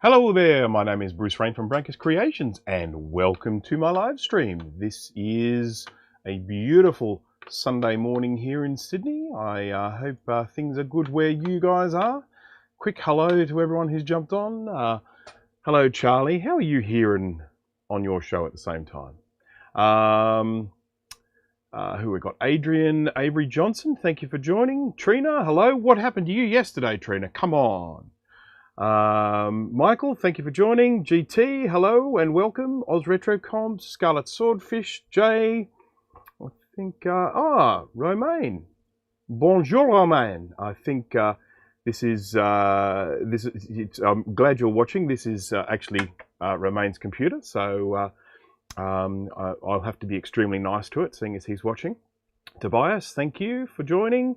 Hello there, my name is Bruce Rain from Brankus Creations and welcome to my live stream. This is a beautiful Sunday morning here in Sydney. I hope things are good where you guys are. Quick hello to everyone who's jumped on. Hello Charlie, how are you hearing on your show at the same time? Who we got? Adrian Avery Johnson, thank you for joining. Trina, hello. What happened to you yesterday, Trina? Come on. Michael, thank you for joining. GT, hello and welcome. Oz Retro Comps, Scarlet Swordfish, Jay, I think, Romain. Bonjour, Romain. I think this is, I'm glad you're watching. This is actually Romain's computer, so I'll have to be extremely nice to it, seeing as he's watching. Tobias, thank you for joining.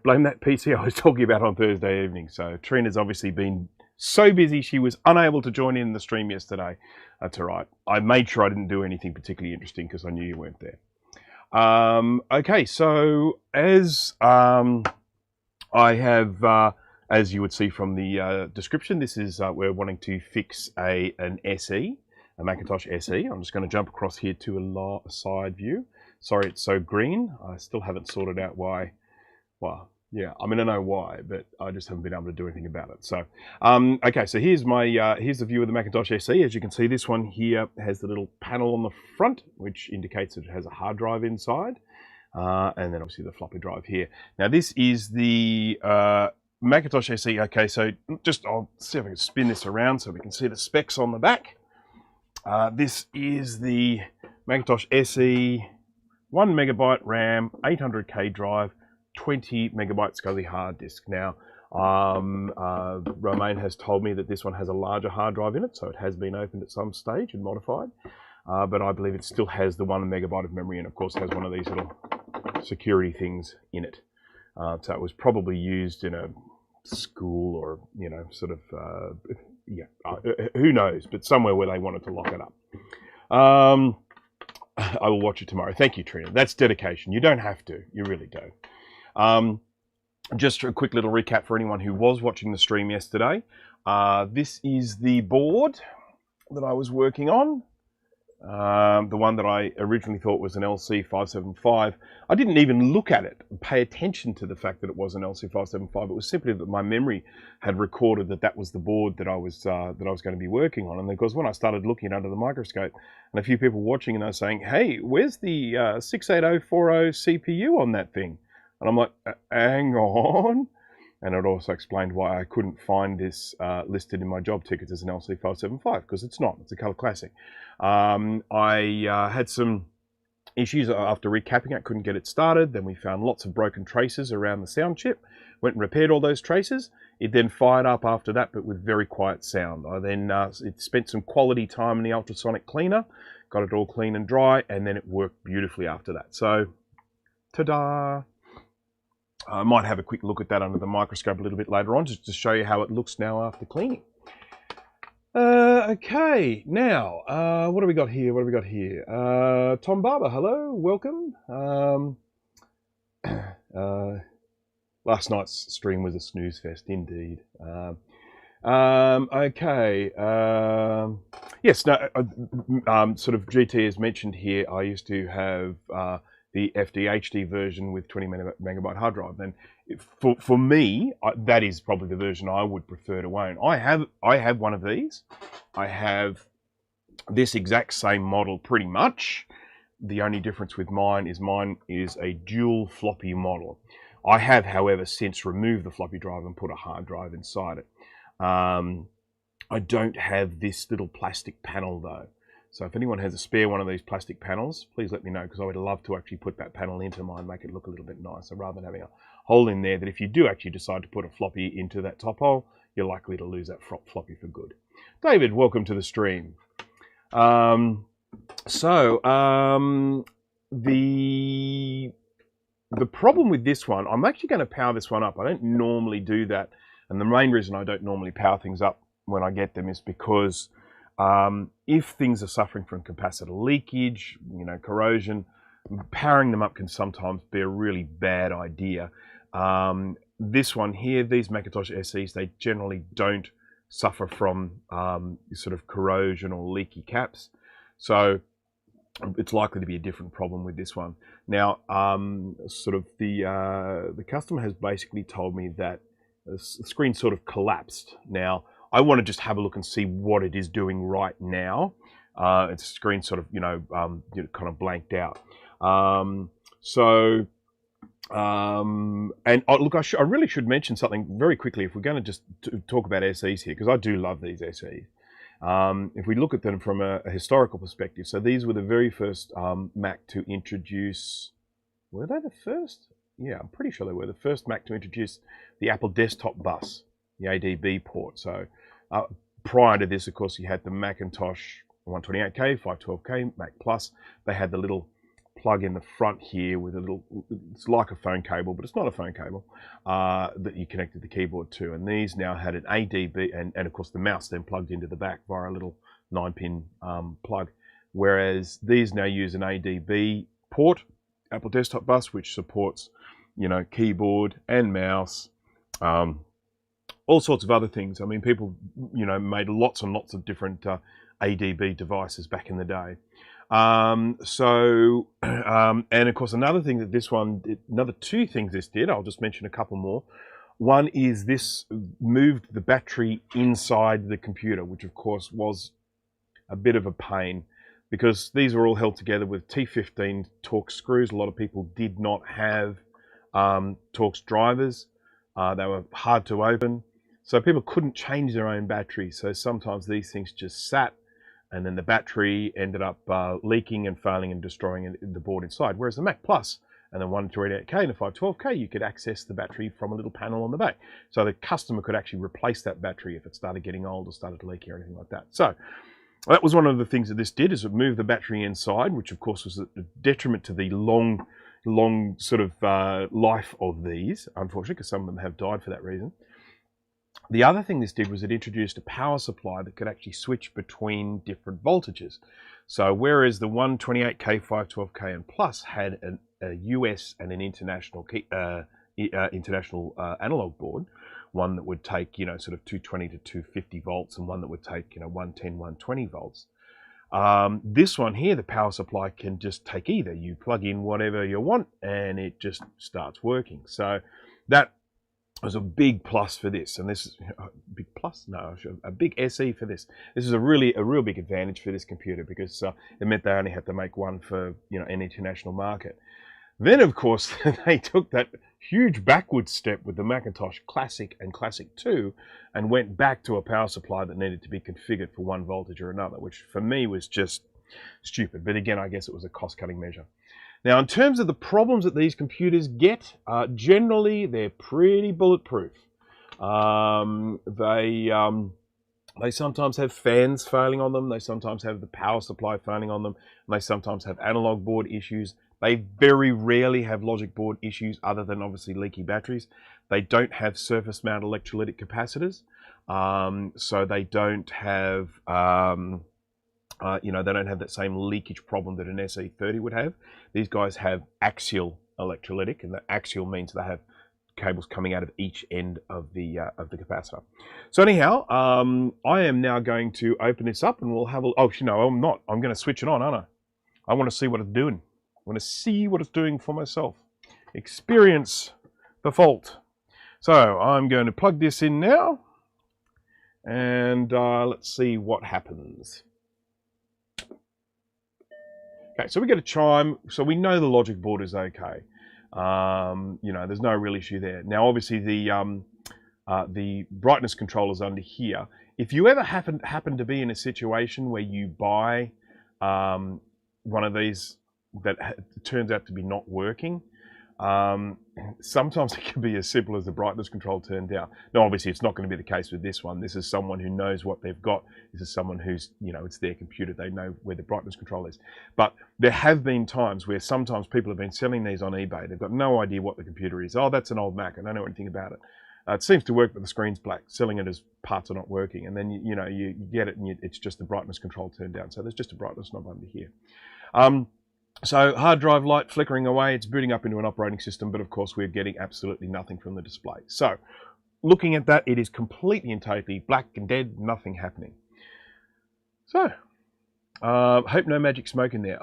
Blame that PC I was talking about on Thursday evening. So Trina's obviously been so busy she was unable to join in the stream yesterday. That's all right. I made sure I didn't do anything particularly interesting because I knew you weren't there. Okay, so as I have, as you would see from the description, this is we're wanting to fix an SE, a Macintosh SE. I'm just going to jump across here to a side view. Sorry, it's so green. I still haven't sorted out why. Well, yeah, I mean, I know why, but I just haven't been able to do anything about it. So, okay, so here's my here's the view of the Macintosh SE. As you can see, this one here has the little panel on the front, which indicates that it has a hard drive inside, and then obviously the floppy drive here. Now, this is the Macintosh SE. Okay, so I'll see if I can spin this around so we can see the specs on the back. This is the Macintosh SE, 1 megabyte RAM, 800K drive, 20 megabyte SCSI hard disk. Now, Romain has told me that this one has a larger hard drive in it, so it has been opened at some stage and modified, but I believe it still has the 1 megabyte of memory and of course has one of these little security things in it. So it was probably used in a school or, you know, sort of, who knows, but somewhere where they wanted to lock it up. I will watch it tomorrow. Thank you, Trina. That's dedication. You don't have to. You really don't. Just a quick little recap for anyone who was watching the stream yesterday. This is the board that I was working on. The one that I originally thought was an LC575. I didn't even look at it and pay attention to the fact that it was an LC575. It was simply that my memory had recorded that that was the board that I was going to be working on. And of course, when I started looking under the microscope, and a few people watching and they were saying, "Hey, where's the 68040 CPU on that thing?" And I'm like, hang on. And it also explained why I couldn't find this listed in my job tickets as an LC575, because it's not. It's a Color Classic. I had some issues after recapping it, couldn't get it started. Then we found lots of broken traces around the sound chip. Went and repaired all those traces. It then fired up after that, but with very quiet sound. I then it spent some quality time in the ultrasonic cleaner, got it all clean and dry, and then it worked beautifully after that. So, ta-da! I might have a quick look at that under the microscope a little bit later on, just to show you how it looks now after cleaning. Okay, now, what do we got here? What have we got here? Tom Barber, hello, welcome. Last night's stream was a snooze fest, indeed. Okay, yes, no, sort of GT as mentioned here, I used to have the FDHD version with 20 megabyte hard drive. And for me, that is probably the version I would prefer to own. I have one of these. I have this exact same model pretty much. The only difference with mine is a dual floppy model. I have, however, since removed the floppy drive and put a hard drive inside it. I don't have this little plastic panel though. So if anyone has a spare one of these plastic panels, please let me know, because I would love to actually put that panel into mine, make it look a little bit nicer, rather than having a hole in there that if you do actually decide to put a floppy into that top hole, you're likely to lose that floppy for good. David, welcome to the stream. The problem with this one, I'm actually going to power this one up. I don't normally do that. And the main reason I don't normally power things up when I get them is because if things are suffering from capacitor leakage, you know, corrosion, powering them up can sometimes be a really bad idea. this one here, these Macintosh SEs, they generally don't suffer from sort of corrosion or leaky caps. So it's likely to be a different problem with this one. Now, sort of the customer has basically told me that the screen sort of collapsed. Now, I want to just have a look and see what it is doing right now. It's screen sort of, kind of blanked out. Look, I really should mention something very quickly if we're going to just talk about SEs here, because I do love these SEs. If we look at them from a historical perspective, so these were the very first Mac to introduce, were they the first? Yeah, I'm pretty sure they were the first Mac to introduce the Apple desktop bus, the ADB port. So prior to this, of course, you had the Macintosh 128K, 512K, Mac Plus. They had the little plug in the front here with a little, it's like a phone cable, but it's not a phone cable, that you connected the keyboard to. And these now had an ADB, and of course the mouse then plugged into the back via a little 9-pin plug. Whereas these now use an ADB port, Apple desktop bus, which supports, keyboard and mouse, all sorts of other things. I mean, people, made lots and lots of different ADB devices back in the day. And of course, another thing that this one, another two things this did, I'll just mention a couple more. One is this moved the battery inside the computer, which of course was a bit of a pain because these were all held together with T15 Torx screws. A lot of people did not have Torx drivers. They were hard to open. So people couldn't change their own battery. So sometimes these things just sat, and then the battery ended up leaking and failing and destroying the board inside. Whereas the Mac Plus and the 128K and the 512K, you could access the battery from a little panel on the back. So the customer could actually replace that battery if it started getting old or started leaking or anything like that. So that was one of the things that this did, is it moved the battery inside, which of course was a detriment to the long sort of life of these, unfortunately, because some of them have died for that reason. The other thing this did was it introduced a power supply that could actually switch between different voltages. So whereas the 128K, 512K and Plus had a US and an international analog board, one that would take, sort of 220 to 250 volts, and one that would take, 110, 120 volts. This one here, the power supply can just take either. You plug in whatever you want and it just starts working. So that was a big plus for this, and this is a big plus. No, a big SE for this. This is a real big advantage for this computer, because it meant they only had to make one for an international market. Then of course they took that huge backward step with the Macintosh Classic and Classic 2 and went back to a power supply that needed to be configured for one voltage or another, which for me was just stupid. But again, I guess it was a cost-cutting measure. Now, in terms of the problems that these computers get, generally they're pretty bulletproof. They sometimes have fans failing on them. They sometimes have the power supply failing on them. And they sometimes have analog board issues. They very rarely have logic board issues, other than obviously leaky batteries. They don't have surface mount electrolytic capacitors. So they don't have... they don't have that same leakage problem that an SE30 would have. These guys have axial electrolytic, and the axial means they have cables coming out of each end of the capacitor. So anyhow, I am now going to open this up, and we'll have a... Oh, I'm not. I'm going to switch it on, aren't I? I want to see what it's doing. I want to see what it's doing for myself. Experience the fault. So I'm going to plug this in now, and let's see what happens. Okay, so we get a chime, so we know the logic board is okay. There's no real issue there. Now, obviously, the brightness controller's under here. If you ever happen to be in a situation where you buy one of these that turns out to be not working, sometimes it can be as simple as the brightness control turned down. Now, obviously, it's not going to be the case with this one. This is someone who knows what they've got. This is someone who's, it's their computer. They know where the brightness control is. But there have been times where sometimes people have been selling these on eBay. They've got no idea what the computer is. Oh, that's an old Mac. I don't know anything about it. It seems to work, but the screen's black. Selling it as parts are not working. And then, you get it, and it's just the brightness control turned down. So there's just a brightness knob under here. So hard drive light flickering away, it's booting up into an operating system, but of course we're getting absolutely nothing from the display. So looking at that, it is completely and totally black and dead, nothing happening. So, hope no magic smoke in there.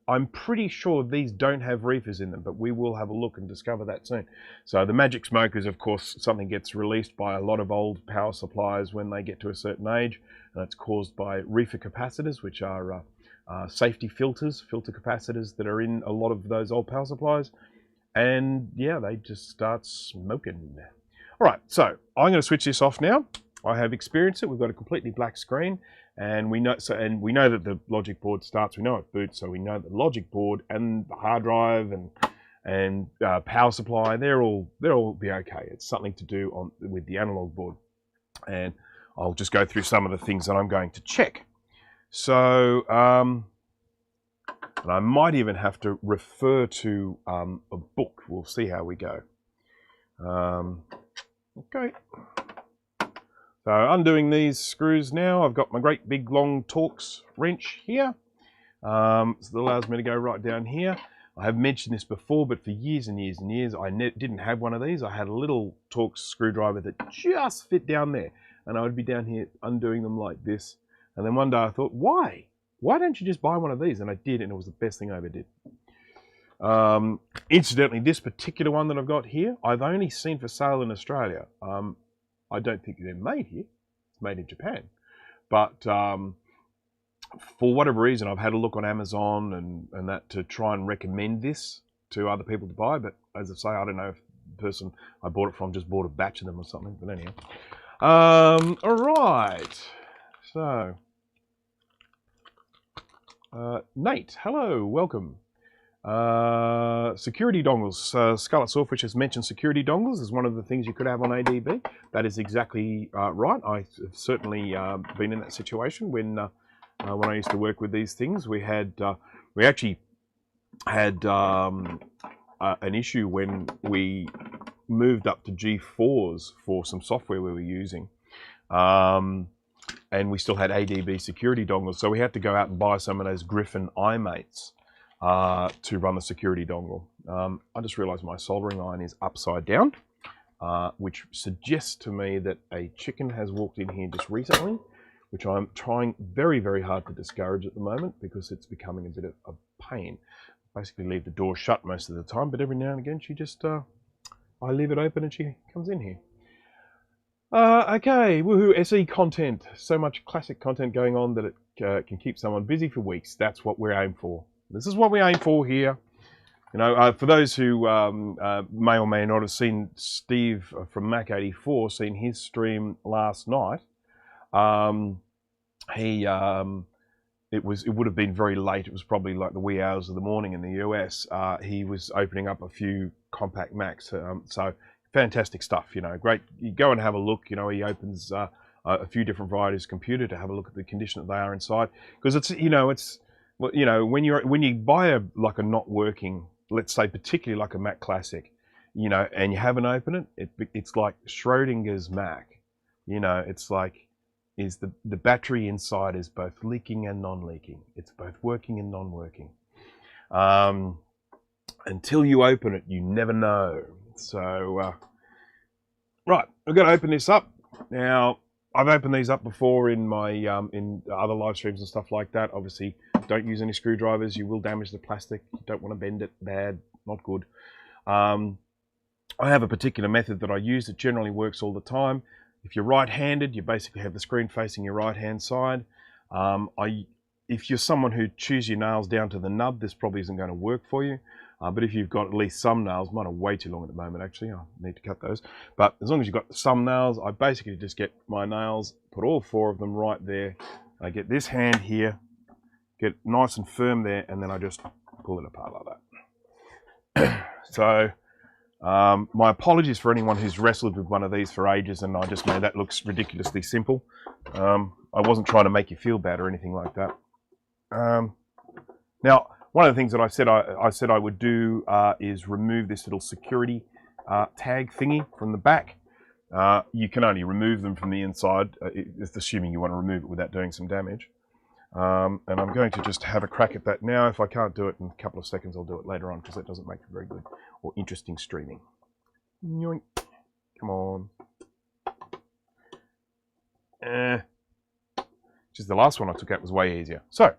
I'm pretty sure these don't have reefers in them, but we will have a look and discover that soon. So the magic smoke is, of course, something gets released by a lot of old power supplies when they get to a certain age, and it's caused by reefer capacitors, which are safety filter capacitors that are in a lot of those old power supplies. And yeah, they just start smoking. All right, so I'm going to switch this off now. I have experienced it. We've got a completely black screen, and we know that the logic board starts. We know it boots, so we know that the logic board and the hard drive and power supply, they'll all be okay. It's something to do with the analog board, and I'll just go through some of the things that I'm going to check. So, and I might even have to refer to a book. We'll see how we go. Okay. So undoing these screws now, I've got my great big long Torx wrench here. So that allows me to go right down here. I have mentioned this before, but for years and years and years, I didn't have one of these. I had a little Torx screwdriver that just fit down there. And I would be down here undoing them like this. And then one day I thought, why? Why don't you just buy one of these? And I did, and it was the best thing I ever did. Incidentally, this particular one that I've got here, I've only seen for sale in Australia. I don't think they're made here. It's made in Japan. But for whatever reason, I've had a look on Amazon and that to try and recommend this to other people to buy. But as I say, I don't know if the person I bought it from just bought a batch of them or something. But anyhow. All right. So, Nate, hello, welcome. Security dongles. Scarlet Swordfish has mentioned security dongles as one of the things you could have on ADB. That is exactly right. I've certainly been in that situation when I used to work with these things. We actually had an issue when we moved up to G4s for some software we were using. And we still had ADB security dongles, so we had to go out and buy some of those Griffin iMates to run the security dongle. I just realized my soldering iron is upside down, which suggests to me that a chicken has walked in here just recently, which I'm trying very, very hard to discourage at the moment because it's becoming a bit of a pain. Basically leave the door shut most of the time, but every now and again she just, I leave it open and she comes in here. Okay, woohoo, SE content. So much classic content going on that it can keep someone busy for weeks. That's what we're aiming for. This is what we aim for here. You know, for those who may or may not have seen Steve from Mac84, seen his stream last night, it would have been very late. It was probably like the wee hours of the morning in the US. He was opening up a few compact Macs. So fantastic stuff, you know, great. You go and have a look. You know, he opens a few different varieties of computer to have a look at the condition that they are inside, because it's, you know, it's, well, you know, when you buy a not working, let's say particularly like a Mac Classic, you know, and you haven't opened it, it's like Schrodinger's Mac. You know, it's like, is the battery inside is both leaking and non-leaking. It's both working and non-working. Until you open it, you never know. So, right, I've got to open this up. Now, I've opened these up before in my in other live streams and stuff like that. Obviously, don't use any screwdrivers. You will damage the plastic. You don't want to bend it. Bad, not good. I have a particular method that I use that generally works all the time. If you're right-handed, you basically have the screen facing your right-hand side. If you're someone who chews your nails down to the nub, this probably isn't going to work for you. But if you've got at least some nails, mine are way too long at the moment actually, I need to cut those. But as long as you've got some nails, I basically just get my nails, put all 4 of them right there. I get this hand here, get nice and firm there, and then I just pull it apart like that. So, my apologies for anyone who's wrestled with one of these for ages and I just made that looks ridiculously simple. I wasn't trying to make you feel bad or anything like that. Now, one of the things that I said I would do is remove this little security tag thingy from the back. You can only remove them from the inside, it's assuming you want to remove it without doing some damage. And I'm going to just have a crack at that now. If I can't do it in a couple of seconds, I'll do it later on because that doesn't make it very good or interesting streaming. Yoink. Come on. Just the last one I took out was way easier. So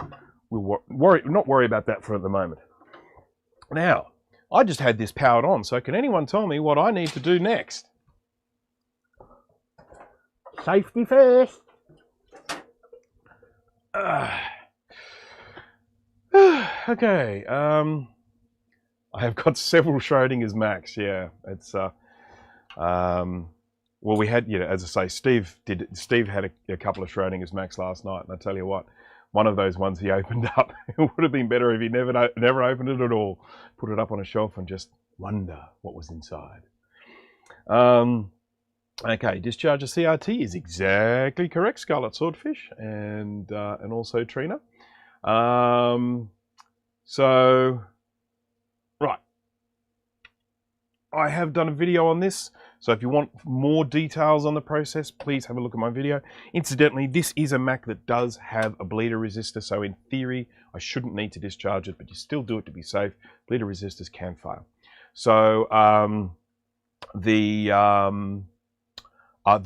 we'll not worry about that for the moment. Now, I just had this powered on, so can anyone tell me what I need to do next? Safety first. Okay. I have got several Schrodinger's Macs. Yeah, it's well, we had, you know, as I say, Steve had a couple of Schrodinger's Macs last night, and I tell you what, one of those ones he opened up, it would have been better if he never opened it at all. Put it up on a shelf and just wonder what was inside. Okay, discharge of CRT is exactly correct, Scarlet Swordfish, and also Trina. So, right. I have done a video on this, so if you want more details on the process, please have a look at my video. Incidentally, this is a Mac that does have a bleeder resistor, so in theory, I shouldn't need to discharge it, but you still do it to be safe. Bleeder resistors can fail. So, the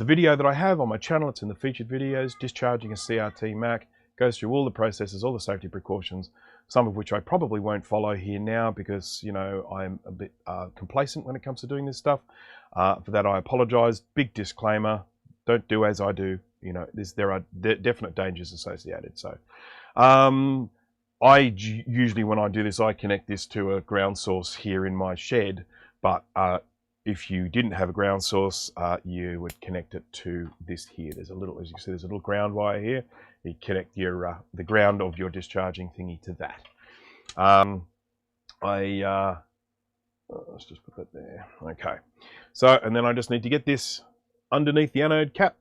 video that I have on my channel, it's in the featured videos, discharging a CRT Mac, goes through all the processes, all the safety precautions, some of which I probably won't follow here now because, you know, I'm a bit complacent when it comes to doing this stuff. For that, I apologize. Big disclaimer, don't do as I do. You know, there are definite dangers associated. So usually when I do this, I connect this to a ground source here in my shed, but if you didn't have a ground source, you would connect it to this here. There's a little, as you can see, there's a little ground wire here. You connect your the ground of your discharging thingy to that. Let's just put that there. Okay. So, and then I just need to get this underneath the anode cap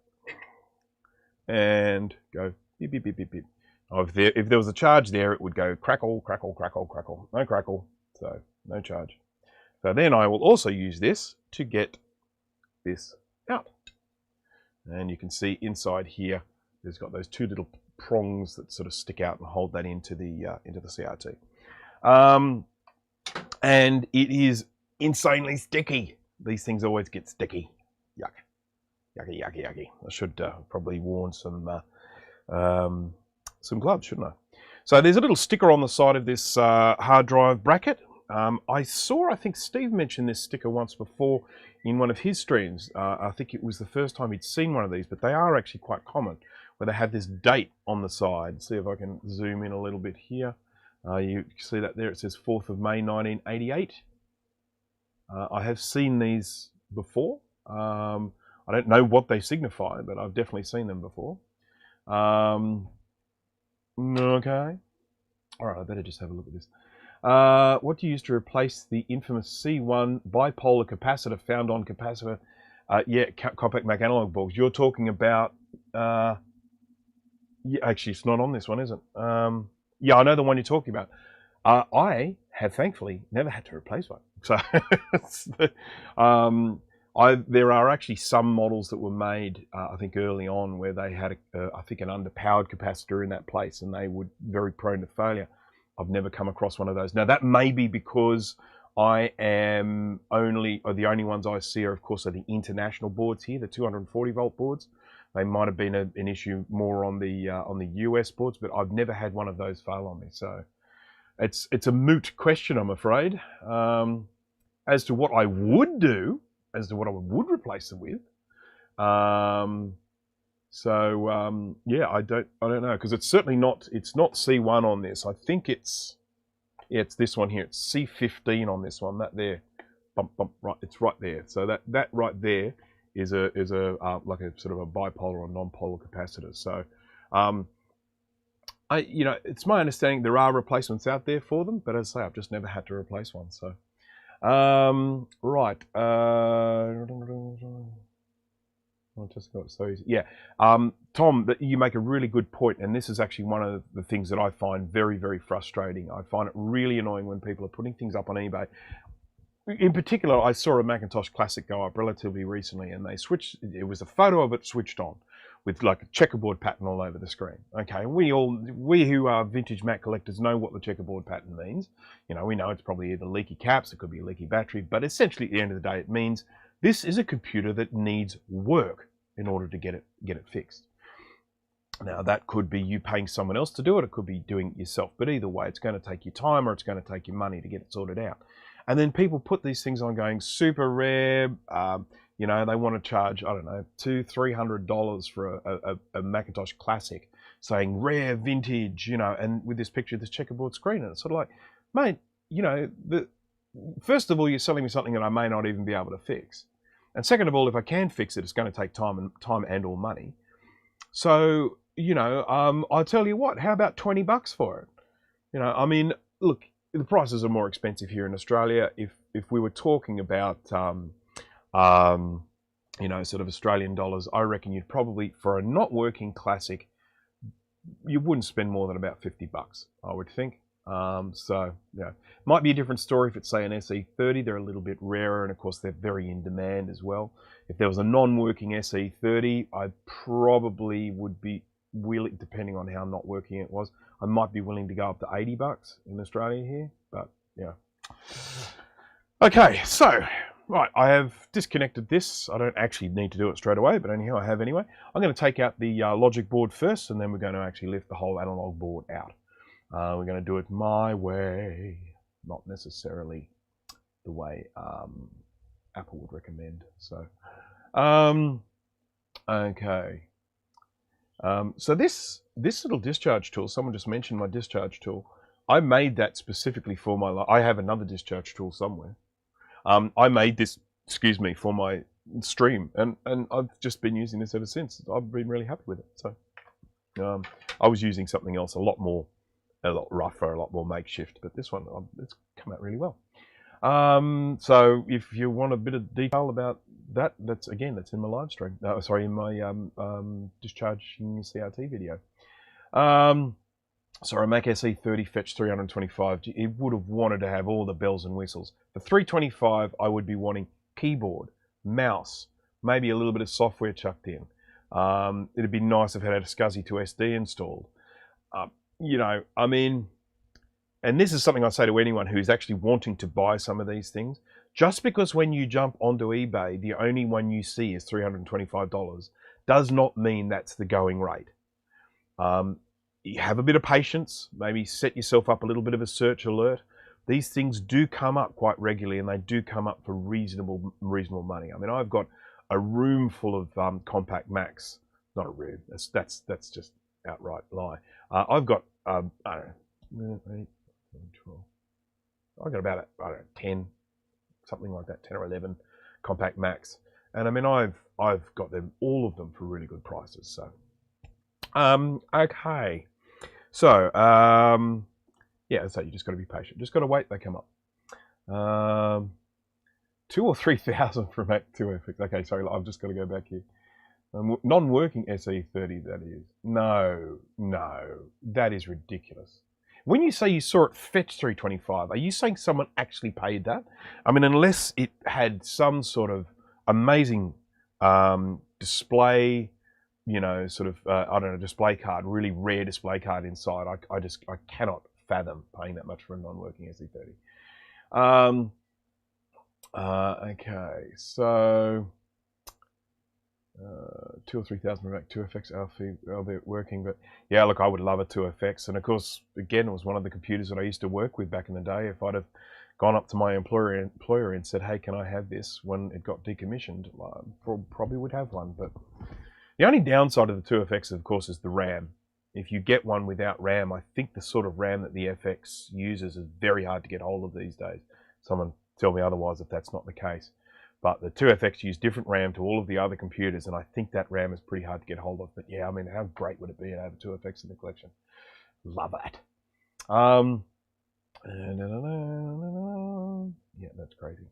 and go beep, beep, beep, beep, beep. Oh, if there was a charge there, it would go crackle, crackle, crackle, crackle. No crackle, so no charge. So then I will also use this to get this out. And you can see inside here, there's got those two little prongs that sort of stick out and hold that into the CRT. And it is insanely sticky. These things always get sticky. Yuck. Yucky, yucky, yucky. I should probably warn some gloves, shouldn't I? So there's a little sticker on the side of this hard drive bracket. I think Steve mentioned this sticker once before in one of his streams. I think it was the first time he'd seen one of these, but they are actually quite common, where they have this date on the side. See if I can zoom in a little bit here. You see that there, it says 4th of May 1988. I have seen these before. I don't know what they signify, but I've definitely seen them before. Okay. All right, I better just have a look at this. What do you use to replace the infamous C1 bipolar capacitor found on capacitor? Yeah, compact Mac analog boards. You're talking about... yeah, actually, it's not on this one, is it? Yeah, I know the one you're talking about. I have thankfully never had to replace one. So there are actually some models that were made, I think early on, where they had, I think, an underpowered capacitor in that place, and they were very prone to failure. I've never come across one of those. Now that may be because I am the only ones I see are, of course, are the international boards here, the 240 volt boards. They might have been an issue more on the US boards, but I've never had one of those fail on me. So it's a moot question, I'm afraid. As to what I would do, as to what I would replace them with. Yeah, I don't know, because it's certainly not, it's not C1 on this. I think it's this one here. It's C15 on this one. That there, right, it's right there. So that right there is a like a sort of a bipolar or non-polar capacitor. So, it's my understanding there are replacements out there for them, but as I say, I've just never had to replace one. So, right. So easy. Yeah, Tom, you make a really good point, and this is actually one of the things that I find very, very frustrating. I find it really annoying when people are putting things up on eBay. In particular, I saw a Macintosh Classic go up relatively recently, and they switched. It was a photo of it switched on. with like a checkerboard pattern all over the screen. Okay, we who are vintage Mac collectors know what the checkerboard pattern means. You know, we know it's probably either leaky caps, it could be a leaky battery, but essentially at the end of the day, it means this is a computer that needs work in order to get it fixed. Now, that could be you paying someone else to do it. It could be doing it yourself. But either way, it's going to take you time or it's going to take you money to get it sorted out. And then people put these things on going super rare. You know, they want to charge, I don't know, $200-300 for a Macintosh Classic, saying rare vintage, you know, and with this picture of this checkerboard screen. And it's sort of like, mate, you know, first of all, you're selling me something that I may not even be able to fix. And second of all, if I can fix it, it's going to take time and or money. So, you know, I'll tell you what, how about $20 for it? You know, I mean, look, the prices are more expensive here in Australia. If we were talking about, you know, sort of Australian dollars, I reckon you'd probably, for a not working Classic, you wouldn't spend more than about $50, I would think. So, yeah, might be a different story if it's, say, an SE30. They're a little bit rarer, and of course, they're very in demand as well. If there was a non-working SE30, I probably would be willing, depending on how not working it was, I might be willing to go up to $80 in Australia here, but yeah. Okay, so, right, I have disconnected this. I don't actually need to do it straight away, but anyhow, I have anyway. I'm going to take out the logic board first, and then we're going to actually lift the whole analog board out. We're going to do it my way, not necessarily the way Apple would recommend. So, okay. So this little discharge tool, someone just mentioned my discharge tool. I made that specifically for my, I have another discharge tool somewhere. I made this, excuse me, for my stream, and I've just been using this ever since. I've been really happy with it. So I was using something else a lot rougher, a lot more makeshift, but this one, it's come out really well. So if you want a bit of detail about that, that's in my live stream. Sorry, in my discharging CRT video. Sorry, Mac SE30 fetched 325. It would have wanted to have all the bells and whistles. For 325, I would be wanting keyboard, mouse, maybe a little bit of software chucked in. It'd be nice if it had a SCSI to SD installed. You know, I mean, and this is something I say to anyone who's actually wanting to buy some of these things. Just because when you jump onto eBay, the only one you see is $325, does not mean that's the going rate. You have a bit of patience, maybe set yourself up a little bit of a search alert. These things do come up quite regularly, and they do come up for reasonable money. I mean, I've got a room full of compact Macs. Not a room. That's just outright lie. I've got I don't know, 8, 12. I've got about 10, something like that, 10 or 11 compact Macs, and I mean I've got them, all of them, for really good prices. So okay, so yeah, so you just got to be patient, just got to wait, they come up. 2,000 or 3,000 for Mac 2FX. Okay, sorry, I've just got to go back here. Non-working SE30, that is. No, that is ridiculous. When you say you saw it fetch 325, are you saying someone actually paid that? I mean, unless it had some sort of amazing display, you know, sort of, I don't know, display card, really rare display card inside. I cannot fathom paying that much for a non-working SE30. Okay, so 2,000 or 3,000 for Mac 2FX, albeit working, but yeah, look, I would love a 2FX, and of course, again, it was one of the computers that I used to work with back in the day. If I'd have gone up to my employer and said, hey, can I have this when it got decommissioned, probably would have one. But the only downside of the 2FX, of course, is the RAM. If you get one without RAM, I think the sort of RAM that the FX uses is very hard to get hold of these days. Someone tell me otherwise if that's not the case. But the 2FX use different RAM to all of the other computers, and I think that RAM is pretty hard to get hold of. But yeah, I mean, how great would it be to have a 2FX in the collection? Love that. Yeah, that's crazy.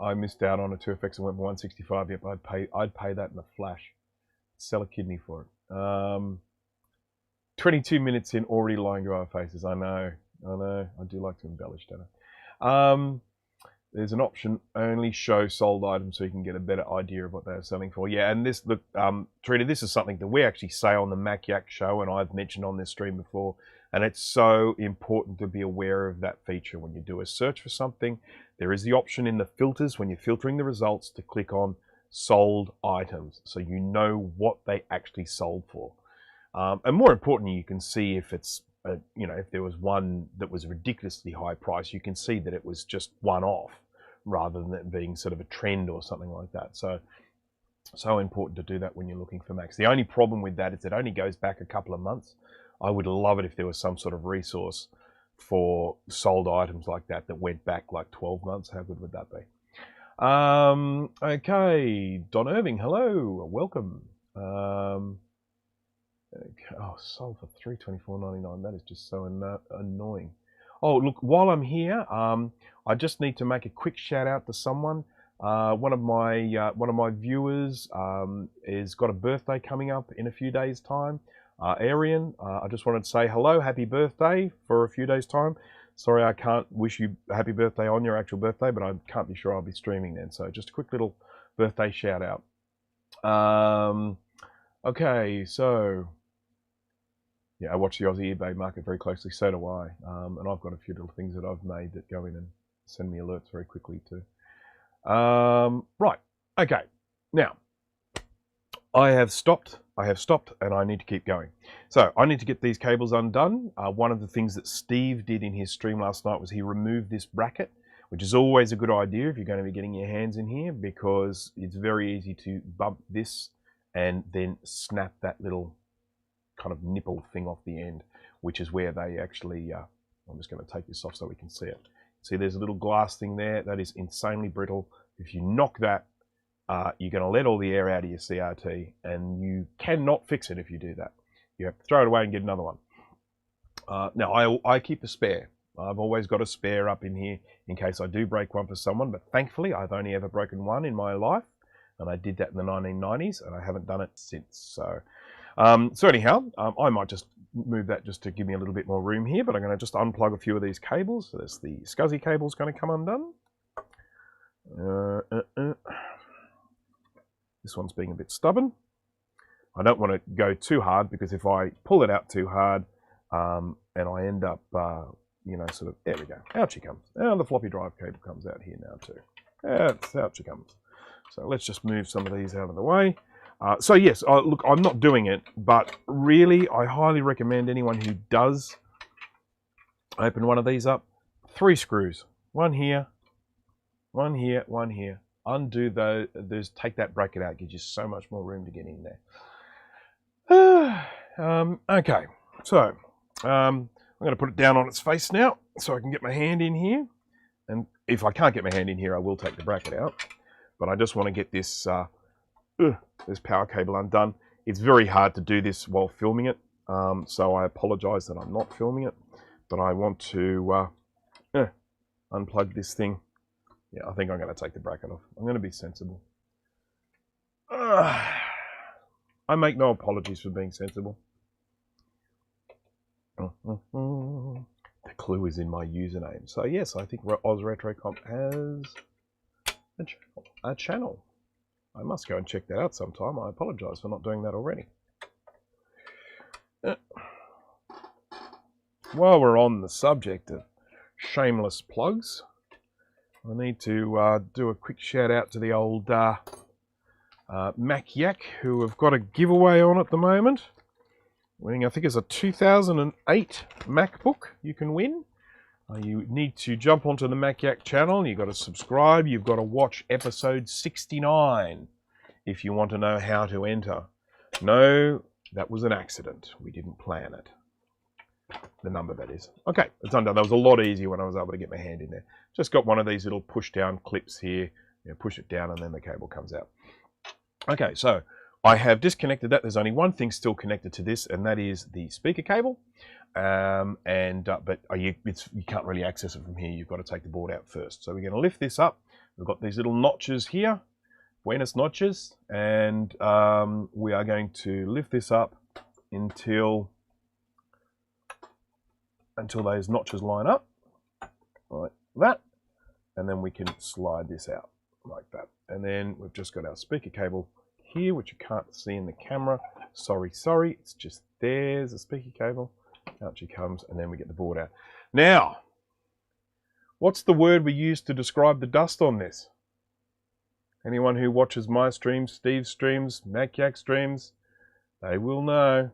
I missed out on a 2FX and went for 165. Yep, I'd pay that in a flash. Sell a kidney for it. 22 minutes in, already lying to our faces. I know. I do like to embellish, don't I? there's an option only show sold items so you can get a better idea of what they're selling for. Yeah, and this, look, Trina, this is something that we actually say on the Mac Yak show, and I've mentioned on this stream before, and it's so important to be aware of that feature. When you do a search for something, there is the option in the filters when you're filtering the results to click on sold items, so you know what they actually sold for. And more importantly, you can see if it's, you know, if there was one that was ridiculously high price, you can see that it was just one off rather than it being sort of a trend or something like that. So important to do that when you're looking for Macs. The only problem with that is it only goes back a couple of months. I would love it if there was some sort of resource for sold items like that that went back like 12 months. How good would that be? Okay, Don Irving, hello, welcome. Okay. Oh, sold for $324.99. That is just so annoying. Oh, look, while I'm here, I just need to make a quick shout out to someone. One of my viewers has got a birthday coming up in a few days' time. Arian, I just wanted to say hello, happy birthday for a few days' time. Sorry, I can't wish you a happy birthday on your actual birthday, but I can't be sure I'll be streaming then. So just a quick little birthday shout out. Okay, so yeah, I watch the Aussie eBay market very closely. So do I, and I've got a few little things that I've made that go in and send me alerts very quickly too. Right, okay. Now, I have stopped, and I need to keep going. So I need to get these cables undone. One of the things that Steve did in his stream last night was he removed this bracket, which is always a good idea if you're going to be getting your hands in here, because it's very easy to bump this and then snap that little kind of nipple thing off the end, which is where they actually, I'm just going to take this off so we can see it. See, there's a little glass thing there that is insanely brittle. If you knock that, you're going to let all the air out of your CRT, and you cannot fix it if you do that. You have to throw it away and get another one. Now, I keep a spare. I've always got a spare up in here in case I do break one for someone, but thankfully I've only ever broken one in my life, and I did that in the 1990s, and I haven't done it since. So anyhow, I might just move that just to give me a little bit more room here, but I'm going to just unplug a few of these cables. So there's the SCSI cable's going to come undone. This one's being a bit stubborn. I don't want to go too hard, because if I pull it out too hard and I end up, you know, sort of, there we go, out she comes. And the floppy drive cable comes out here now too. Out she comes. So let's just move some of these out of the way. So yes, look, I'm not doing it, but really I highly recommend anyone who does open one of these up, 3 screws, one here, one here, one here. Undo those, take that bracket out, gives you so much more room to get in there. Okay, so I'm going to put it down on its face now so I can get my hand in here. And if I can't get my hand in here, I will take the bracket out. But I just want to get this power cable undone. It's very hard to do this while filming it, so I apologize that I'm not filming it. But I want to unplug this thing. Yeah, I think I'm going to take the bracket off. I'm going to be sensible. I make no apologies for being sensible. The clue is in my username. So yes, I think OzRetroComp has a channel. I must go and check that out sometime. I apologize for not doing that already. While we're on the subject of shameless plugs, I need to do a quick shout out to the old Mac Yak, who have got a giveaway on at the moment. Winning, I think it's a 2008 MacBook you can win. You need to jump onto the Mac Yak channel. You've got to subscribe. You've got to watch episode 69 if you want to know how to enter. No, that was an accident. We didn't plan it. The number, that is. Okay, it's undone. That was a lot easier when I was able to get my hand in there. Just got one of these little push down clips here. You know, push it down and then the cable comes out. Okay, so I have disconnected that. There's only one thing still connected to this, and that is the speaker cable. But you can't really access it from here. You've got to take the board out first. So we're going to lift this up. We've got these little notches here, Buenos notches, and we are going to lift this up until those notches line up, like that. and then we can slide this out like that. And then we've just got our speaker cable here, which you can't see in the camera. Sorry, it's just there's a speaker cable. Out she comes, and then we get the board out. Now, what's the word we use to describe the dust on this? Anyone who watches my streams, Steve's streams, MacYak streams, they will know.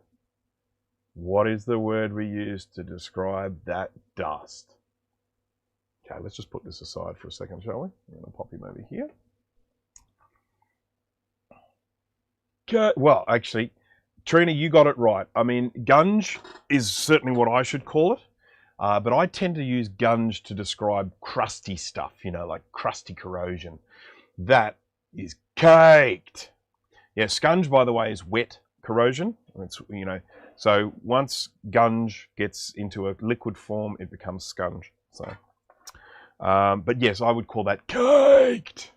What is the word we use to describe that dust? Okay, let's just put this aside for a second, shall we? I'm going to pop him over here. Okay, well, actually, Trina, you got it right. I mean, gunge is certainly what I should call it, but I tend to use gunge to describe crusty stuff, you know, like crusty corrosion. That is caked. Yeah, scunge, by the way, is wet corrosion. It's, you know, so once gunge gets into a liquid form, it becomes scunge. So, but yes, I would call that caked.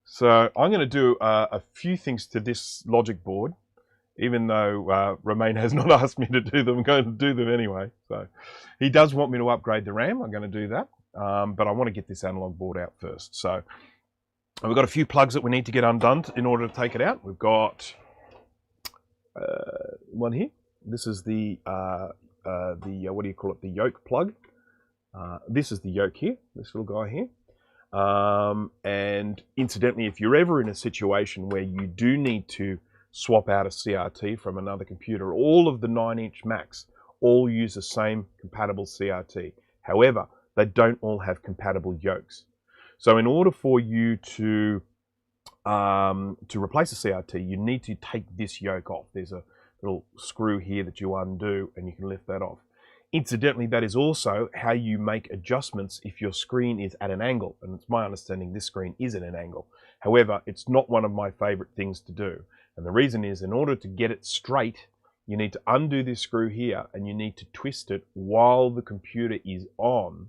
So I'm going to do a few things to this logic board, even though Romain has not asked me to do them. I'm going to do them anyway. So he does want me to upgrade the RAM. I'm going to do that, but I want to get this analog board out first. So we've got a few plugs that we need to get undone in order to take it out. We've got one here. This is the what do you call it? The yoke plug. This is the yoke here. This little guy here. And incidentally, if you're ever in a situation where you do need to swap out a CRT from another computer, all of the 9-inch Macs all use the same compatible CRT. However, they don't all have compatible yokes. So in order for you to replace a CRT, you need to take this yoke off. There's a little screw here that you undo and you can lift that off. Incidentally, that is also how you make adjustments if your screen is at an angle. And it's my understanding this screen is at an angle. However, it's not one of my favorite things to do. And the reason is, in order to get it straight, you need to undo this screw here and you need to twist it while the computer is on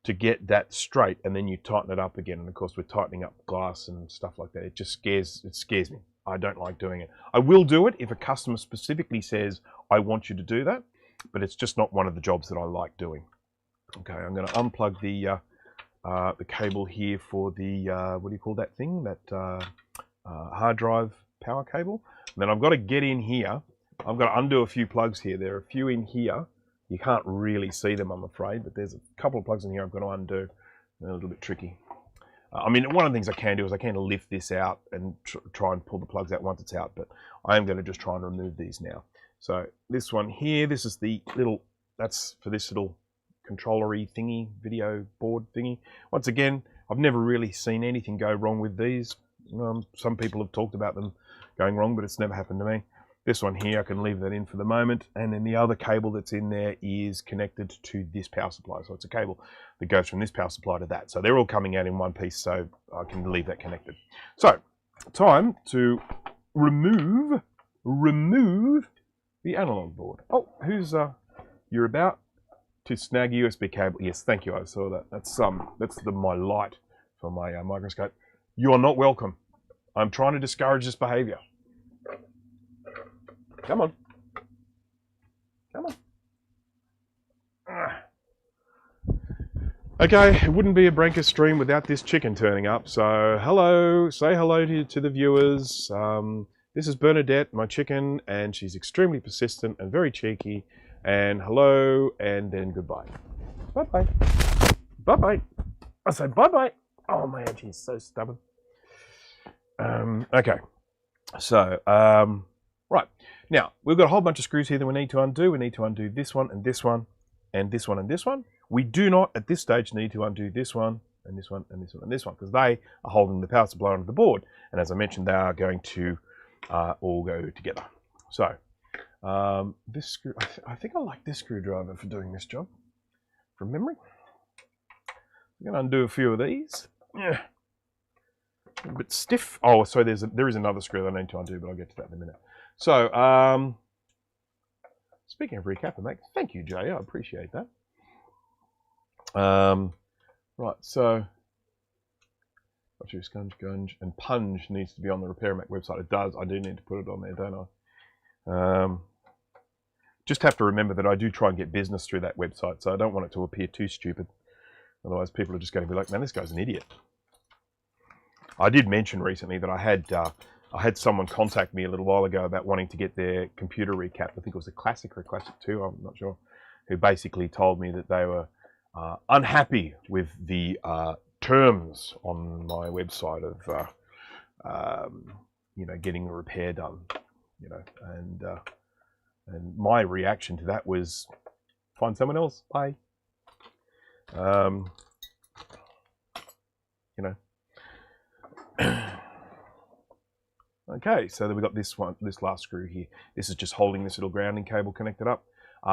to get that straight, and then you tighten it up again. And of course, we're tightening up glass and stuff like that. It just scares me. I don't like doing it. I will do it if a customer specifically says, I want you to do that. But it's just not one of the jobs that I like doing. Okay, I'm going to unplug the cable here for the, what do you call that thing? That hard drive power cable. And then I've got to get in here. I've got to undo a few plugs here. There are a few in here. You can't really see them, I'm afraid, but there's a couple of plugs in here I've got to undo. They're a little bit tricky. I mean, one of the things I can do is I can lift this out and try and pull the plugs out once it's out, but I am going to just try and remove these now. So this one here, this is the little, that's for this little controller-y thingy, video board thingy. Once again, I've never really seen anything go wrong with these. Some people have talked about them going wrong, but it's never happened to me. This one here, I can leave that in for the moment. And then the other cable that's in there is connected to this power supply. So it's a cable that goes from this power supply to that. So they're all coming out in one piece, so I can leave that connected. So, time to remove the analog board. Oh, who's you're about to snag a USB cable? Yes, thank you. I saw that. That's my light for my microscope. You are not welcome. I'm trying to discourage this behavior. Come on. Come on. Okay, it wouldn't be a Branca stream without this chicken turning up. So hello, say hello to the viewers. This is Bernadette, my chicken, and she's extremely persistent and very cheeky. And hello, and then goodbye. Bye-bye. Bye-bye. I say bye-bye. Oh man, she's so stubborn. Okay, so, right. Now, we've got a whole bunch of screws here that we need to undo. We need to undo this one, and this one, and this one, and this one. We do not, at this stage, need to undo this one, and this one, and this one, and this one, because they are holding the power supply onto the board. And as I mentioned, they are going to all go together. So this screw, I think I like this screwdriver for doing this job from memory. I'm going to undo a few of these. Yeah, a bit stiff. Oh, so there is another screw that I need to undo, but I'll get to that in a minute. So speaking of recapping, mate, thank you, Jay. I appreciate that. Right, so Gunge, and Punge needs to be on the RepairMac website. It does. I do need to put it on there, don't I? Just have to remember that I do try and get business through that website, so I don't want it to appear too stupid. Otherwise, people are just going to be like, man, this guy's an idiot. I did mention recently that I had someone contact me a little while ago about wanting to get their computer recapped. I think it was a Classic or a Classic 2, I'm not sure, who basically told me that they were unhappy with the terms on my website of, getting a repair done, and my reaction to that was, find someone else, bye. Okay, so then we've got this last screw here. This is just holding this little grounding cable connected up.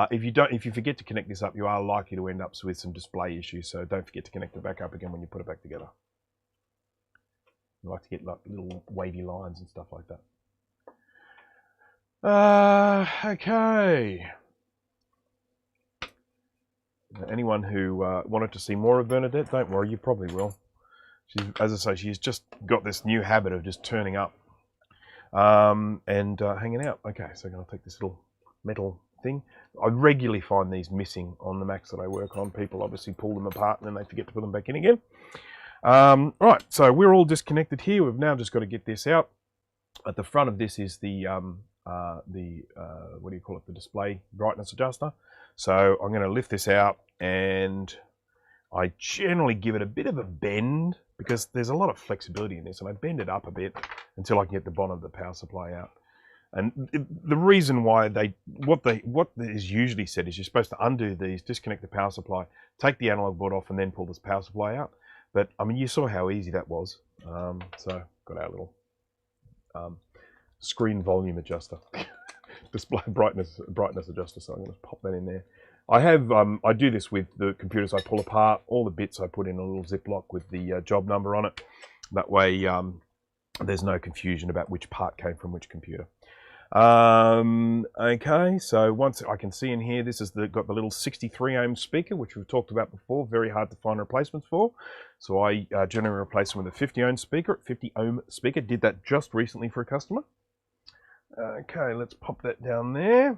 If you forget to connect this up, you are likely to end up with some display issues. So don't forget to connect it back up again when you put it back together. You like to get like little wavy lines and stuff like that. Okay. Anyone who wanted to see more of Bernadette, don't worry, you probably will. As I say, she's just got this new habit of just turning up and hanging out. Okay, so I'm going to take this little metal thing. I regularly find these missing on the Macs that I work on. People obviously pull them apart and then they forget to put them back in again. Right, so we're all disconnected here. We've now just got to get this out. At the front of this is the what do you call it? The display brightness adjuster. So I'm going to lift this out, and I generally give it a bit of a bend because there's a lot of flexibility in this, and I bend it up a bit until I can get the bottom of the power supply out. And the reason why what is usually said is you're supposed to undo these, disconnect the power supply, take the analog board off, and then pull this power supply out. But I mean, you saw how easy that was. So got our little screen volume adjuster, display brightness adjuster. So I'm going to pop that in there. I do this with the computers I pull apart. All the bits I put in a little Ziploc with the job number on it. That way there's no confusion about which part came from which computer. Okay, so once I can see in here, this is got the little 63 ohm speaker, which we've talked about before. Very hard to find replacements for. So I generally replace them with a 50 ohm speaker. Did that just recently for a customer. Okay, let's pop that down there.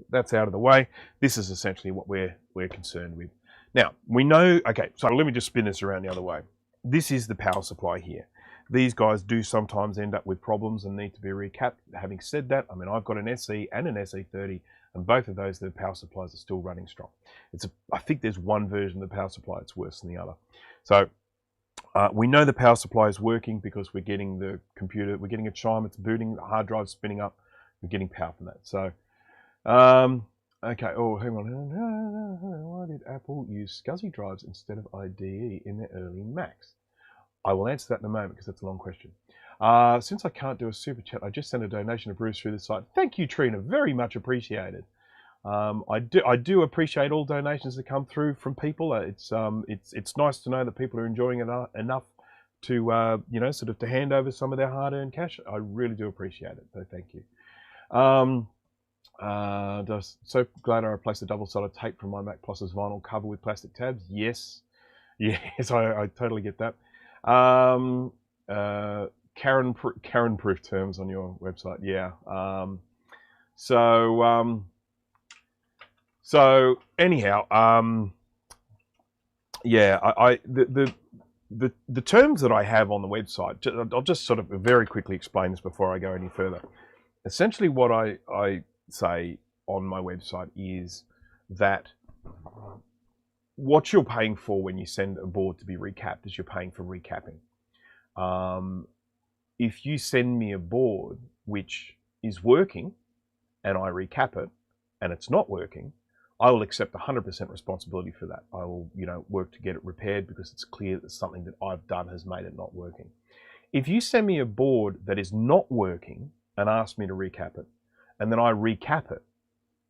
That's out of the way. This is essentially what we're concerned with. Now, we know, okay, so let me just spin this around the other way. This is the power supply here. These guys do sometimes end up with problems and need to be recapped. Having said that, I mean, I've got an SE and an SE30, and both of those, the power supplies are still running strong. I think there's one version of the power supply that's worse than the other. So we know the power supply is working because we're getting the computer, we're getting a chime, it's booting, the hard drive's spinning up, we're getting power from that. So, okay, oh, hang on. Why did Apple use SCSI drives instead of IDE in their early Macs? I will answer that in a moment because that's a long question. Since I can't do a super chat, I just sent a donation to Bruce through the site. Thank you, Trina. Very much appreciated. I do appreciate all donations that come through from people. It's nice to know that people are enjoying it enough to sort of to hand over some of their hard-earned cash. I really do appreciate it. So thank you. So glad I replaced the double-sided tape from my Mac Plus's vinyl cover with plastic tabs. Yes, I totally get that. Karen-proof terms on your website, yeah. So anyhow, yeah, the terms that I have on the website, I'll just sort of very quickly explain this before I go any further. Essentially, what I say on my website is that what you're paying for when you send a board to be recapped is you're paying for recapping. If you send me a board which is working and I recap it and it's not working, I will accept 100% responsibility for that. I will, work to get it repaired because it's clear that something that I've done has made it not working. If you send me a board that is not working and ask me to recap it, and then I recap it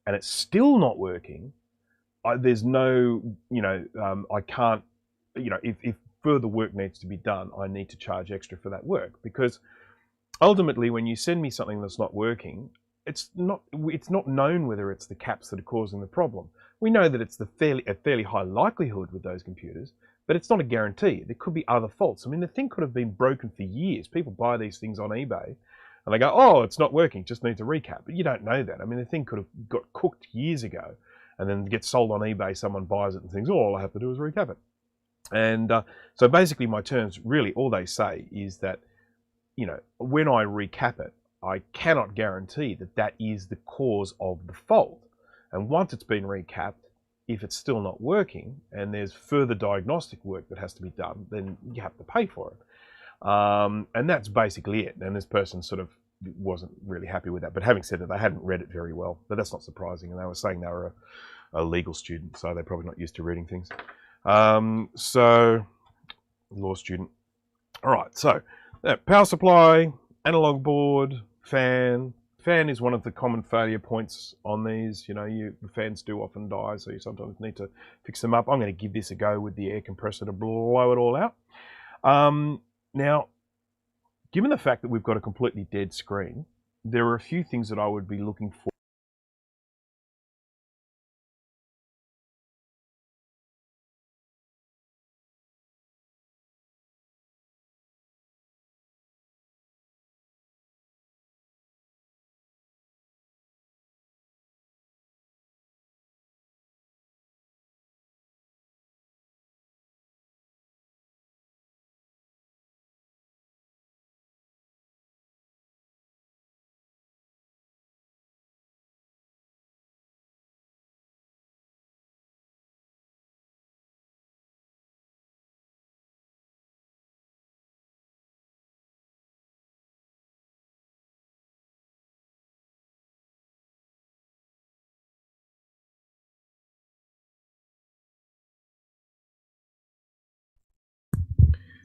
and it's still not working, there's no, I can't, if further work needs to be done, I need to charge extra for that work, because ultimately when you send me something that's not working, it's not known whether it's the caps that are causing the problem. We know that it's a fairly high likelihood with those computers, but it's not a guarantee. There could be other faults. I mean, the thing could have been broken for years. People buy these things on eBay and they go, oh, it's not working, just needs a recap. But you don't know that. I mean, the thing could have got cooked years ago and then gets sold on eBay, someone buys it and thinks, oh, all I have to do is recap it. And so basically my terms, really all they say is that, you know, when I recap it, I cannot guarantee that that is the cause of the fault. And once it's been recapped, if it's still not working and there's further diagnostic work that has to be done, then you have to pay for it. And that's basically it. And this person sort of wasn't really happy with that. But having said that, they hadn't read it very well. But that's not surprising. And they were saying they were a legal student, so they're probably not used to reading things. So, law student. All right, so power supply, analog board, fan. Fan is one of the common failure points on these. You know, the fans do often die, so you sometimes need to fix them up. I'm going to give this a go with the air compressor to blow it all out. Now, given the fact that we've got a completely dead screen, there are a few things that I would be looking for.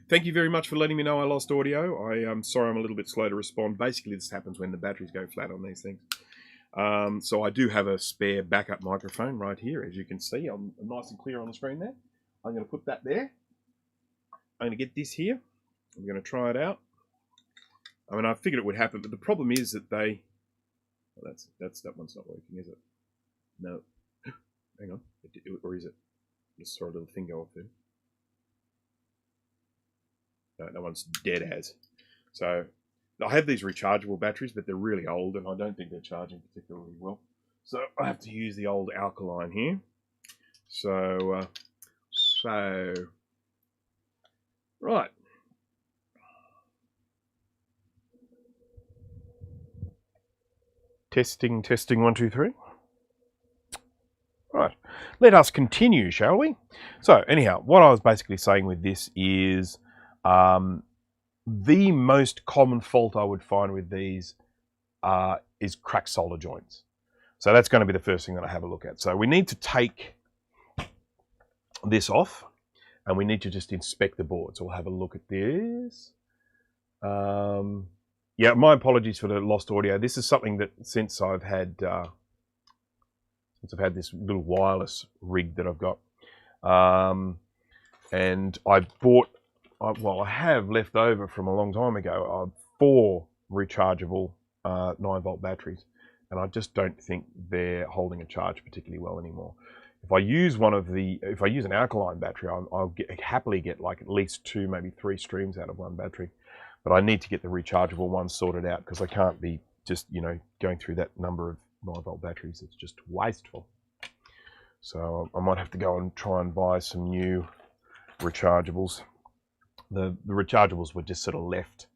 Thank you very much for letting me know I lost audio. I'm sorry I'm a little bit slow to respond. Basically, this happens when the batteries go flat on these things. So I do have a spare backup microphone right here, as you can see. I'm nice and clear on the screen there. I'm going to put that there. I'm going to get this here. I'm going to try it out. I mean, I figured it would happen, but the problem is that they... Well, that one's not working, is it? No. Hang on. Or is it? Just saw a little thing go off there. No, that one's dead as. So I have these rechargeable batteries, but they're really old, and I don't think they're charging particularly well. So I have to use the old alkaline here. So right. Testing, 1, 2, 3. Right. Let us continue, shall we? So anyhow, what I was basically saying with this is the most common fault I would find with these is cracked solder joints. So that's going to be the first thing that I have a look at. So we need to take this off and we need to just inspect the board. So we'll have a look at this. Yeah, my apologies for the lost audio. This is something that since I've had this little wireless rig that I've got, and I bought, well, I have left over from a long time ago 4 rechargeable 9-volt batteries, and I just don't think they're holding a charge particularly well anymore. If I use an alkaline battery, I'll happily get like at least 2, maybe 3 streams out of one battery. But I need to get the rechargeable ones sorted out because I can't be just, you know, going through that number of 9-volt batteries. It's just wasteful. So I might have to go and try and buy some new rechargeables. The rechargeables were just sort of left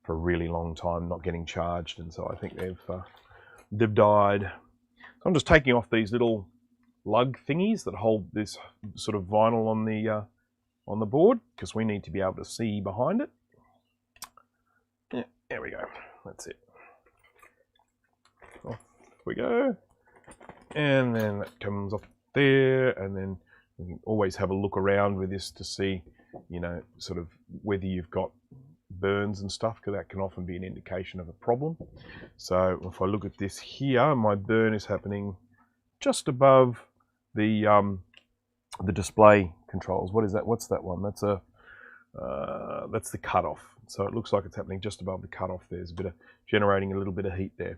for a really long time, not getting charged, and so I think they've died. So I'm just taking off these little lug thingies that hold this sort of vinyl on the board because we need to be able to see behind it. Yeah, there we go. That's it. Off we go. And then that comes off there, and then we can always have a look around with this to see, you know, sort of whether you've got burns and stuff, because that can often be an indication of a problem. So if I look at this here, my burn is happening just above the display controls. What is that? What's that one? That's the cutoff. So it looks like it's happening just above the cutoff. There's a bit of generating a little bit of heat there.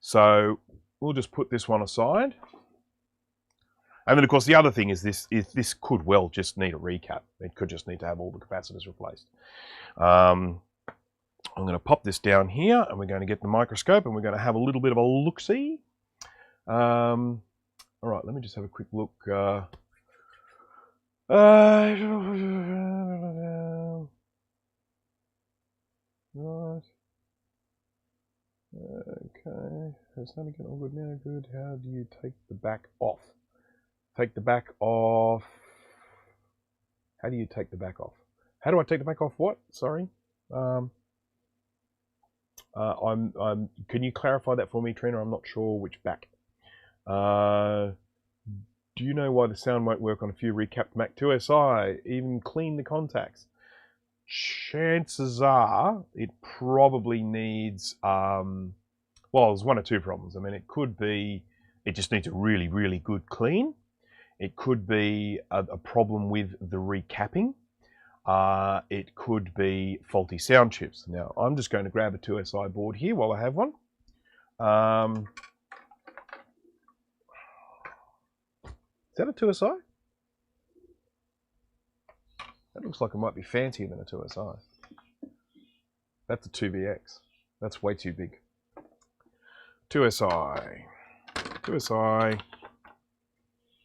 So we'll just put this one aside. And then of course the other thing is this could well just need a recap. It could just need to have all the capacitors replaced. I'm going to pop this down here, and we're going to get the microscope, and we're going to have a little bit of a look-see. All right, let me just have a quick look. Right. Okay. It's not getting all good now. Good. How do you take the back off? Take the back off. How do you take the back off? How do I take the back off? What? Sorry. Can you clarify that for me, Trina? I'm not sure which back. Do you know why the sound won't work on a few recapped Mac 2SI? Even clean the contacts. Chances are it probably needs, well, there's one or two problems. I mean, it could be, it just needs a really, really good clean. It could be a problem with the recapping. It could be faulty sound chips. Now, I'm just going to grab a 2SI board here while I have one. Is that a 2SI? That looks like it might be fancier than a 2SI. That's a 2VX. That's way too big. 2SI. 2SI.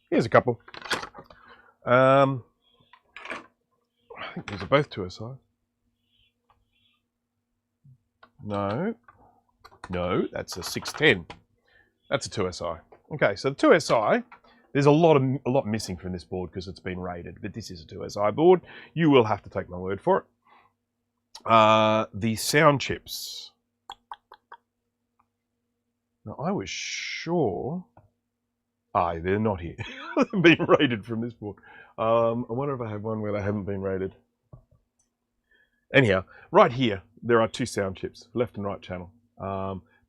Here's a couple. I think these are both 2SI. No, that's a 610. That's a 2SI. Okay, so the 2SI, there's a lot missing from this board because it's been rated, but this is a 2SI board. You will have to take my word for it. The sound chips. Now, I was sure. They're not here. They've been rated from this board. I wonder if I have one where they haven't been rated. Anyhow, right here, there are two sound chips, left and right channel.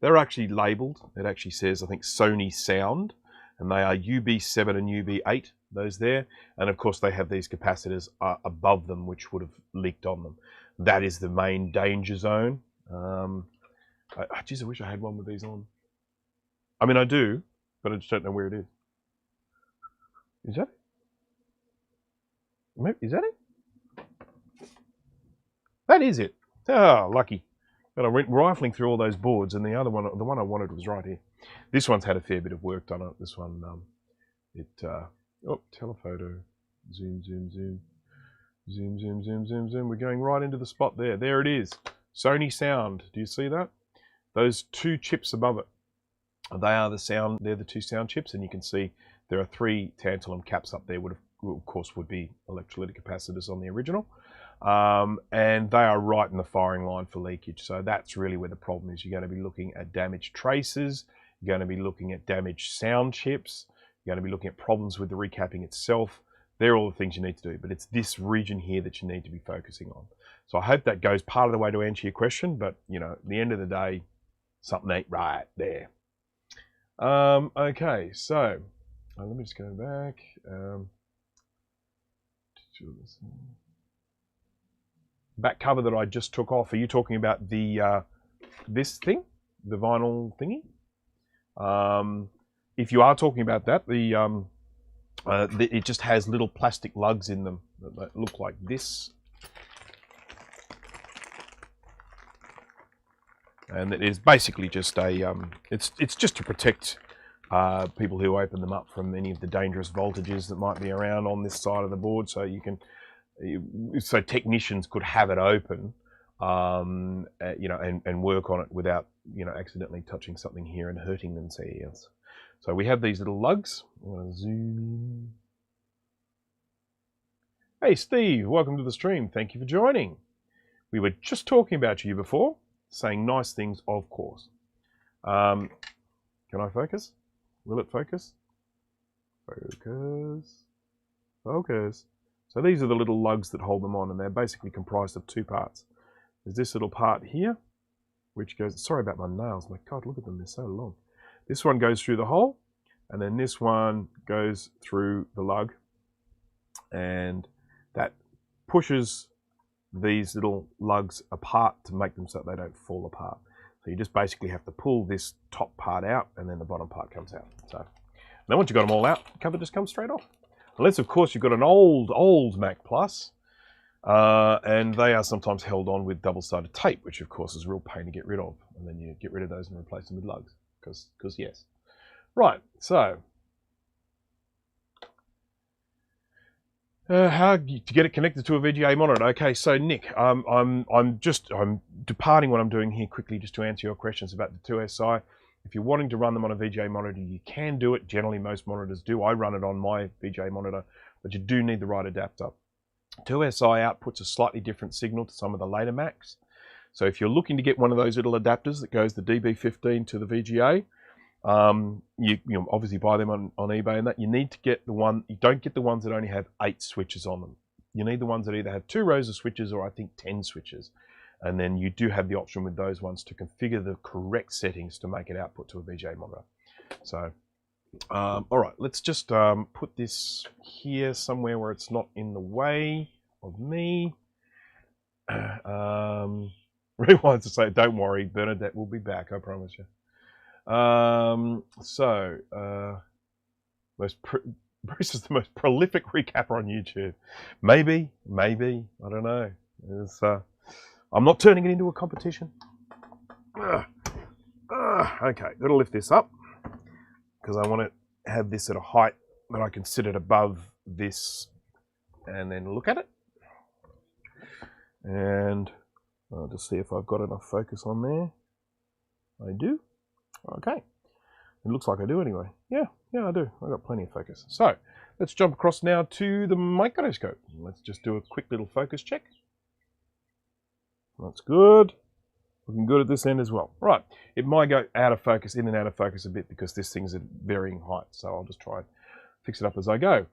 They're actually labeled. It actually says, I think, Sony Sound, and they are UB7 and UB8, those there. And of course, they have these capacitors above them, which would have leaked on them. That is the main danger zone. Geez, I wish I had one with these on. I mean, I do, but I just don't know where it is. Is that it? Maybe, is that it? That is it. Oh, lucky. But I went rifling through all those boards, and the other one, the one I wanted, was right here. This one's had a fair bit of work done on it. This one, oh, telephoto. Zoom, zoom, zoom. Zoom, zoom, zoom, zoom, zoom. We're going right into the spot there. There it is. Sony Sound. Do you see that? Those two chips above it. They are the sound. They're the two sound chips, and you can see there are three tantalum caps up there. Of course, would be electrolytic capacitors on the original, and they are right in the firing line for leakage. So that's really where the problem is. You're going to be looking at damaged traces. You're going to be looking at damaged sound chips. You're going to be looking at problems with the recapping itself. They're all the things you need to do, but it's this region here that you need to be focusing on. So I hope that goes part of the way to answer your question, but you know, at the end of the day, something ain't right there. Okay, so let me just go back. Back cover that I just took off. Are you talking about the this thing, the vinyl thingy? If you are talking about that, it just has little plastic lugs in them that look like this. And it is basically just a, it's just to protect people who open them up from any of the dangerous voltages that might be around on this side of the board. So you can, so technicians could have it open, you know, and work on it without, you know, accidentally touching something here and hurting themselves. So we have these little lugs. I'm going to zoom in. Hey Steve, welcome to the stream. Thank you for joining. We were just talking about you before, saying nice things, of course. Can I focus? Will it focus? Focus. Focus. So these are the little lugs that hold them on, and they're basically comprised of two parts. There's this little part here, which goes, sorry about my nails, my God, look at them, they're so long. This one goes through the hole, and then this one goes through the lug, and that pushes these little lugs apart to make them so they don't fall apart. So you just basically have to pull this top part out, and then the bottom part comes out. So then once you've got them all out, the cover just comes straight off. Unless, of course, you've got an old Mac Plus, and they are sometimes held on with double-sided tape, which, of course, is a real pain to get rid of. And then you get rid of those and replace them with lugs, because yes. Right, so How to get it connected to a VGA monitor? Okay, so Nick, I'm departing what I'm doing here quickly just to answer your questions about the 2SI. If you're wanting to run them on a VGA monitor, you can do it. Generally, most monitors do. I run it on my VGA monitor, but you do need the right adapter. 2SI outputs a slightly different signal to some of the later Macs. So if you're looking to get one of those little adapters that goes the DB15 to the VGA, you obviously buy them on eBay and that. You need to get the one, you don't get the ones that only have 8 switches on them. You need the ones that either have 2 rows of switches or I think 10 switches. And then you do have the option with those ones to configure the correct settings to make it output to a VGA monitor. So, all right, let's just put this here somewhere where it's not in the way of me. Really wanted to say, don't worry, Bernadette will be back, I promise you. Bruce is the most prolific recapper on YouTube. Maybe, I don't know. I'm not turning it into a competition. Okay, gotta lift this up because I want to have this at a height that I can sit it above this and then look at it. And I'll just see if I've got enough focus on there. I do. Okay. It looks like I do anyway. Yeah, I do. I've got plenty of focus. So let's jump across now to the microscope. Let's just do a quick little focus check. That's good. Looking good at this end as well. Right. It might go out of focus, in and out of focus a bit because this thing's at varying height. So I'll just try and fix it up as I go.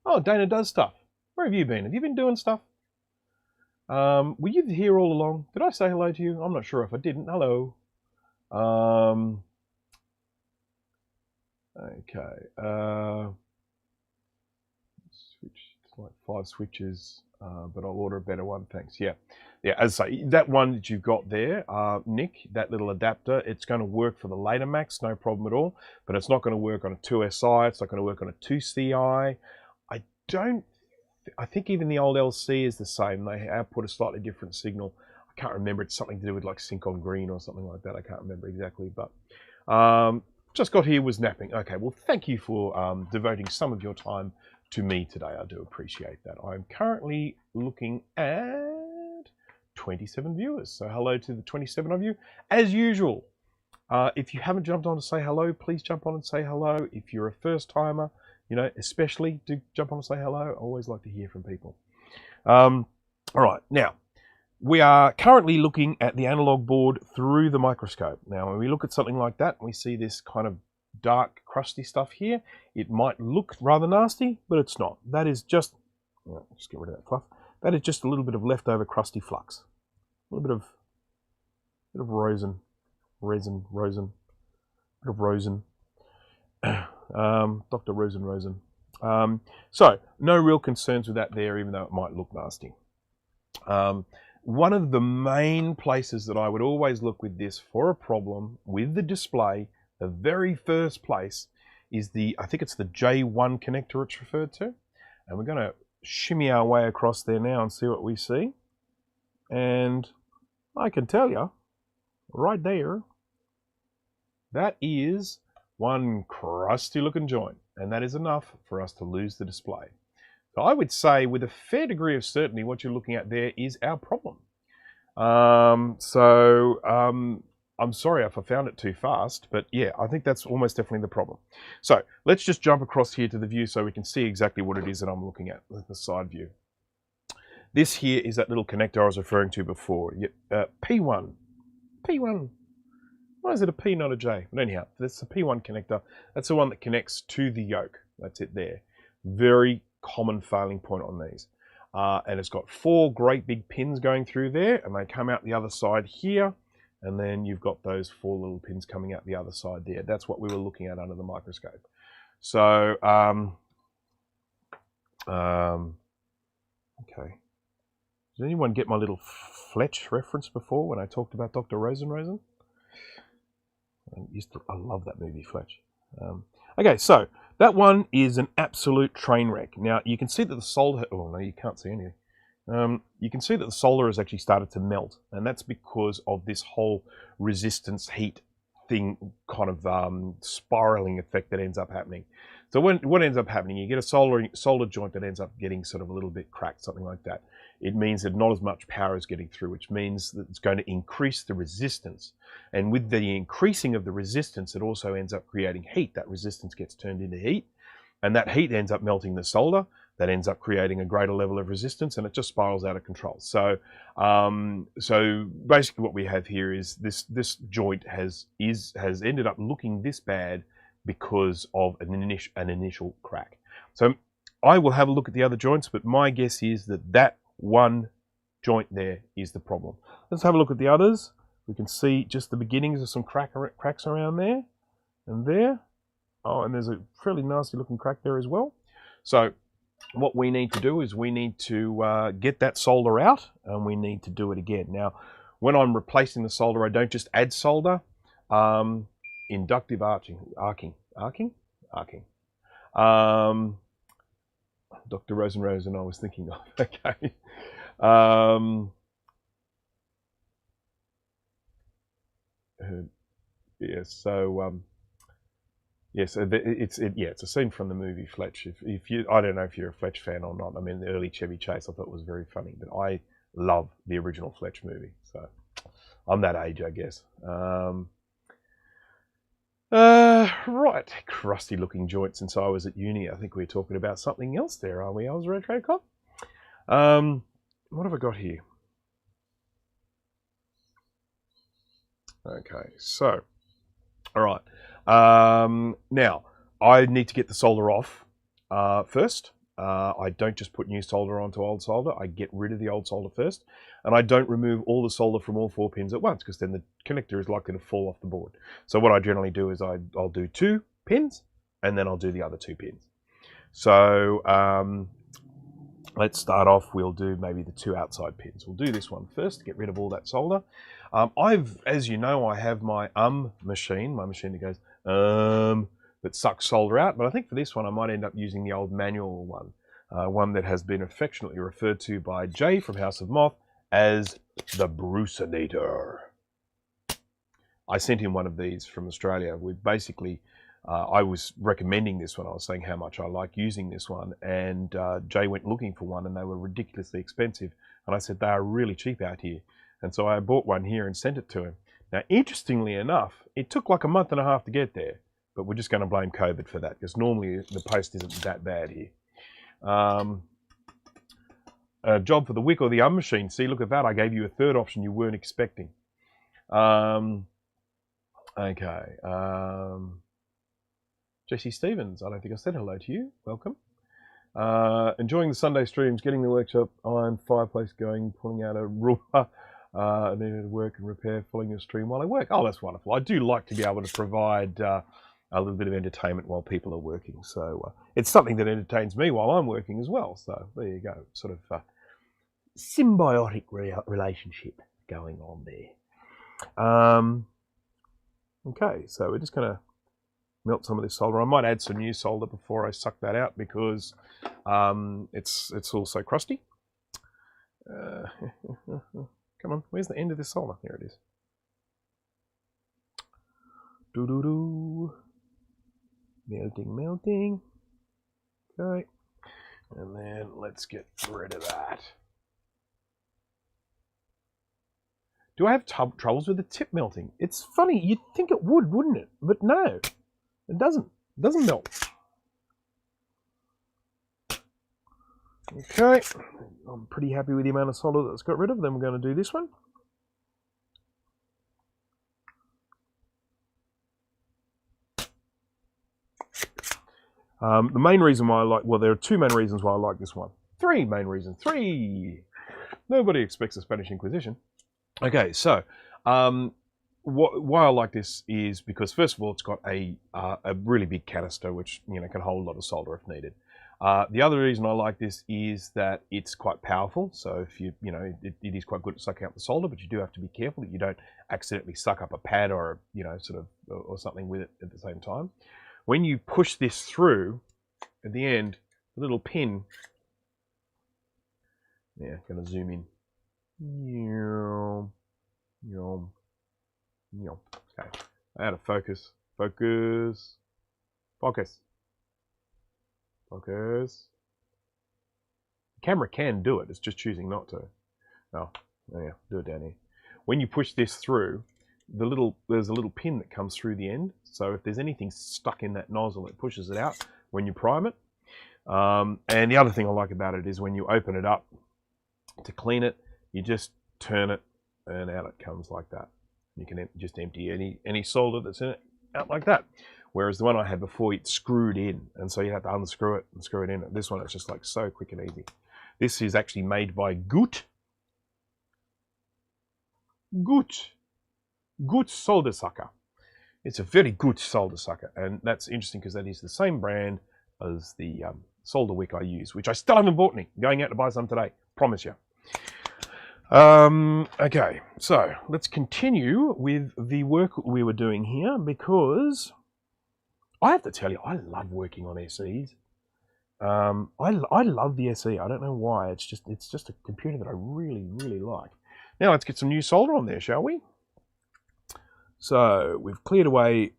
Oh, Dana does stuff. Where have you been? Have you been doing stuff? Were you here all along? Did I say hello to you? I'm not sure if I didn't. Hello. Okay. Switch. It's like 5 switches, but I'll order a better one. Thanks. Yeah. As I say, that one that you've got there, Nick, that little adapter, it's going to work for the later Macs, no problem at all. But it's not going to work on a 2SI. It's not going to work on a 2CI. I think even the old LC is the same. They output a slightly different signal. I can't remember. It's something to do with like sync on green or something like that. I can't remember exactly, but just got here, was napping. Okay, well, thank you for devoting some of your time to me today. I do appreciate that. I'm currently looking at 27 viewers. So hello to the 27 of you. As usual, if you haven't jumped on to say hello, please jump on and say hello. If you're a first timer, especially to jump on and say hello. I always like to hear from people. All right, now, we are currently looking at the analog board through the microscope. Now, when we look at something like that, we see this kind of dark, crusty stuff here. It might look rather nasty, but it's not. That is just, just get rid of that fluff. That is just a little bit of leftover crusty flux. A little bit of rosin. Dr. Rosen. So, no real concerns with that there, even though it might look nasty. One of the main places that I would always look with this for a problem with the display, the very first place, is I think it's the J1 connector it's referred to. And we're going to shimmy our way across there now and see what we see. And I can tell you, right there, that is one crusty looking joint, and that is enough for us to lose the display. So I would say with a fair degree of certainty what you're looking at there is our problem. I'm sorry if I found it too fast, but yeah, I think that's almost definitely the problem. So let's just jump across here to the view so we can see exactly what it is that I'm looking at, the side view. This here is that little connector I was referring to before, P1. Why is it a P, not a J? But anyhow, that's the P1 connector. That's the one that connects to the yoke. That's it there. Very common failing point on these. And it's got 4 great big pins going through there, and they come out the other side here. And then you've got those 4 little pins coming out the other side there. That's what we were looking at under the microscope. So, okay. Did anyone get my little Fletch reference before when I talked about Dr. Rosen? I love that movie, Fletch. Okay, so that one is an absolute train wreck. Now, you can see that the solder... Oh, no, you can't see anything. You can see that the solder has actually started to melt, and that's because of this whole resistance heat thing kind of spiraling effect that ends up happening. So what ends up happening, you get a solder joint that ends up getting sort of a little bit cracked, something like that. It means that not as much power is getting through, which means that it's going to increase the resistance. And with the increasing of the resistance, it also ends up creating heat. That resistance gets turned into heat, and that heat ends up melting the solder. That ends up creating a greater level of resistance, and it just spirals out of control. So, so basically, what we have here is this joint has ended up looking this bad because of an initial crack. So, I will have a look at the other joints, but my guess is that one joint there is the problem. Let's have a look at the others. We can see just the beginnings of some cracks around there and there. Oh, and there's a fairly nasty looking crack there as well. So what we need to do is we need to get that solder out, and we need to do it again. Now, when I'm replacing the solder, I don't just add solder. Inductive arcing. Dr. Rosen I was thinking of. Okay. Yes. So. Yes, it's a scene from the movie Fletch. If you, I don't know if you're a Fletch fan or not. I mean, the early Chevy Chase I thought was very funny, but I love the original Fletch movie. So I'm that age, I guess. Right, crusty looking joint since I was at uni. I think we were talking about something else there, are we? I was Retro Cop. What have I got here? Okay, so, all right. Now, I need to get the solder off first. I don't just put new solder onto old solder. I get rid of the old solder first. And I don't remove all the solder from all 4 pins at once, because then the connector is likely to fall off the board. So what I generally do is I'll do 2 pins, and then I'll do the other 2 pins. So let's start off. We'll do maybe the 2 outside pins. We'll do this one first to get rid of all that solder. As you know, I have my machine, my machine that goes that sucks solder out. But I think for this one, I might end up using the old manual one, one that has been affectionately referred to by Jay from House of Moth as the Bruceinator. I sent him one of these from Australia. We basically, I was recommending this one. I was saying how much I like using this one, and Jay went looking for one, and they were ridiculously expensive. And I said, they are really cheap out here. And so I bought one here and sent it to him. Now, interestingly enough, it took like a month and a half to get there, but we're just going to blame COVID for that, because normally the post isn't that bad here. A job for the Wick or the machine. See, look at that. I gave you a third option you weren't expecting. Okay. Jesse Stevens, I don't think I said hello to you. Welcome. Enjoying the Sunday streams, getting the workshop iron fireplace going, pulling out a ruler. I needed to work and repair, following your stream while I work. Oh, that's wonderful. I do like to be able to provide a little bit of entertainment while people are working. So it's something that entertains me while I'm working as well. So there you go. Sort of symbiotic relationship going on there. Okay, so we're just going to melt some of this solder. I might add some new solder before I suck that out, because it's also crusty. Come on, where's the end of this solder? Here it is. Doo-doo-doo. Melting. Okay. And then let's get rid of that. Do I have troubles with the tip melting? It's funny, you'd think it would, wouldn't it? But no, it doesn't. It doesn't melt. Okay, I'm pretty happy with the amount of solder that's got rid of. Then we're going to do this one. The main reason why I like, well, there are 2 main reasons why I like this one. 3 main reasons. 3! Nobody expects the Spanish Inquisition. Okay, so why I like this is because, first of all, it's got a really big canister, which can hold a lot of solder if needed. The other reason I like this is that it's quite powerful. So if it is quite good at sucking up the solder, but you do have to be careful that you don't accidentally suck up a pad or or something with it at the same time. When you push this through, at the end, the little pin. Yeah, going to zoom in. Okay. Out of focus. Focus. Focus. Focus. The camera can do it. It's just choosing not to. Oh, yeah, do it down here. When you push this through, there's a little pin that comes through the end. So if there's anything stuck in that nozzle, it pushes it out when you prime it. And the other thing I like about it is when you open it up to clean it, you just turn it and out it comes like that. You can just empty any solder that's in it out like that. Whereas the one I had before, it's screwed in, and so you have to unscrew it and screw it in. This one is just like so quick and easy. This is actually made by Gut solder sucker. It's a very good solder sucker, and that's interesting because that is the same brand as the solder wick I use, which I still haven't bought any. Going out to buy some today, promise you. Okay, so let's continue with the work we were doing here, because I have to tell you, I love working on SEs. I love the SE. I don't know why. It's just a computer that I really, really like. Now let's get some new solder on there, shall we? So we've cleared away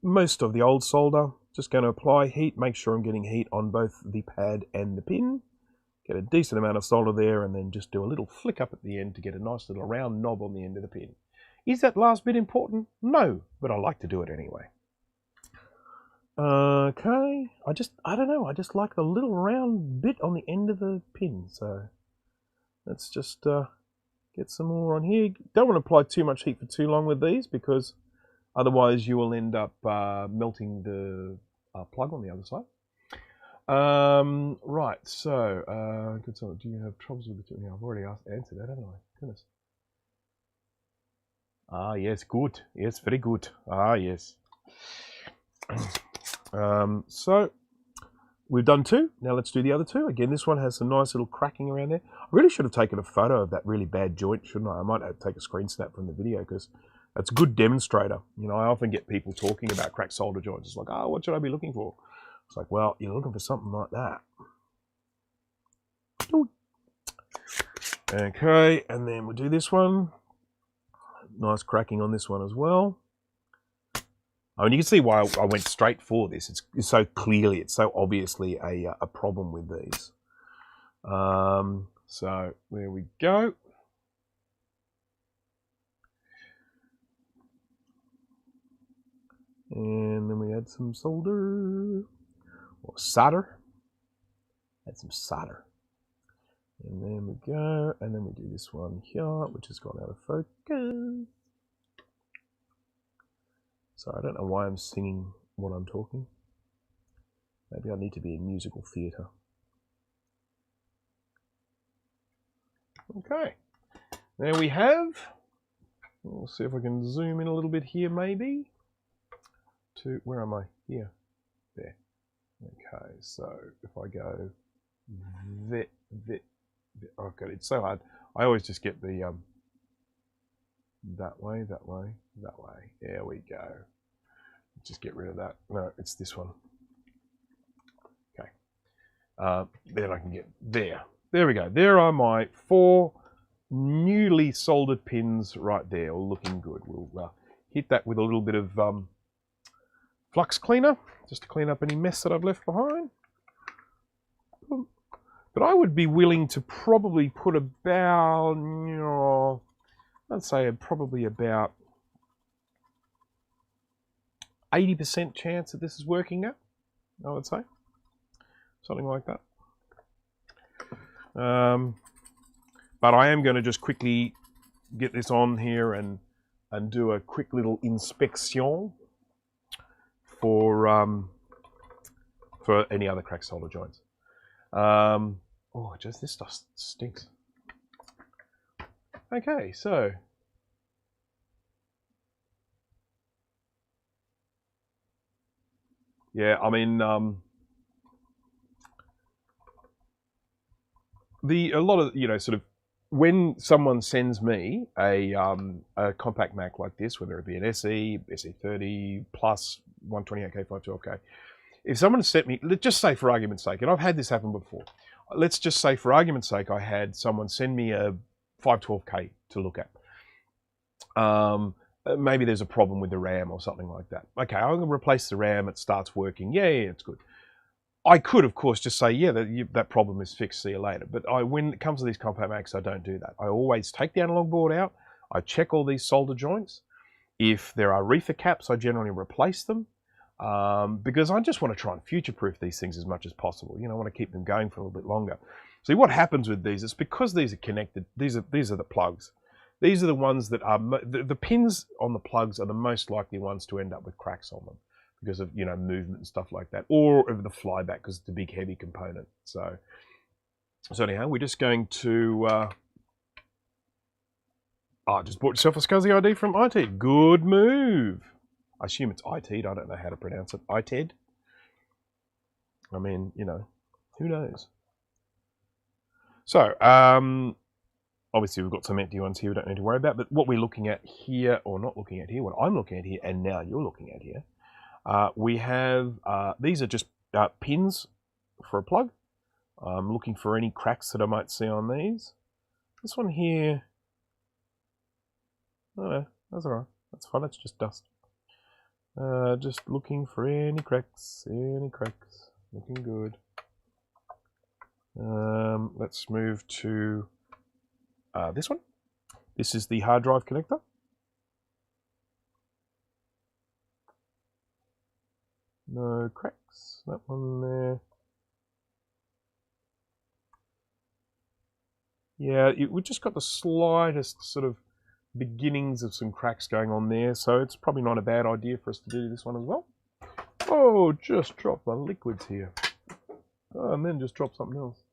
most of the old solder. Just going to apply heat, make sure I'm getting heat on both the pad and the pin. Get a decent amount of solder there, and then just do a little flick up at the end to get a nice little round knob on the end of the pin. Is that last bit important? No, but I like to do it anyway. Okay, I don't know, I just like the little round bit on the end of the pin, so let's just get some more on here. Don't want to apply too much heat for too long with these, because otherwise you will end up melting the plug on the other side. Right, so, good song. Do you have troubles with the tuning? I've already answered that, haven't I? Goodness. Ah, yes, good. Yes, very good. Ah, yes. So, we've done two. Now let's do the other two. Again, this one has some nice little cracking around there. I really should have taken a photo of that really bad joint, shouldn't I? I might have to take a screen snap from the video, because that's a good demonstrator. You know, I often get people talking about cracked solder joints. It's like, oh, what should I be looking for? It's like, well, you're looking for something like that. Okay, and then we'll do this one. Nice cracking on this one as well. I mean, you can see why I went straight for this. It's so clearly, it's so obviously a problem with these. So there we go. And then we add some solder. Or solder. Add some solder. And then we go, and then we do this one here, which has gone out of focus. So I don't know why I'm singing what I'm talking. Maybe I need to be in musical theatre. Okay, there we have. We'll see if I can zoom in a little bit here, maybe. To, where am I? Here. There. Okay, so if I go oh god, it's so hard. I always just get the that way. There we go. Just get rid of that. No, it's this one. Okay. Then I can get there. There we go. There are my 4 newly soldered pins right there, all looking good. We'll hit that with a little bit of flux cleaner, just to clean up any mess that I've left behind. But I would be willing to probably put about, you know, I'd say probably about 80% chance that this is working now, I would say. Something like that. But I am going to just quickly get this on here and do a quick little inspection for any other cracked solder joints. Oh, just this stuff stinks. Okay, so yeah, I mean, a lot of, you know, sort of when someone sends me a compact Mac like this, whether it be an SE, SE30 plus 128K, 512K, if someone sent me, let's just say for argument's sake, and I've had this happen before, let's just say for argument's sake, I had someone send me a 512K to look at. maybe there's a problem with the RAM or something like that. Okay, I'm going to replace the RAM. It starts working. Yeah, it's good. I could, of course, just say, yeah, that problem is fixed. See you later. But when it comes to these Compact Macs, I don't do that. I always take the analog board out. I check all these solder joints. If there are reefer caps, I generally replace them because I just want to try and future-proof these things as much as possible. You know, I want to keep them going for a little bit longer. See, what happens with these is because these are connected, these are the plugs. These are the ones that are, the pins on the plugs are the most likely ones to end up with cracks on them because of, you know, movement and stuff like that, or of the flyback because it's a big heavy component. So anyhow, we're just going to, just bought yourself a SCSI ID from ITED. Good move. I assume it's ITED. I don't know how to pronounce it. ITED? I mean, you know, who knows? So, obviously, we've got some empty ones here we don't need to worry about, but what we're looking at here, or not looking at here, what I'm looking at here, and now you're looking at here, we have, these are just pins for a plug. I'm looking for any cracks that I might see on these. This one here, oh, that's all right. That's fine, it's just dust. Just looking for any cracks, looking good. Let's move to this one. This is the hard drive connector. No cracks. That one there. Yeah, we've just got the slightest sort of beginnings of some cracks going on there, so it's probably not a bad idea for us to do this one as well. Oh, just drop my liquids here. Oh, and then just drop something else.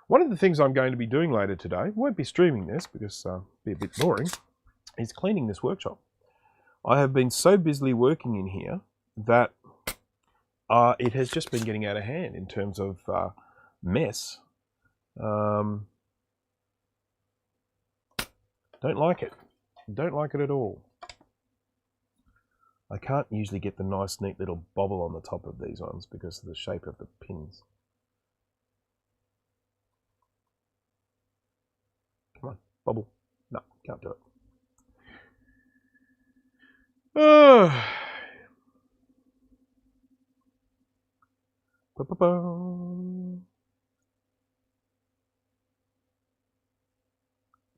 One of the things I'm going to be doing later today, won't be streaming this because it'll be a bit boring, is cleaning this workshop. I have been so busily working in here that it has just been getting out of hand in terms of mess. Don't like it. Don't like it at all. I can't usually get the nice, neat little bobble on the top of these ones because of the shape of the pins. Come on, bobble. No, can't do it.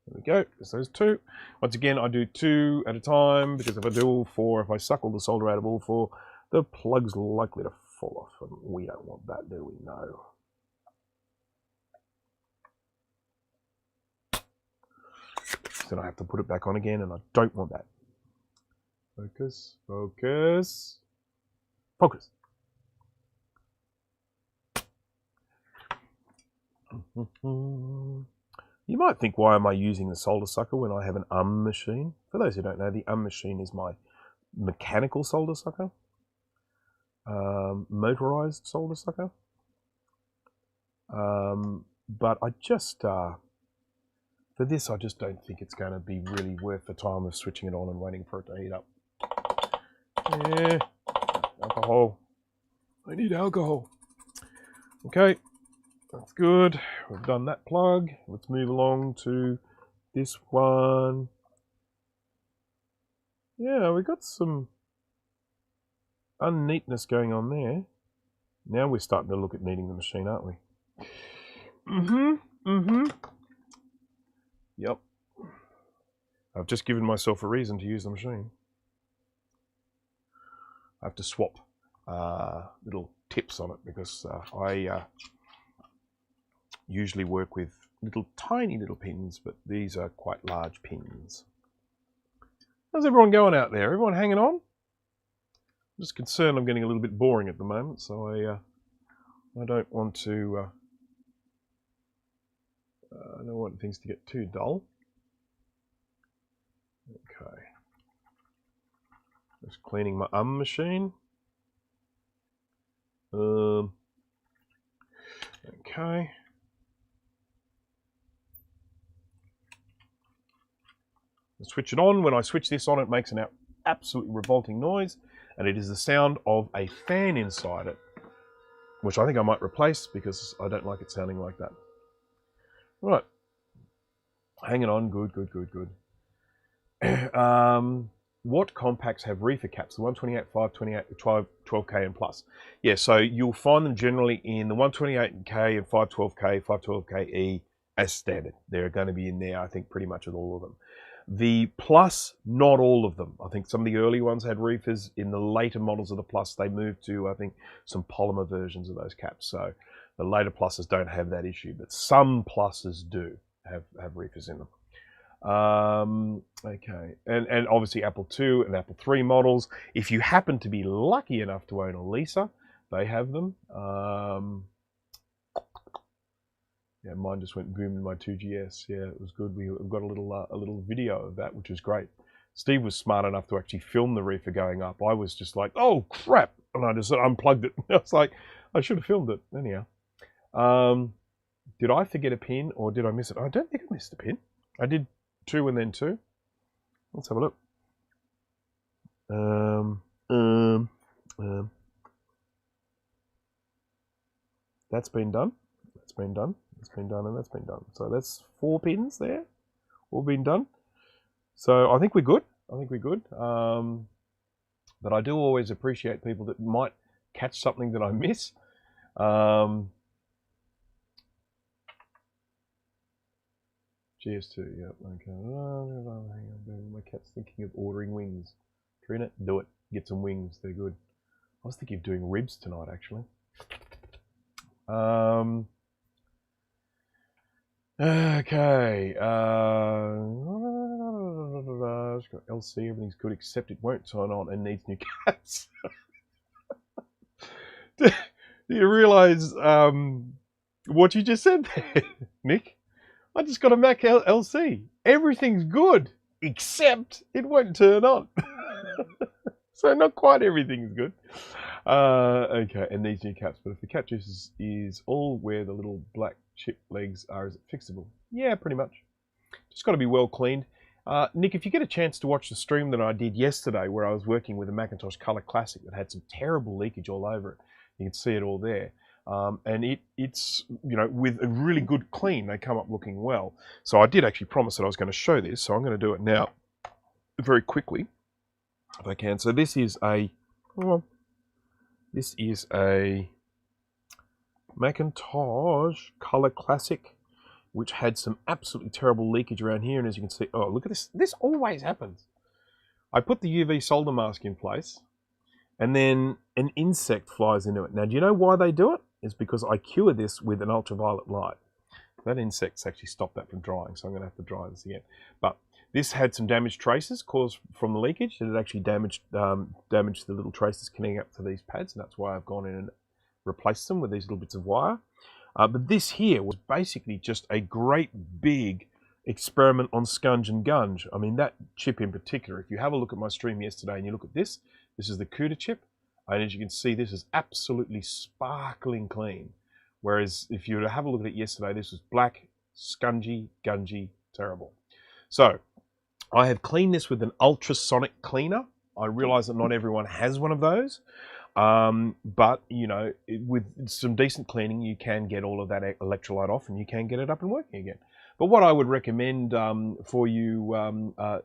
There we go, there's those two. Once again, I do 2 at a time because if I do all 4, if I suck all the solder out of all 4, the plug's likely to fall off, and we don't want that, do we? No. Then I have to put it back on again, and I don't want that. Focus, focus, focus. You might think, why am I using the solder sucker when I have an machine? For those who don't know, the machine is my mechanical solder sucker, motorized solder sucker. But I just, for this, I just don't think it's going to be really worth the time of switching it on and waiting for it to heat up. Yeah, alcohol. I need alcohol. Okay. That's good. We've done that plug. Let's move along to this one. Yeah, we've got some unneatness going on there. Now we're starting to look at neating the machine, aren't we? Yep. I've just given myself a reason to use the machine. I have to swap little tips on it because I usually work with tiny little pins, but these are quite large pins. How's everyone going out there? Everyone hanging on? I'm just concerned I'm getting a little bit boring at the moment, so I don't want to. I don't want things to get too dull. Okay. Just cleaning my machine. Okay. Switch it on. When I switch this on, it makes an absolutely revolting noise, and it is the sound of a fan inside it, which I think I might replace because I don't like it sounding like that. Right, hanging on, good. what compacts have reefer caps? The 128, 528, 12K and plus. Yeah, so you'll find them generally in the 128K and 512K, 512KE as standard. They're going to be in there, I think, pretty much with all of them. The Plus, not all of them. I think some of the early ones had reefers. In the later models of the Plus, they moved to, I think, some polymer versions of those caps. So the later Pluses don't have that issue, but some Pluses do have reefers in them. Okay, and obviously Apple II and Apple III models. If you happen to be lucky enough to own a Lisa, they have them. Yeah, mine just went boom in my 2GS. Yeah, it was good. We've got a little video of that, which is great. Steve was smart enough to actually film the reefer going up. I was just like, oh crap, and I just unplugged it. I was like, I should have filmed it. Anyhow, did I forget a pin or did I miss it? I don't think I missed a pin. I did 2 and then 2. Let's have a look. That's been done. That's been done. That's been done, and that's been done. So that's 4 pins there, all been done. So I think we're good. I think we're good. But I do always appreciate people that might catch something that I miss. GS2, yep, okay. My cat's thinking of ordering wings. Trina, do it. Get some wings, they're good. I was thinking of doing ribs tonight, actually. Okay. It's got LC, everything's good except it won't turn on and needs new caps. Do you realise what you just said there, Nick? I just got a Mac LC. Everything's good except it won't turn on. So not quite everything's good. Okay, and these new caps. But if the cap juice is all where the little black chip legs are, is it fixable? Yeah, pretty much. Just got to be well cleaned. Nick, if you get a chance to watch the stream that I did yesterday where I was working with a Macintosh Color Classic that had some terrible leakage all over it, you can see it all there. And it's, you know, with a really good clean, they come up looking well. So I did actually promise that I was going to show this, so I'm going to do it now very quickly if I can. So this is a Macintosh Color Classic, which had some absolutely terrible leakage around here. And as you can see, oh, look at this. This always happens. I put the UV solder mask in place, and then an insect flies into it. Now, do you know why they do it? It's because I cure this with an ultraviolet light. That insect's actually stopped that from drying, so I'm going to have to dry this again. But this had some damaged traces caused from the leakage. It had actually damaged the little traces connecting up to these pads, and that's why I've gone in and replaced them with these little bits of wire. But this here was basically just a great big experiment on scunge and gunge. I mean, that chip in particular, if you have a look at my stream yesterday and you look at this is the CUDA chip. And as you can see, this is absolutely sparkling clean. Whereas if you were to have a look at it yesterday, this was black, scungy, gungy, terrible. So I have cleaned this with an ultrasonic cleaner. I realize that not everyone has one of those. But, you know, with some decent cleaning, you can get all of that electrolyte off and you can get it up and working again. But what I would recommend for you,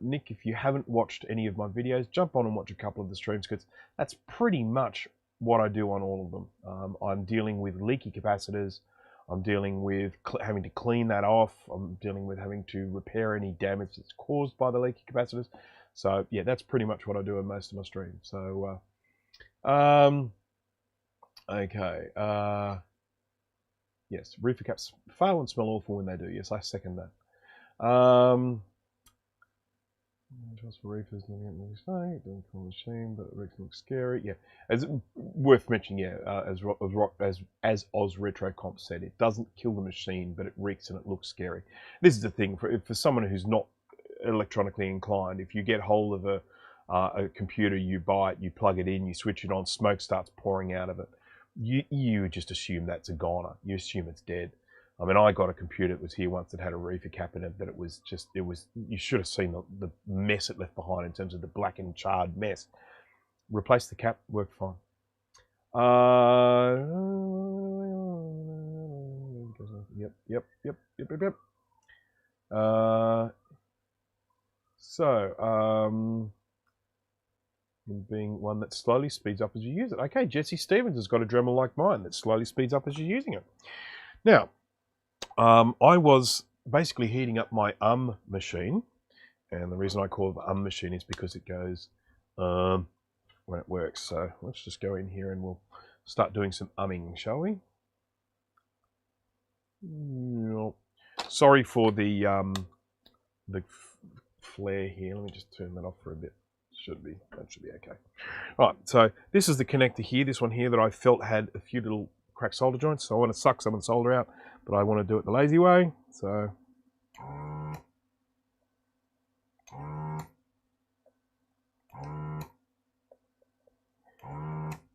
Nick, if you haven't watched any of my videos, jump on and watch a couple of the streams, because that's pretty much what I do on all of them. I'm dealing with leaky capacitors. I'm dealing with having to clean that off. I'm dealing with having to repair any damage that's caused by the leaky capacitors. So, yeah, that's pretty much what I do in most of my streams. So, okay. Yes, reefer caps fail and smell awful when they do. Yes, I second that. Just for reefers, don't call the machine, but it looks scary. Yeah, as worth mentioning. Yeah, as Oz RetroComp said, it doesn't kill the machine, but it reeks and it looks scary. This is the thing for someone who's not electronically inclined. If you get hold of a computer, you buy it, you plug it in, you switch it on, smoke starts pouring out of it. You just assume that's a goner. You assume it's dead. I mean, I got a computer that was here once that had a reefer cap in it, that it was, you should have seen the mess it left behind in terms of the black and charred mess. Replace the cap, worked fine. Yep. in being one that slowly speeds up as you use it. Okay, Jesse Stevens has got a Dremel like mine that slowly speeds up as you're using it. Now, I was basically heating up my machine, and the reason I call it the machine is because it goes when it works. So let's just go in here and we'll start doing some umming, shall we? Sorry for the flare here. Let me just turn that off for a bit. That should be okay. All right, so this is the connector here, this one here that I felt had a few little cracked solder joints. So I want to suck some of the solder out, but I want to do it the lazy way. So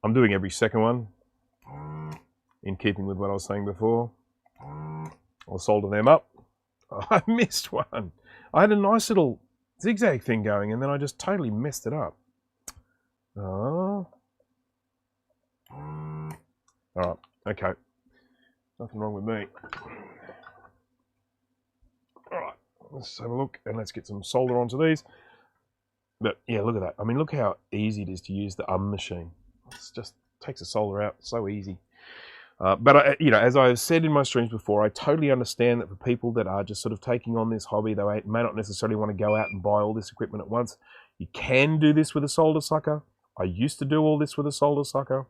I'm doing every second one in keeping with what I was saying before. I'll solder them up. Oh, I missed one. I had a nice little zigzag thing going, and then I just totally messed it up. Oh. Alright, okay. Nothing wrong with me. Alright, let's have a look, and let's get some solder onto these. But yeah, look at that. I mean, look how easy it is to use the machine. It just takes the solder out, so easy. But you know, as I've said in my streams before, I totally understand that for people that are just sort of taking on this hobby, they may not necessarily want to go out and buy all this equipment at once. You can do this with a solder sucker. I used to do all this with a solder sucker.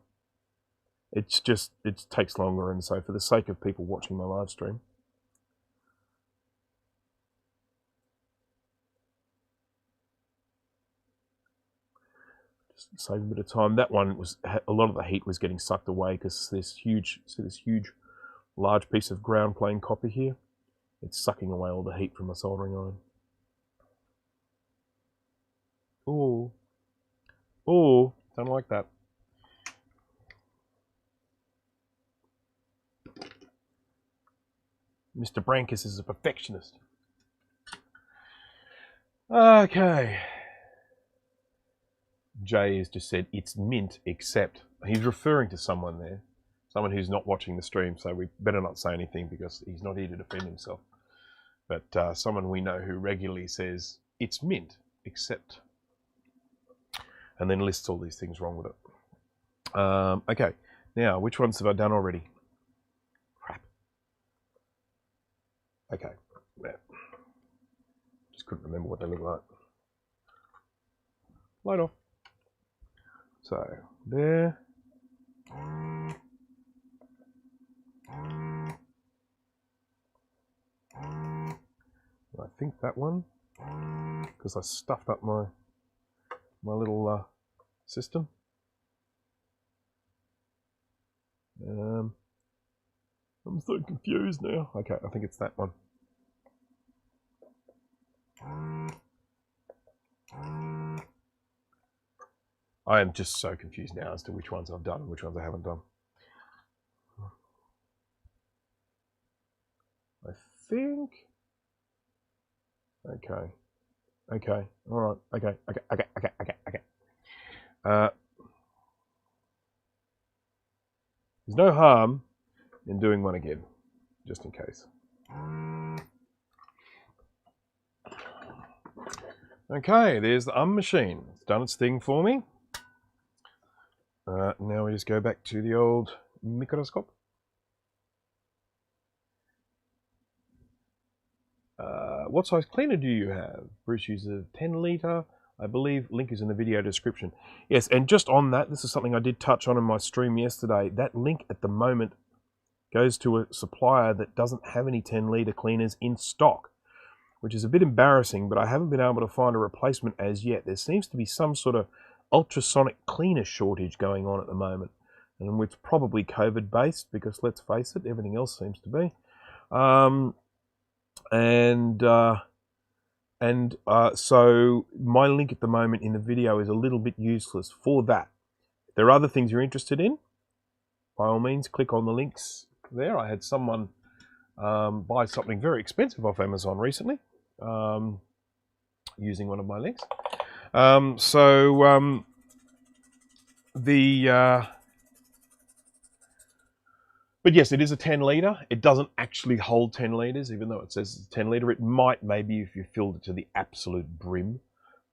It's just, it takes longer, and so for the sake of people watching my live stream, just save a bit of time. That one was, a lot of the heat was getting sucked away because this huge, see this huge, large piece of ground plane copper here? It's sucking away all the heat from the soldering iron. Oh, oh, don't like that. Mr. Brankus is a perfectionist. Okay. Jay has just said it's mint, except he's referring to someone there, someone who's not watching the stream, so we better not say anything because he's not here to defend himself. But someone we know who regularly says it's mint, except, and then lists all these things wrong with it. Okay, now which ones have I done already? Crap. Okay, yeah. Just couldn't remember what they look like. Light off. So, there. I think that one, because I stuffed up my little system. I'm so confused now. Okay, I think it's that one. I am just so confused now as to which ones I've done and which ones I haven't done. I think. Okay. Okay. All right. Okay. Okay. There's no harm in doing one again, just in case. Okay, there's the machine. It's done its thing for me. Now we just go back to the old microscope. What size cleaner do you have? Bruce uses a 10 litre. I believe link is in the video description. Yes, and just on that, this is something I did touch on in my stream yesterday. That link at the moment goes to a supplier that doesn't have any 10 litre cleaners in stock, which is a bit embarrassing, but I haven't been able to find a replacement as yet. There seems to be some sort of ultrasonic cleaner shortage going on at the moment, and it's probably COVID based because let's face it, everything else seems to be. So my link at the moment in the video is a little bit useless for that. If there are other things you're interested in, by all means click on the links there. I had someone buy something very expensive off Amazon recently using one of my links. But yes, it is a 10 litre. It doesn't actually hold 10 litres, even though it says it's 10 litre. It might, maybe, if you filled it to the absolute brim.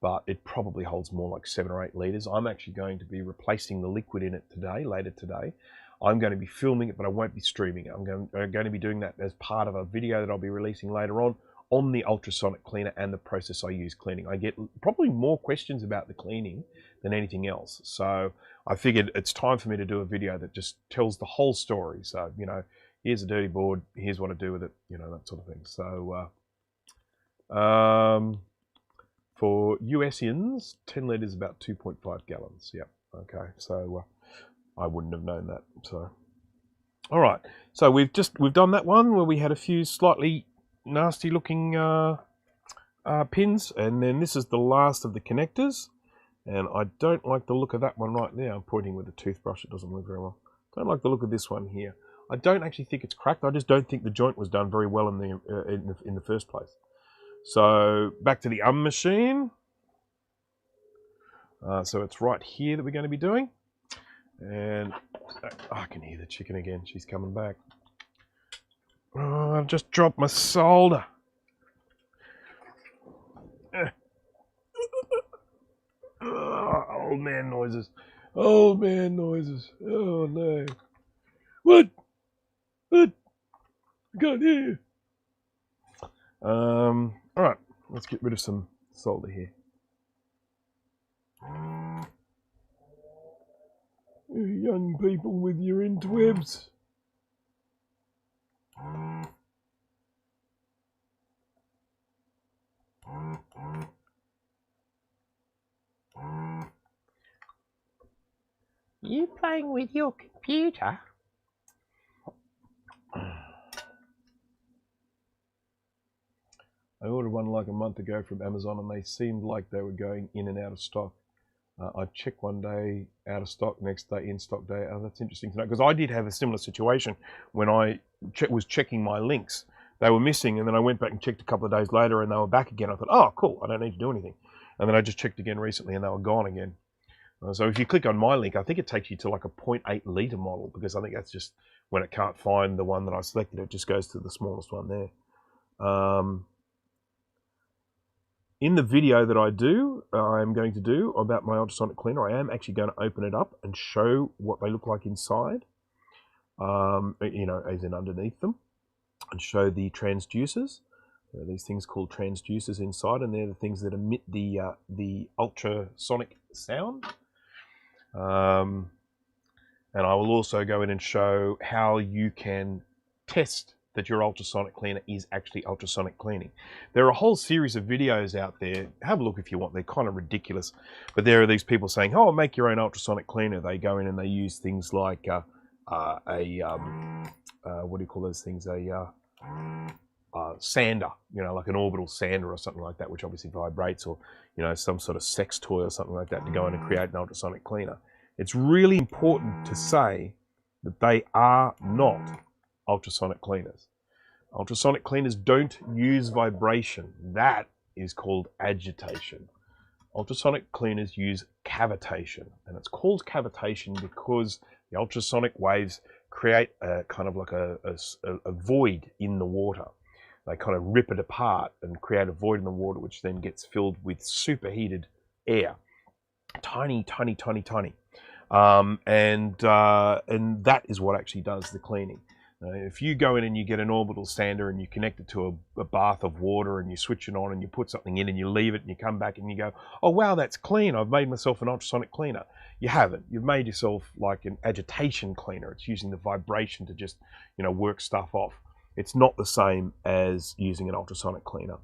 but it probably holds more like 7 or 8 litres. I'm actually going to be replacing the liquid in it today, later today. I'm going to be filming it, but I won't be streaming it. I'm going to be doing that as part of a video that I'll be releasing later on the ultrasonic cleaner and the process I use cleaning. I get probably more questions about the cleaning than anything else. So I figured it's time for me to do a video that just tells the whole story. So, you know, here's a dirty board, here's what I do with it, you know, that sort of thing. So, for USians, 10 litres is about 2.5 gallons. Yep, okay, so I wouldn't have known that. So, all right, so we've done that one where we had a few slightly nasty looking pins, and then this is the last of the connectors, and I don't like the look of that one right there. I'm pointing with a toothbrush, it doesn't work very well. Don't like the look of this one here. I don't actually think it's cracked. I just don't think the joint was done very well in the first place. So back to the machine. So it's right here that we're going to be doing, and I can hear the chicken again. She's coming back. Oh, I've just dropped my solder. Oh, old man noises. Old man noises. Oh no. What? What? I can't hear you. Alright, let's get rid of some solder here. You young people with your interwebs. You playing with your computer? I ordered one like a month ago from Amazon, and they seemed like they were going in and out of stock. I checked one day, out of stock, next day in stock day. Oh, that's interesting to know, because I did have a similar situation when I was checking my links. They were missing, and then I went back and checked a couple of days later, and they were back again. I thought, oh, cool, I don't need to do anything. And then I just checked again recently, and they were gone again. So if you click on my link, I think it takes you to like a 0.8 litre model, because I think that's just when it can't find the one that I selected, it just goes to the smallest one there. In the video that I'm going to do about my ultrasonic cleaner, I am actually going to open it up and show what they look like inside, you know, as in underneath them, and show the transducers. There are these things called transducers inside, and they're the things that emit the ultrasonic sound. And I will also go in and show how you can test that your ultrasonic cleaner is actually ultrasonic cleaning. There are a whole series of videos out there. Have a look if you want. They're kind of ridiculous. But there are these people saying, oh, make your own ultrasonic cleaner. They go in and they use things like what do you call those things? Sander, you know, like an orbital sander or something like that, which obviously vibrates, or, you know, some sort of sex toy or something like that to go in and create an ultrasonic cleaner. It's really important to say that they are not ultrasonic cleaners. Ultrasonic cleaners don't use vibration. That is called agitation. Ultrasonic cleaners use cavitation, and it's called cavitation because the ultrasonic waves create a kind of like a void in the water. They kind of rip it apart and create a void in the water, which then gets filled with superheated air. Tiny, tiny, tiny, tiny. And that is what actually does the cleaning. If you go in and you get an orbital sander and you connect it to a bath of water and you switch it on and you put something in and you leave it and you come back and you go, oh wow, that's clean, I've made myself an ultrasonic cleaner. You haven't. You've made yourself like an agitation cleaner. It's using the vibration to just, you know, work stuff off. It's not the same as using an ultrasonic cleaner.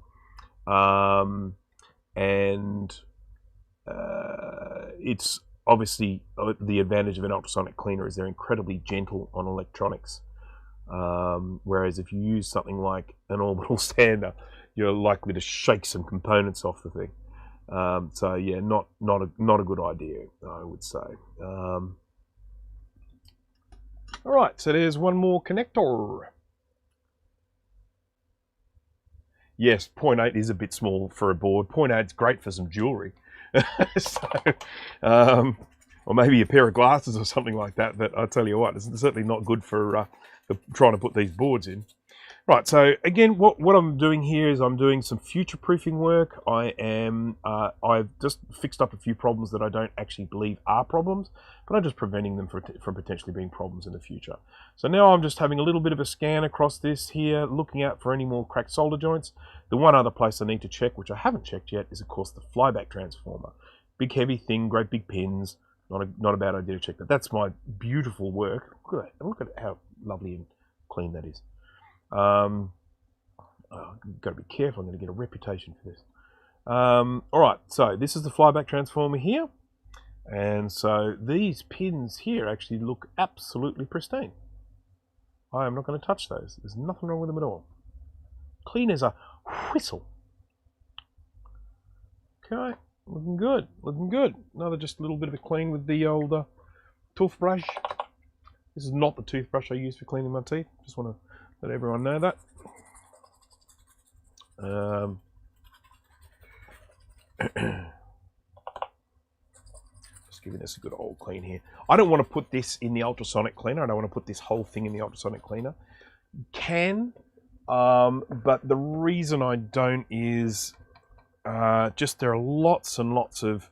It's obviously the advantage of an ultrasonic cleaner is they're incredibly gentle on electronics. Whereas if you use something like an orbital sander, you're likely to shake some components off the thing. So yeah, not a good idea, I would say. All right, so there's one more connector. Yes, 0.8 is a bit small for a board. 0.8 is great for some jewelry. Or maybe a pair of glasses or something like that. But I'll tell you what, it's certainly not good for trying to put these boards in. Right, so again, what I'm doing here is I'm doing some future-proofing work. I've just fixed up a few problems that I don't actually believe are problems, but I'm just preventing them from potentially being problems in the future. So now I'm just having a little bit of a scan across this here, looking out for any more cracked solder joints. The one other place I need to check, which I haven't checked yet, is of course the flyback transformer. Big heavy thing, great big pins. Not a bad idea to check that. That's my beautiful work. Look at how lovely and clean that is. I've got to be careful. I'm going to get a reputation for this. All right, so this is the flyback transformer here, and so these pins here actually look absolutely pristine. I am not going to touch those. There's nothing wrong with them at all. Clean as a whistle. Okay, looking good. Looking good. Another just a little bit of a clean with the old toothbrush. This is not the toothbrush I use for cleaning my teeth. Just want to let everyone know that. Just giving this a good old clean here. I don't want to put this in the ultrasonic cleaner. I don't want to put this whole thing in the ultrasonic cleaner. But the reason I don't is just there are lots and lots of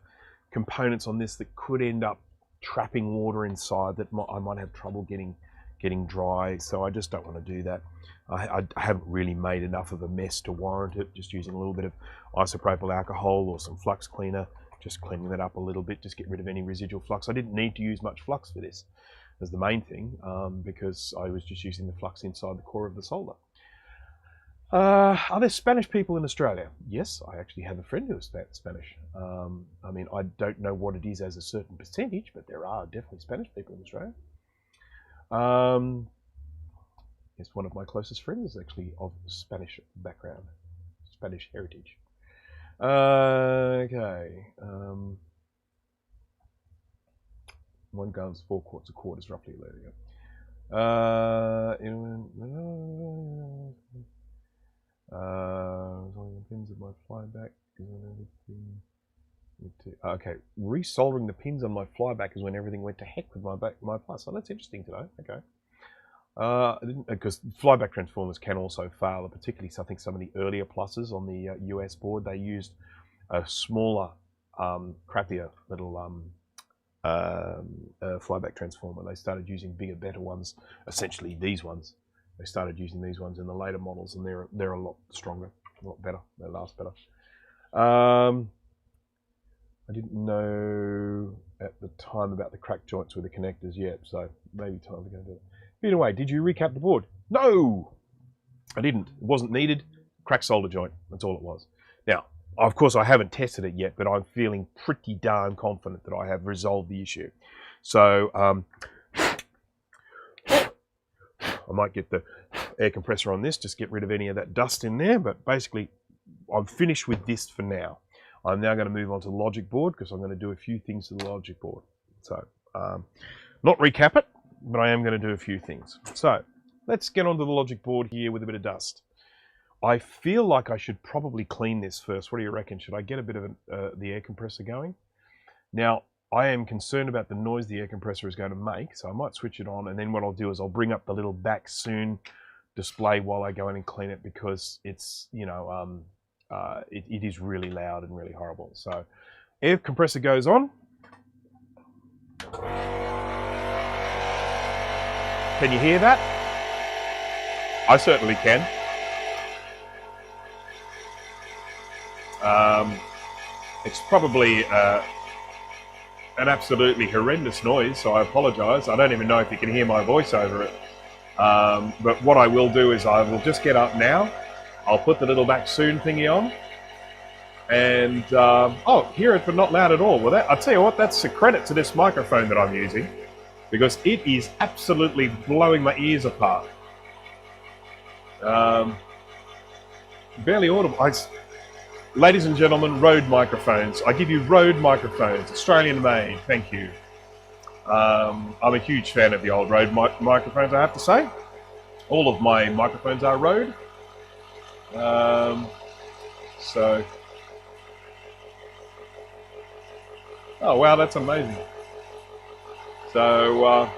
components on this that could end up trapping water inside that I might have trouble getting dry, so I just don't want to do that. I haven't really made enough of a mess to warrant it, just using a little bit of isopropyl alcohol or some flux cleaner, just cleaning that up a little bit, just get rid of any residual flux. I didn't need to use much flux for this, as the main thing, because I was just using the flux inside the core of the solder. Are there Spanish people in Australia? Yes, I actually have a friend who is Spanish. I mean, I don't know what it is as a certain percentage, but there are definitely Spanish people in Australia. Yes, one of my closest friends is actually of Spanish background, Spanish heritage. Okay. 1 gallon's 4 quarts a quart is roughly there we go. Pins of my flyback is when everything. Okay, resoldering the pins on my flyback is when everything went to heck with my plus. So that's interesting to know. Okay. Because flyback transformers can also fail, particularly I think some of the earlier pluses on the US board, they used a smaller, crappier little flyback transformer. They started using bigger, better ones, essentially these ones. They started using these ones in the later models, and they're a lot stronger, a lot better. They last better. I didn't know at the time about the cracked joints with the connectors yet, so maybe time to go do it. Either way, did you recap the board? No! I didn't. It wasn't needed. Cracked solder joint. That's all it was. Now, of course, I haven't tested it yet, but I'm feeling pretty darn confident that I have resolved the issue. So, I might get the air compressor on this, just get rid of any of that dust in there, but basically, I'm finished with this for now. I'm now going to move on to the logic board because I'm going to do a few things to the logic board. So, not recap it, but I am going to do a few things. So, let's get onto the logic board here with a bit of dust. I feel like I should probably clean this first. What do you reckon? Should I get a bit of the air compressor going? Now, I am concerned about the noise the air compressor is going to make, so I might switch it on, and then what I'll do is I'll bring up the little back soon display while I go in and clean it, because it's, you know, it is really loud and really horrible. So, air compressor goes on. Can you hear that? I certainly can. It's probably an absolutely horrendous noise, so I apologise. I don't even know if you can hear my voice over it. But what I will do is I will just get up now. I'll put the little back soon thingy on. And, oh, hear it but not loud at all. Well, I'll tell you what, that's a credit to this microphone that I'm using, because it is absolutely blowing my ears apart. Barely audible. Ladies and gentlemen, Rode microphones. I give you Rode microphones, Australian made, thank you. I'm a huge fan of the old Rode microphones, I have to say. All of my microphones are Rode. So, oh wow, that's amazing. So,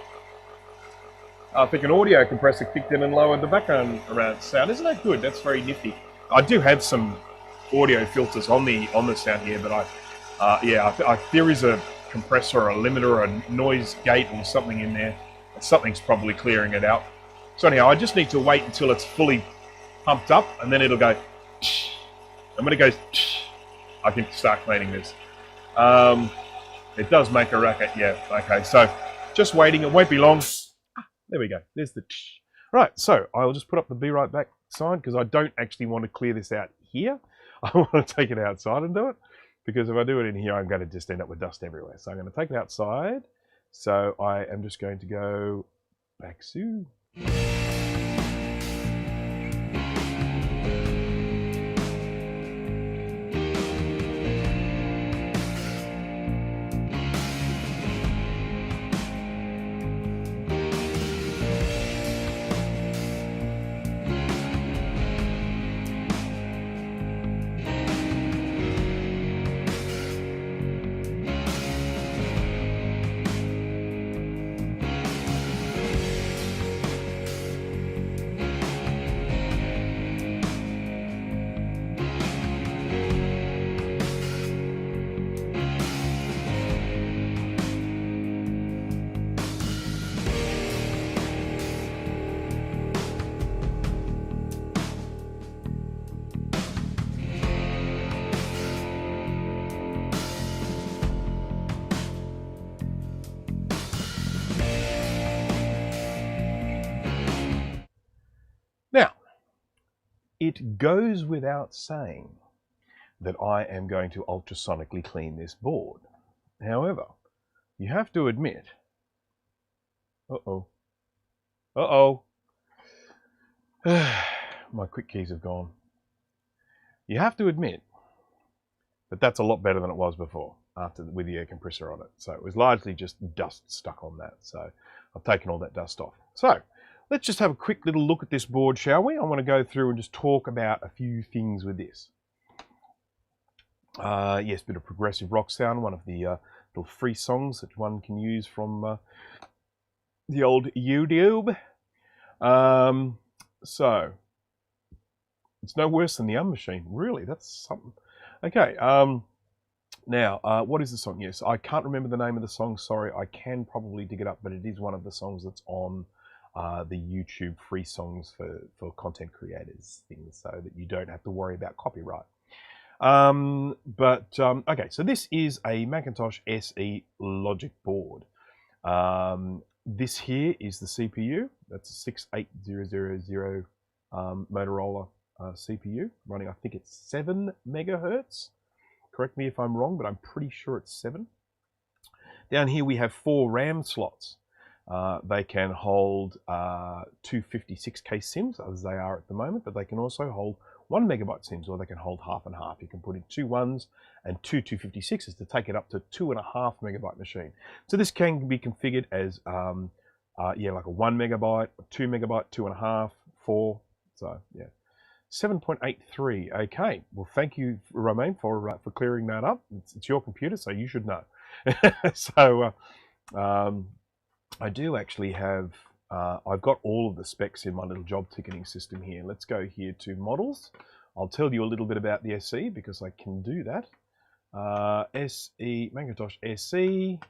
I think an audio compressor kicked in and lowered the background around sound. Isn't that good? That's very nifty. I do have some audio filters on the sound here, but there is a compressor or a limiter or a noise gate or something in there. Something's probably clearing it out. So anyhow, I just need to wait until it's fully pumped up, and then it'll go. And when it goes, I can start cleaning this. It does make a racket, yeah. Okay, so just waiting. It won't be long. There we go. There's the. Right, so I'll just put up the be right back sign because I don't actually want to clear this out here. I want to take it outside and do it, because if I do it in here, I'm going to just end up with dust everywhere. So I'm going to take it outside. So I am just going to go back soon. Now, it goes without saying that I am going to ultrasonically clean this board. However, you have to admit, my quick keys have gone. You have to admit that that's a lot better than it was before with the air compressor on it. So it was largely just dust stuck on that. So I've taken all that dust off. So let's just have a quick little look at this board, shall we? I want to go through and just talk about a few things with this. Yes, bit of progressive rock sound, one of the little free songs that one can use from the old YouTube. So it's no worse than the machine, really. That's something. Okay. Now, what is the song? Yes, I can't remember the name of the song. Sorry, I can probably dig it up, but it is one of the songs that's on the YouTube free songs for content creators things, so that you don't have to worry about copyright. Okay, so this is a Macintosh SE logic board. This here is the CPU. That's a 68000 Motorola CPU running, I think it's 7 megahertz. Correct me if I'm wrong, but I'm pretty sure it's 7. Down here we have 4 RAM slots. They can hold 256K SIMs, as they are at the moment, but they can also hold 1 megabyte SIMs, or they can hold half and half. You can put in 2 1s and 2 256s to take it up to 2.5 megabyte machine. So this can be configured as like a 1 megabyte, 2 megabyte, 2.5, 4. So yeah, 7.83. Okay, well thank you, Romain, for clearing that up. It's your computer, so you should know. So I do actually have. I've got all of the specs in my little job ticketing system here. Let's go here to models. I'll tell you a little bit about the SE because I can do that. SE, Macintosh SE.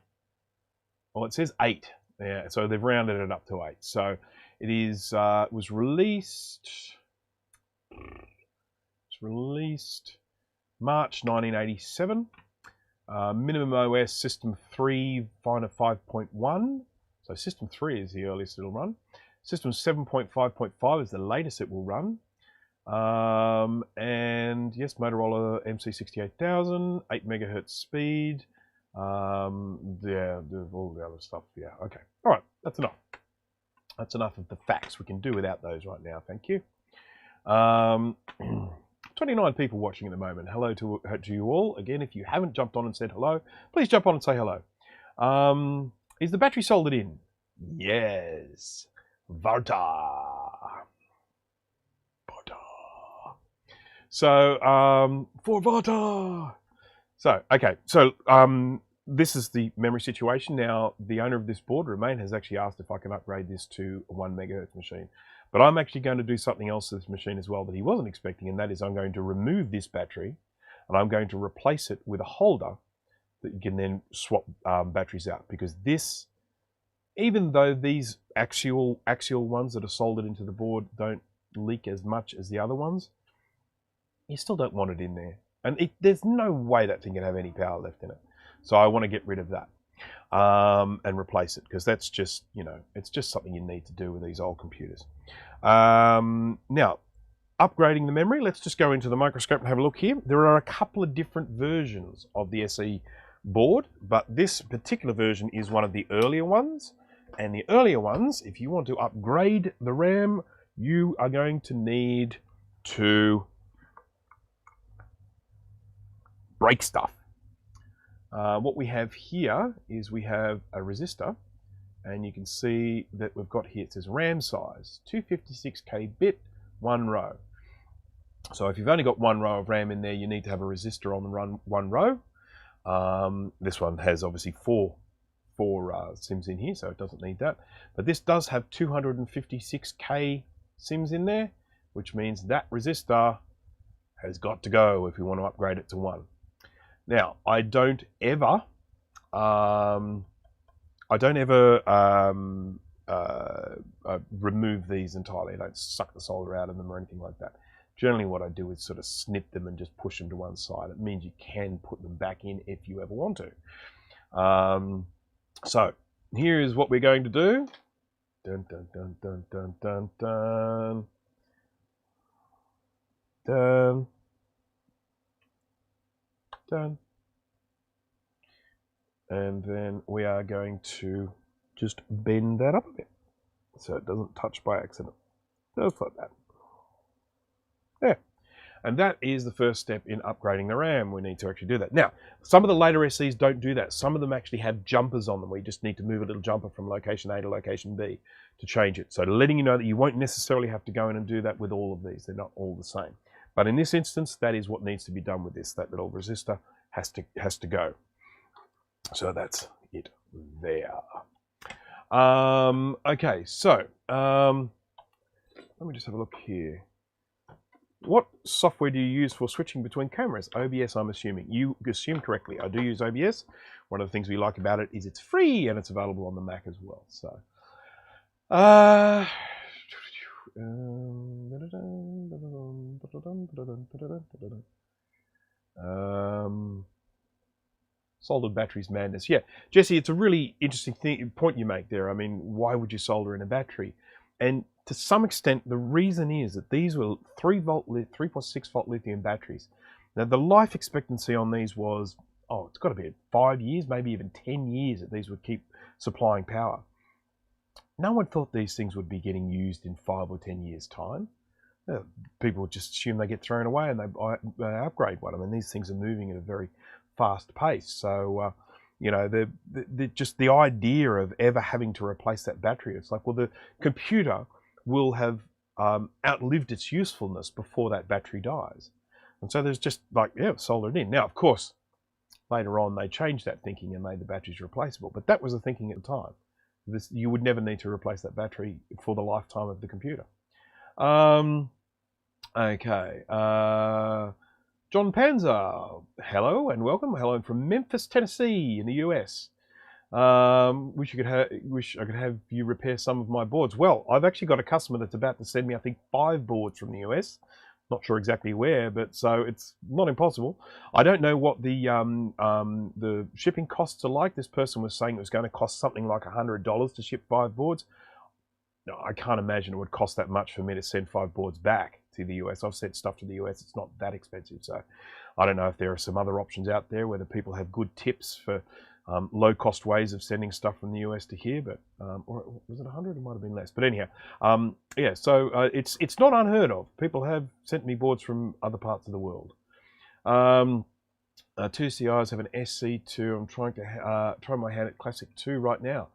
Well, it says 8. Yeah, so they've rounded it up to 8. So it is. Was released. It's released March 1987. Minimum OS System 3, Finder 5.1. So System 3 is the earliest it'll run. System 7.5.5 is the latest it will run. And yes, Motorola MC68000, 8 megahertz speed. Yeah, all the other stuff. Yeah, okay. All right, that's enough. That's enough of the facts. We can do without those right now. Thank you. 29 people watching at the moment. Hello to you all. Again, if you haven't jumped on and said hello, please jump on and say hello. Is the battery soldered in? Yes. Varta. So, for Varta. So, okay. So, this is the memory situation. Now, the owner of this board, Romain, has actually asked if I can upgrade this to a 1 megahertz machine. But I'm actually going to do something else to this machine as well that he wasn't expecting, and that is I'm going to remove this battery, and I'm going to replace it with a holder that you can then swap batteries out. Because this, even though these axial ones that are soldered into the board don't leak as much as the other ones, you still don't want it in there. And there's no way that thing can have any power left in it. So I want to get rid of that and replace it, because that's just, it's just something you need to do with these old computers. Now, upgrading the memory, let's just go into the microscope and have a look here. There are a couple of different versions of the SE board, but this particular version is one of the earlier ones. And the earlier ones, if you want to upgrade the RAM, you are going to need to break stuff. What we have here is we have a resistor, and you can see that we've got here, it says RAM size, 256K bit, 1 row. So if you've only got 1 row of RAM in there, you need to have a resistor on the one row. This one has obviously four sims in here, so it doesn't need that. But this does have 256K sims in there, which means that resistor has got to go if we want to upgrade it to 1. Now, I don't ever remove these entirely. I don't suck the solder out of them or anything like that. Generally, what I do is sort of snip them and just push them to one side. It means you can put them back in if you ever want to. So here is what we're going to do. Dun, dun, dun, dun, dun, dun, dun. Dun. Done. And then we are going to just bend that up a bit so it doesn't touch by accident. Just like that. There. And that is the first step in upgrading the RAM. We need to actually do that. Now, some of the later SEs don't do that. Some of them actually have jumpers on them. We just need to move a little jumper from location A to location B to change it. So letting you know that you won't necessarily have to go in and do that with all of these. They're not all the same. But in this instance, that is what needs to be done with this. That little resistor has to go. So that's it there. Okay, so let me just have a look here. What software do you use for switching between cameras? OBS, I'm assuming. You assume correctly. I do use OBS. One of the things we like about it is it's free and it's available on the Mac as well. So, soldered batteries madness. Yeah, Jesse, it's a really interesting point you make there. I mean, why would you solder in a battery? And to some extent, the reason is that these were 3.6 volt lithium batteries. Now, the life expectancy on these was, it's got to be 5 years, maybe even 10 years that these would keep supplying power. No one thought these things would be getting used in 5 or 10 years' time. People just assume they get thrown away and they upgrade one. I mean, these things are moving at a very fast pace. So, just the idea of ever having to replace that battery, it's like, well, the computer will have outlived its usefulness before that battery dies. And so there's just like, solder it in. Now, of course, later on they changed that thinking and made the batteries replaceable. But that was the thinking at the time. You would never need to replace that battery for the lifetime of the computer. Okay. John Panzer, hello and welcome. Hello from Memphis, Tennessee in the US. Wish I could have you repair some of my boards. Well, I've actually got a customer that's about to send me, I think, 5 boards from the US. Not sure exactly where, but so it's not impossible. I don't know what the shipping costs are like. This person was saying it was going to cost something like $100 to ship 5 boards. No, I can't imagine it would cost that much for me to send 5 boards back to the US. I've sent stuff to the US. It's not that expensive. So I don't know if there are some other options out there, whether people have good tips for low-cost ways of sending stuff from the US to here, but or was it 100? It might have been less. But anyhow, so it's not unheard of. People have sent me boards from other parts of the world. 2CIs have an SC2. I'm trying to try my hand at Classic 2 right now.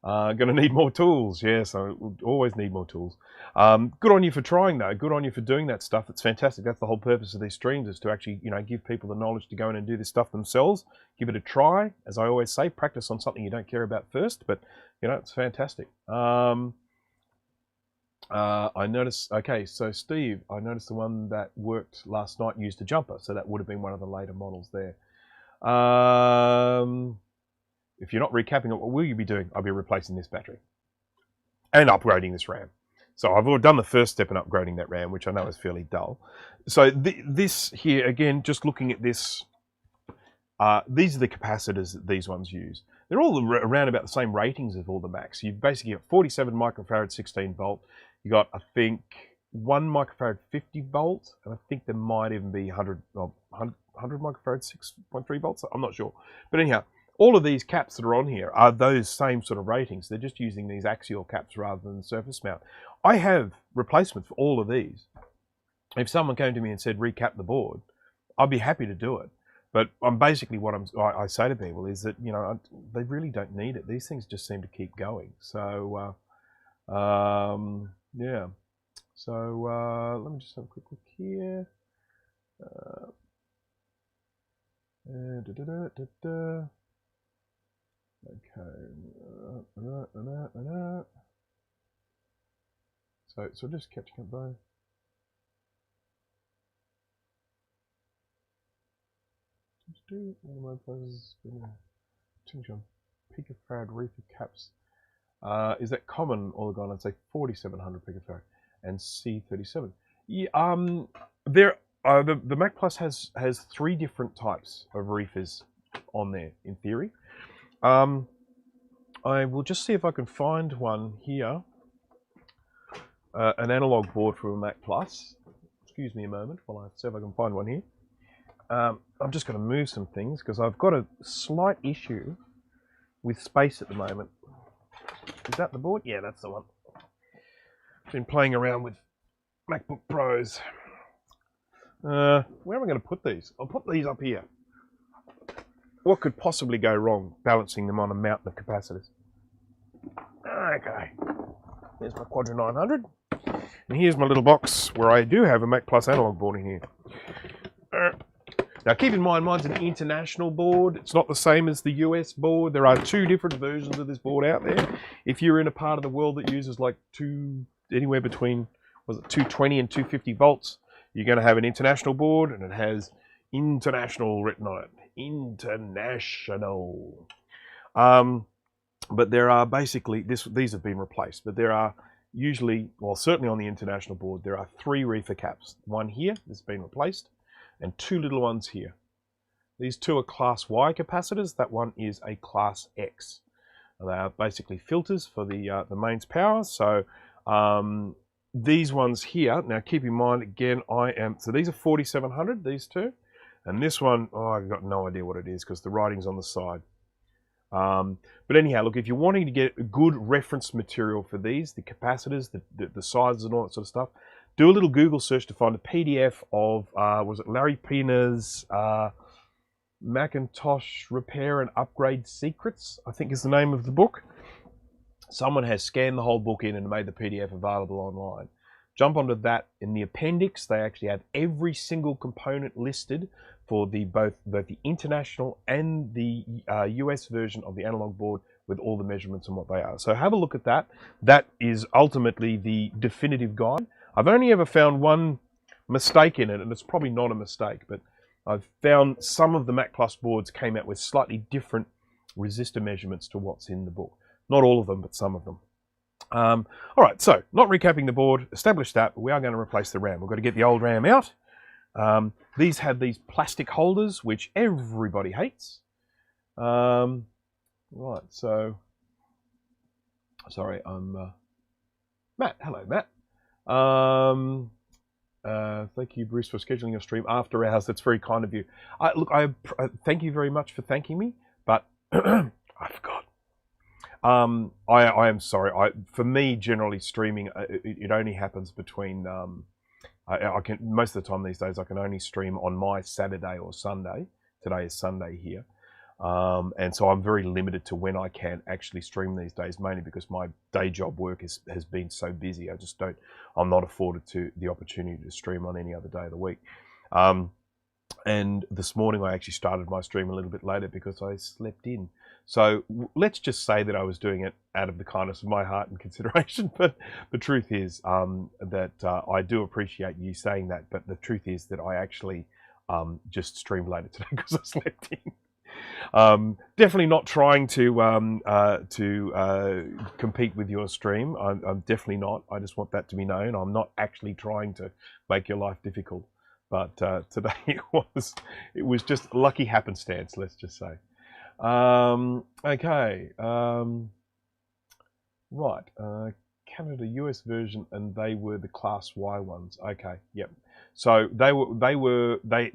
Going to need more tools. Yes, I will always need more tools. Good on you for trying, though. Good on you for doing that stuff. It's fantastic. That's the whole purpose of these streams, is to actually, give people the knowledge to go in and do this stuff themselves. Give it a try. As I always say, practice on something you don't care about first. But it's fantastic. I noticed. Okay, so Steve, I noticed the one that worked last night used a jumper, so that would have been one of the later models there. If you're not recapping it, what will you be doing? I'll be replacing this battery and upgrading this RAM. So I've already done the first step in upgrading that RAM, which I know is fairly dull. So this here, again, just looking at this, these are the capacitors that these ones use. They're all around about the same ratings of all the Macs. You've basically got 47 microfarad, 16 volt. You got, I think, 1 microfarad, 50 volt, and I think there might even be 100 microfarad, 6.3 volts. I'm not sure. But anyhow, all of these caps that are on here are those same sort of ratings. They're just using these axial caps rather than surface mount. I have replacement for all of these. If someone came to me and said recap the board, I'd be happy to do it. But I'm basically what I say to people is that they really don't need it. These things just seem to keep going. So yeah. So let me just have a quick look here. Okay. So just catching up though. Just do one of my places. Change on picofarad reefer caps. Is that common orgone? I'd say 4700 picofarad and C37. Yeah. The Mac Plus has 3 different types of reefers on there in theory. I will just see if I can find one here. An analog board from a Mac Plus. Excuse me a moment while I see if I can find one here. I'm just going to move some things because I've got a slight issue with space at the moment. Is that the board? Yeah, that's the one. Been playing around with MacBook Pros. Where am I going to put these? I'll put these up here. What could possibly go wrong balancing them on a mountain of capacitors? Okay. There's my Quadra 900. And here's my little box where I do have a Mac Plus analog board in here. Now keep in mind, mine's an international board. It's not the same as the US board. There are 2 different versions of this board out there. If you're in a part of the world that uses like anywhere between, 220 and 250 volts, you're going to have an international board, and it has international written on it. International. But there are basically, these have been replaced, but there are usually, well, certainly on the international board, there are 3 reefer caps. One here that's been replaced, and 2 little ones here. These 2 are class Y capacitors. That one is a class X. They are basically filters for the mains power. So these ones here, now keep in mind again, so these are 4700, these 2. And this one, I've got no idea what it is because the writing's on the side. But anyhow, look, if you're wanting to get good reference material for these, the capacitors, the sizes and all that sort of stuff, do a little Google search to find a PDF of, was it Larry Pina's Macintosh Repair and Upgrade Secrets, I think is the name of the book. Someone has scanned the whole book in and made the PDF available online. Jump onto that. In the appendix, they actually have every single component listed for both the international and the US version of the analog board with all the measurements and what they are. So have a look at that. That is ultimately the definitive guide. I've only ever found one mistake in it, and it's probably not a mistake, but I've found some of the Mac Plus boards came out with slightly different resistor measurements to what's in the book. Not all of them, but some of them. All right, so not recapping the board, established that, but we are going to replace the RAM. We've got to get the old RAM out. These have these plastic holders, which everybody hates. Right, so, sorry, I'm Matt. Hello, Matt. Thank you, Bruce, for scheduling your stream after hours. That's very kind of you. Look, I thank you very much for thanking me, but I forgot. I am sorry. For me, generally streaming, it only happens between. I can most of the time these days I can only stream on my Saturday or Sunday. Today is Sunday here. And so I'm very limited to when I can actually stream these days, mainly because my day job work has been so busy. I'm not afforded to the opportunity to stream on any other day of the week. And this morning I actually started my stream a little bit later because I slept in. So let's just say that I was doing it out of the kindness of my heart and consideration. But the truth is that I do appreciate you saying that. But the truth is that I actually just streamed later today because I slept in. Definitely not trying to compete with your stream. I'm definitely not. I just want that to be known. I'm not actually trying to make your life difficult. But today it was just lucky happenstance, let's just say. Okay. Right. Canada US version, and they were the Class Y ones. Okay. Yep. So they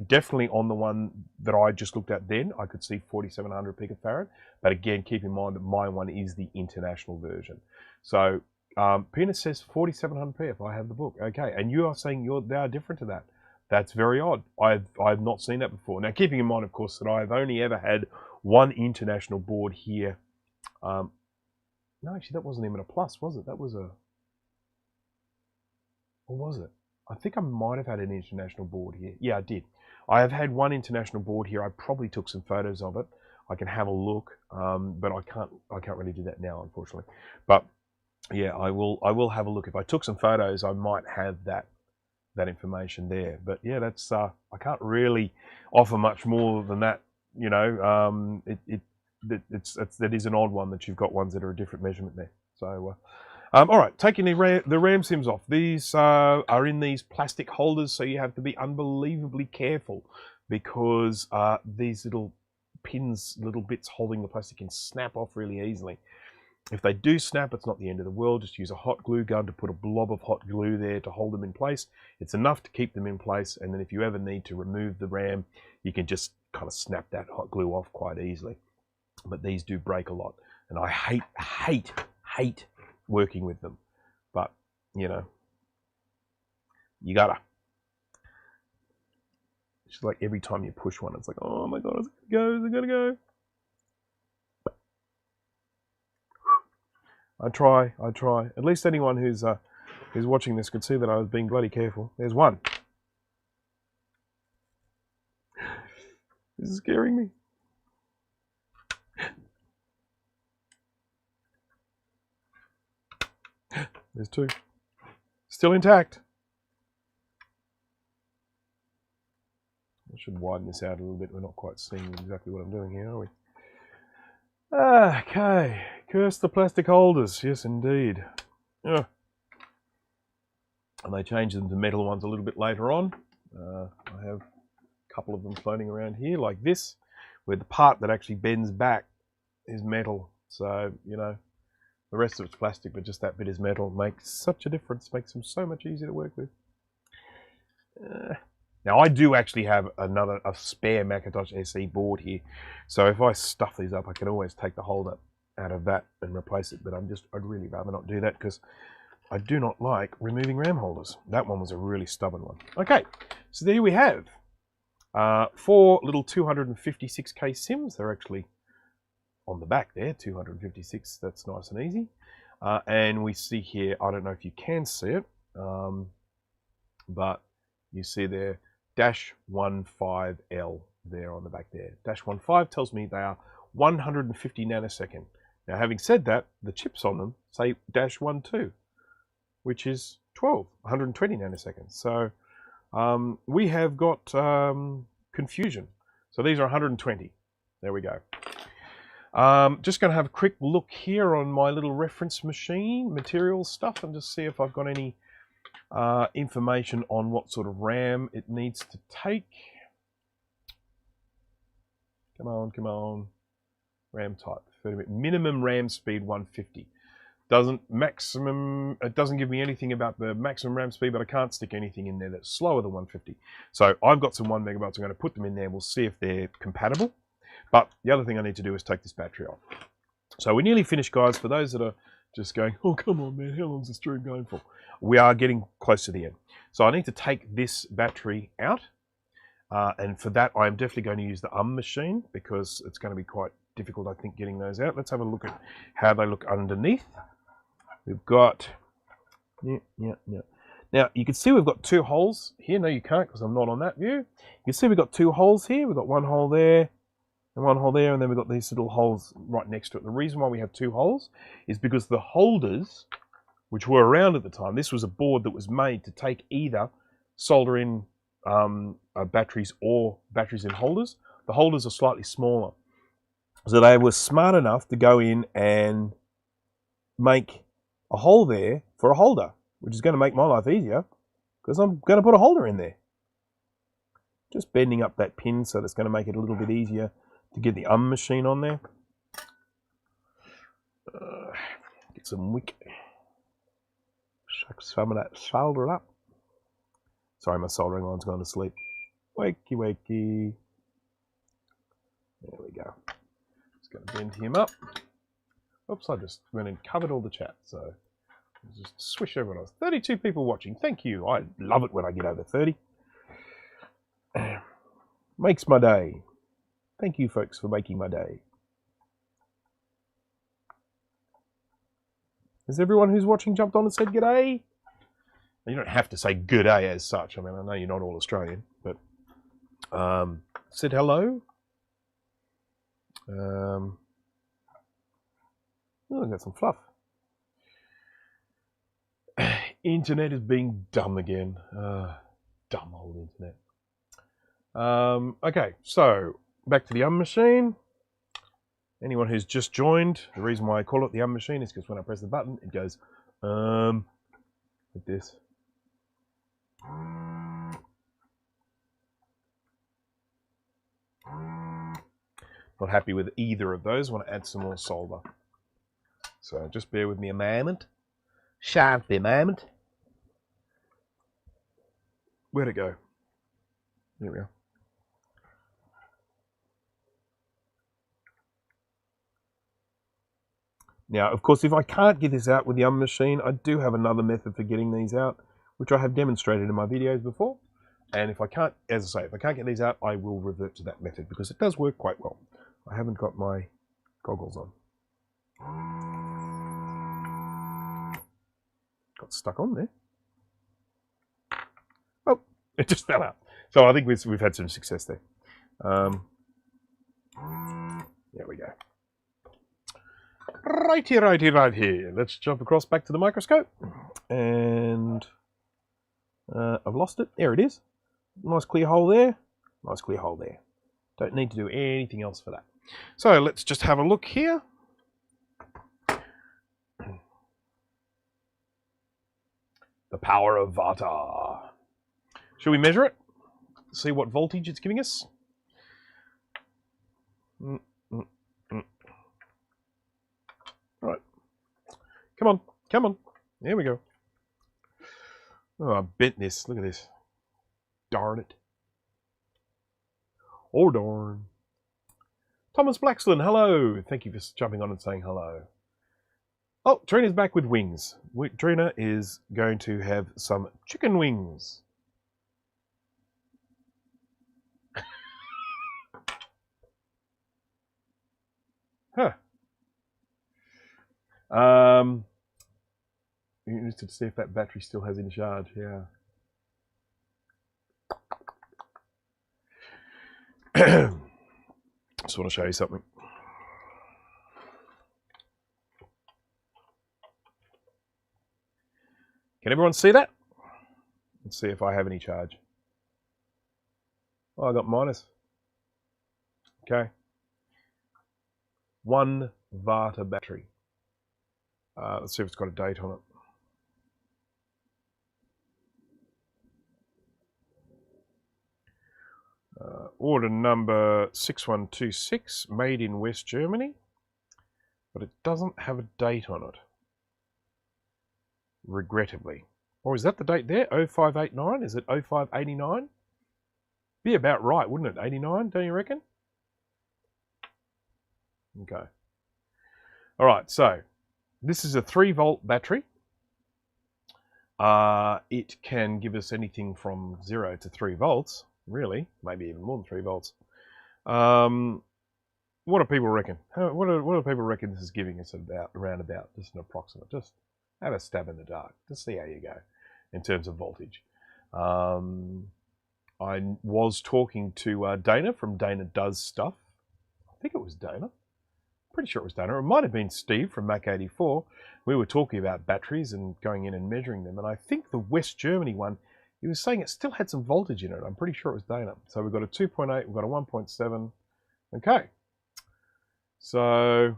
definitely on the one that I just looked at then, I could see 4700 picofarad. But again, keep in mind that my one is the international version. So Penis says 4700p if I have the book. Okay, and you are saying they are different to that. That's very odd. I've not seen that before. Now, keeping in mind, of course, that I've only ever had one international board here. No, actually, that wasn't even a plus, was it? That was a... Or was it? I think I might have had an international board here. Yeah, I did. I have had one international board here. I probably took some photos of it. I can have a look, but I can't really do that now, unfortunately. But yeah, I will have a look. If I took some photos, I might have that information there. But yeah, that's I can't really offer much more than that. You know, that is an odd one that you've got ones that are a different measurement there. So all right, taking the RAM sims off. These are in these plastic holders, so you have to be unbelievably careful because these little pins, little bits holding the plastic can snap off really easily. If they do snap, it's not the end of the world. Just use a hot glue gun to put a blob of hot glue there to hold them in place. It's enough to keep them in place, and then if you ever need to remove the RAM, you can just kind of snap that hot glue off quite easily. But these do break a lot, and I hate working with them. But, you know, you gotta. It's like every time you push one, it's like, oh my God, is it gonna go? I try. At least anyone who's watching this could see that I was being bloody careful. There's one. This is scaring me. There's two. Still intact. I should widen this out a little bit. We're not quite seeing exactly what I'm doing here, are we? Okay. Curse the plastic holders. Yes, indeed. And they change them to metal ones a little bit later on. I have a couple of them floating around here like this, where the part that actually bends back is metal. So, you know, the rest of it's plastic, but just that bit is metal. Makes such a difference. Makes them so much easier to work with. Now, I do actually have a spare Macintosh SE board here. So if I stuff these up, I can always take the holder out of that and replace it. But I'd really rather not do that because I do not like removing RAM holders. That one was a really stubborn one. Okay, so there we have 4 little 256K sims. They're actually on the back there, 256. That's nice and easy. And we see here, I don't know if you can see it, but you see there, -15L there on the back there. -15 tells me they are 150 nanosecond. Now, having said that, the chips on them say -12, which is 120 nanoseconds. So we have got confusion. So these are 120. There we go. Just going to have a quick look here on my little reference machine, materials stuff, and just see if I've got any information on what sort of RAM it needs to take. Come on. RAM type, 30 minimum RAM speed 150. It doesn't give me anything about the maximum RAM speed, but I can't stick anything in there that's slower than 150. So I've got some 1 megabytes. I'm going to put them in there. We'll see if they're compatible. But the other thing I need to do is take this battery off. So we're nearly finished, guys. For those that are just going, oh, come on, man, how long's the stream going for? We are getting close to the end. So I need to take this battery out. And for that, I'm definitely going to use the machine because it's going to be quite difficult, I think, getting those out. Let's have a look at how they look underneath. We've got... Now, you can see we've got two holes here. No, you can't because I'm not on that view. You can see we've got two holes here. We've got one hole there and one hole there, and then we've got these little holes right next to it. The reason why we have two holes is because the holders, which were around at the time, this was a board that was made to take either solder in batteries or batteries in holders. The holders are slightly smaller. So they were smart enough to go in and make a hole there for a holder, which is going to make my life easier because I'm going to put a holder in there. Just bending up that pin so that's going to make it a little bit easier to get the machine on there. Get some wick. Shuck some of that solder up. Sorry, my soldering line's gone to sleep. Wakey, wakey. There we go. Just going to bend him up. Oops, I just went and covered all the chat, so just swish everyone else. 32 people watching. Thank you. I love it when I get over 30. Makes my day. Thank you, folks, for making my day. Has everyone who's watching jumped on and said g'day? You don't have to say g'day as such. I mean, I know you're not all Australian, but said hello. Oh, I got some fluff. Internet is being dumb again. Dumb old internet. Okay, so back to the machine. Anyone who's just joined, the reason why I call it the machine is because when I press the button, it goes like this. Not happy with either of those. I want to add some more solder. So just bear with me a moment. Shan't be a moment. Where'd it go? There we go. Now, of course, if I can't get this out with the machine, I do have another method for getting these out, which I have demonstrated in my videos before. And if I can't, as I say, if I can't get these out, I will revert to that method because it does work quite well. I haven't got my goggles on. Got stuck on there. Oh, it just fell out. So I think we've had some success there. There we go. Right here. Let's jump across back to the microscope. And I've lost it. There it is. Nice clear hole there. Nice clear hole there. Don't need to do anything else for that. So let's just have a look here. The power of Vata. Shall we measure it? See what voltage it's giving us? Right. Come on. Come on. There we go. Oh, I bent this. Look at this. Darn it. Oh, darn. Thomas Blacksland, hello. Thank you for jumping on and saying hello. Oh, Trina's back with wings. Trina is going to have some chicken wings. Huh. Interested to see if that battery still has any charge. Yeah. Just want to show you something. Can everyone see that? Let's see if I have any charge. Oh, I got minus. Okay. 1 Vata battery. Let's see if it's got a date on it. Order number 6126, made in West Germany, but it doesn't have a date on it, regrettably. Or is that the date there, 0589? Is it 0589? Be about right, wouldn't it? 89, don't you reckon? Okay. All right, so this is a 3-volt battery. It can give us anything from 0 to 3 volts. really, maybe even more than 3 volts. What do people reckon? What do people reckon this is giving us around about? Just an approximate. Just have a stab in the dark. Just see how you go in terms of voltage. I was talking to Dana from Dana Does Stuff. I think it was Dana. Pretty sure it was Dana. It might have been Steve from Mac 84. We were talking about batteries and going in and measuring them. And I think the West Germany one, he was saying it still had some voltage in it. I'm pretty sure it was Dana. So we've got a 2.8, we've got a 1.7. Okay. So,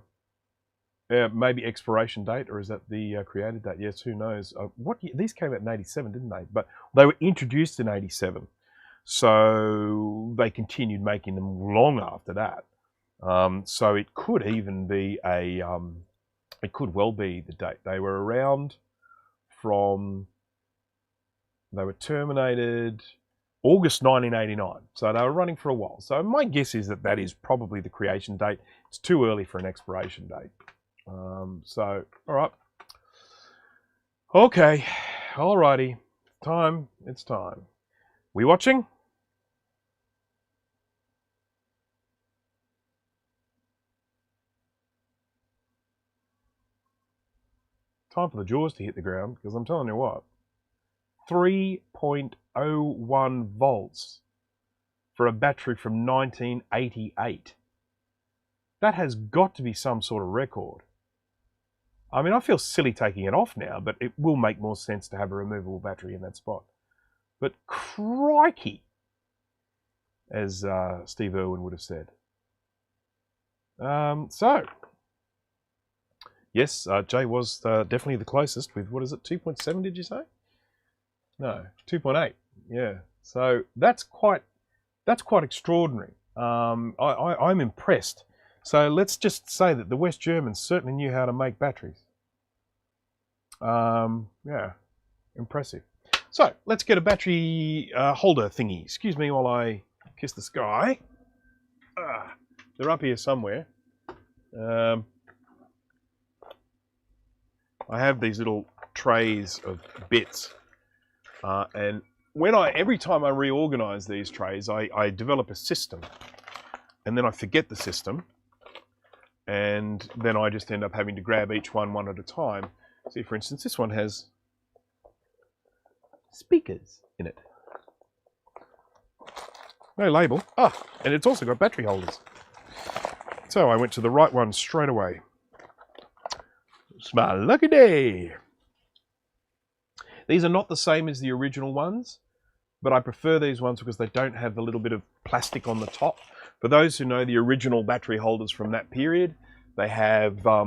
maybe expiration date, or is that the created date? Yes, who knows? These came out in 87, didn't they? But they were introduced in 87. So they continued making them long after that. So it could even be it could well be the date. They were around they were terminated August 1989. So they were running for a while. So my guess is that is probably the creation date. It's too early for an expiration date. So, all right. Okay. Alrighty. It's time. We watching? Time for the jaws to hit the ground, because I'm telling you what, 3.01 volts for a battery from 1988. That has got to be some sort of record. I mean, I feel silly taking it off now, but it will make more sense to have a removable battery in that spot. But crikey, as Steve Irwin would have said. So, yes, Jay was definitely the closest with, what is it, 2.7 did you say? No, 2.8, yeah. So that's quite extraordinary. I'm impressed. So let's just say that the West Germans certainly knew how to make batteries. Yeah, impressive. So let's get a battery holder thingy. Excuse me while I kiss the sky. They're up here somewhere. I have these little trays of bits, and every time I reorganize these trays, I develop a system, and then I forget the system, and then I just end up having to grab each one at a time. See, for instance, this one has speakers in it. No label. And it's also got battery holders. So I went to the right one straight away. It's my lucky day. These are not the same as the original ones, but I prefer these ones because they don't have the little bit of plastic on the top. For those who know the original battery holders from that period, they have a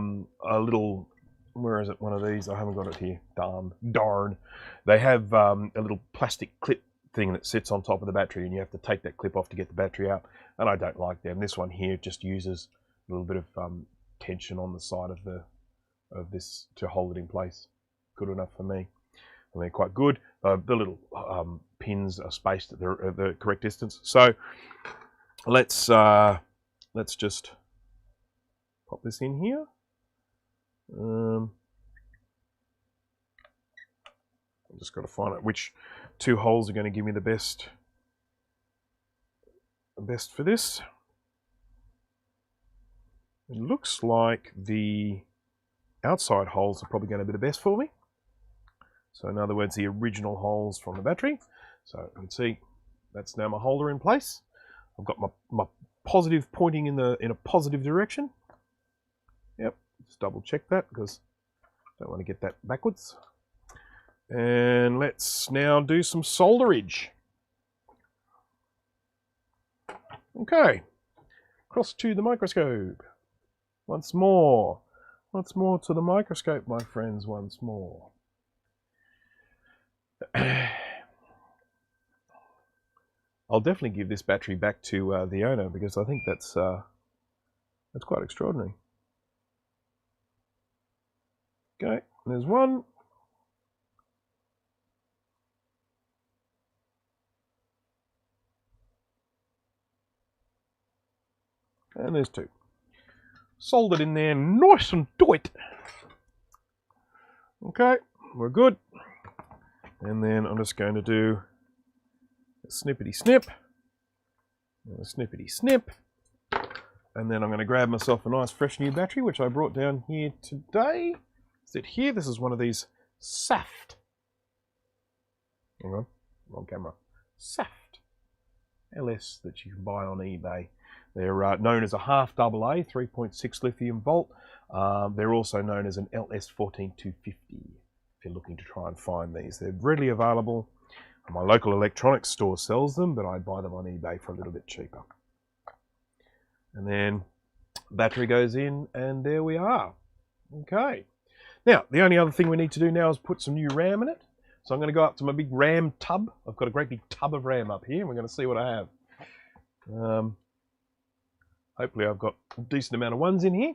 little, where is it, one of these? I haven't got it here. Darn. They have a little plastic clip thing that sits on top of the battery, and you have to take that clip off to get the battery out, and I don't like them. This one here just uses a little bit of tension on the side of this to hold it in place. Good enough for me. And they're quite good. The little pins are spaced at the correct distance. So let's just pop this in here. I've just got to find out which two holes are going to give me the best for this. It looks like the outside holes are probably going to be the best for me. So in other words, the original holes from the battery. So you can see that's now my holder in place. I've got my positive pointing in a positive direction. Yep, just double check that because I don't want to get that backwards. And let's now do some solderage. Okay, across to the microscope. Once more to the microscope, my friends, once more. I'll definitely give this battery back to the owner because I think that's quite extraordinary. Okay, there's one. And there's two. Soldered in there nice and tight. Okay, we're good. And then I'm just going to do a snippety snip. Snippety snip. And then I'm going to grab myself a nice fresh new battery, which I brought down here today. Is it here? This is one of these Saft. Hang on, wrong camera. Saft LS that you can buy on eBay. They're known as a half AA, 3.6 lithium volt. They're also known as an LS14250 if you're looking to try and find these. They're readily available. My local electronics store sells them, but I buy them on eBay for a little bit cheaper. And then battery goes in, and there we are. Okay. Now, the only other thing we need to do now is put some new RAM in it. So I'm going to go up to my big RAM tub. I've got a great big tub of RAM up here, and we're going to see what I have. Hopefully I've got a decent amount of ones in here.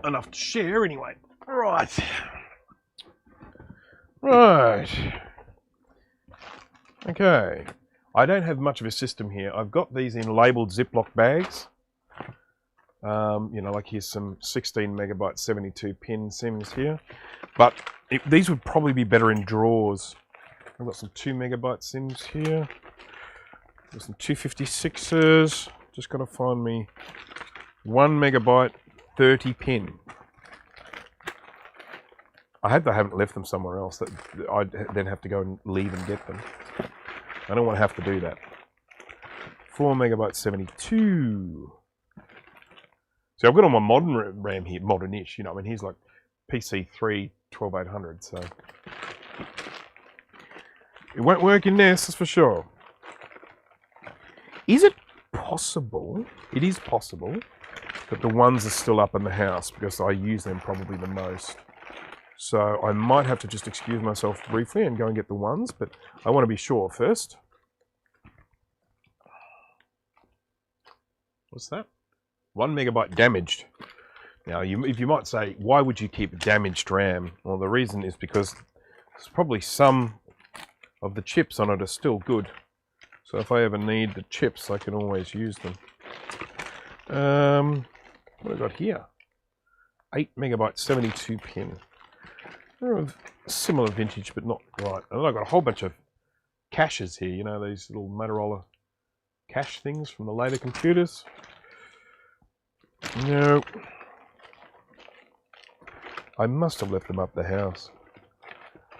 Enough to share anyway. Right. Okay. I don't have much of a system here. I've got these in labelled Ziploc bags. You know, like here's some 16 megabyte 72 pin SIMs here. But these would probably be better in drawers. I've got some 2 megabyte SIMs here. There's some 256s. Just got to find me 1 megabyte 30 pin. I hope I haven't left them somewhere else that I'd then have to go and leave and get them. I don't want to have to do that. 4 megabyte 72. See, I've got on my modern RAM here, modern-ish, you know, I mean, he's like PC3 12800, so it won't work in this, that's for sure. Is it possible? It is possible that the ones are still up in the house because I use them probably the most. So I might have to just excuse myself briefly and go and get the ones, but I want to be sure first. What's that? 1 megabyte damaged. Now, if you might say, why would you keep damaged RAM? Well, the reason is because there's probably some of the chips on it are still good. So if I ever need the chips, I can always use them. What have I got here? 8 megabyte 72 pin. They're of similar vintage, but not right. And I've got a whole bunch of caches here, you know, these little Motorola cache things from the later computers. No. I must have left them up the house.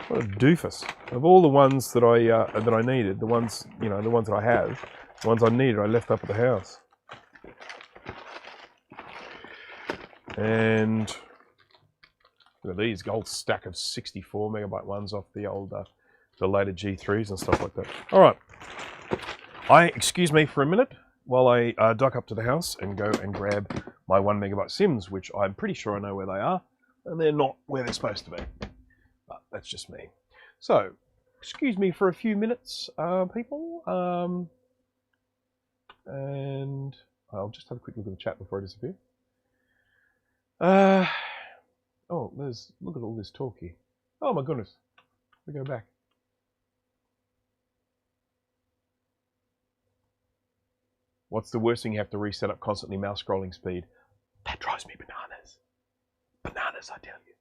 What a doofus. Of all the ones that I needed, the ones, you know, the ones that I have, the ones I needed, I left up at the house. And look at these gold stack of 64 megabyte ones off the old, the later G3s and stuff like that. All right. Excuse me for a minute while I duck up to the house and go and grab my 1 megabyte SIMs, which I'm pretty sure I know where they are, and they're not where they're supposed to be. But that's just me. So, excuse me for a few minutes, people. And I'll just have a quick look at the chat before I disappear. Oh, look at all this talk here. Oh my goodness. We go back. What's the worst thing? You have to reset up constantly mouse scrolling speed. That drives me bananas. Bananas, I tell you.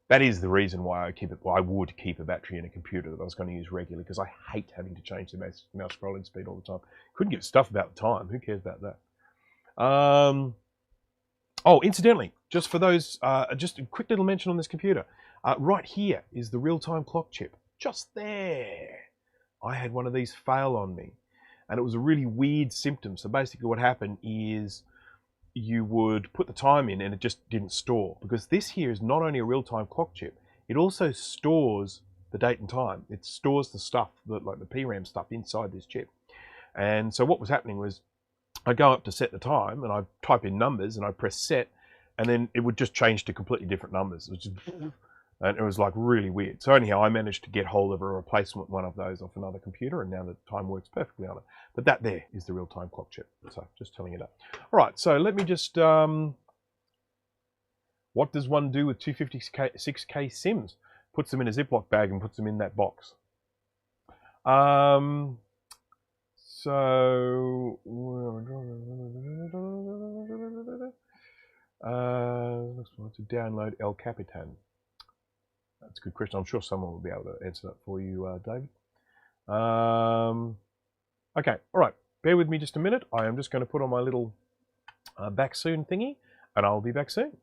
That is the reason why I would keep a battery in a computer that I was going to use regularly, because I hate having to change the mouse scrolling speed all the time. Couldn't give stuff about the time. Who cares about that? Oh, incidentally, just for those, just a quick little mention on this computer. Right here is the real-time clock chip. Just there. I had one of these fail on me, and it was a really weird symptom. So basically what happened is you would put the time in and it just didn't store, because this here is not only a real-time clock chip, it also stores the date and time. It stores the stuff, like the PRAM stuff inside this chip. And so what was happening was I'd go up to set the time and I'd type in numbers and I'd press set, and then it would just change to completely different numbers. It was just, and it was like really weird. So anyhow, I managed to get hold of a replacement one of those off another computer, and now the time works perfectly on it. But that there is the real-time clock chip. So just telling you that. All right, so let me just, what does one do with 256K SIMs? Puts them in a Ziploc bag and puts them in that box. So, to download El Capitan. That's a good question. I'm sure someone will be able to answer that for you, David. Okay, all right. bear with me just a minute. I am just going to put on my little back soon thingy, and I'll be back soon.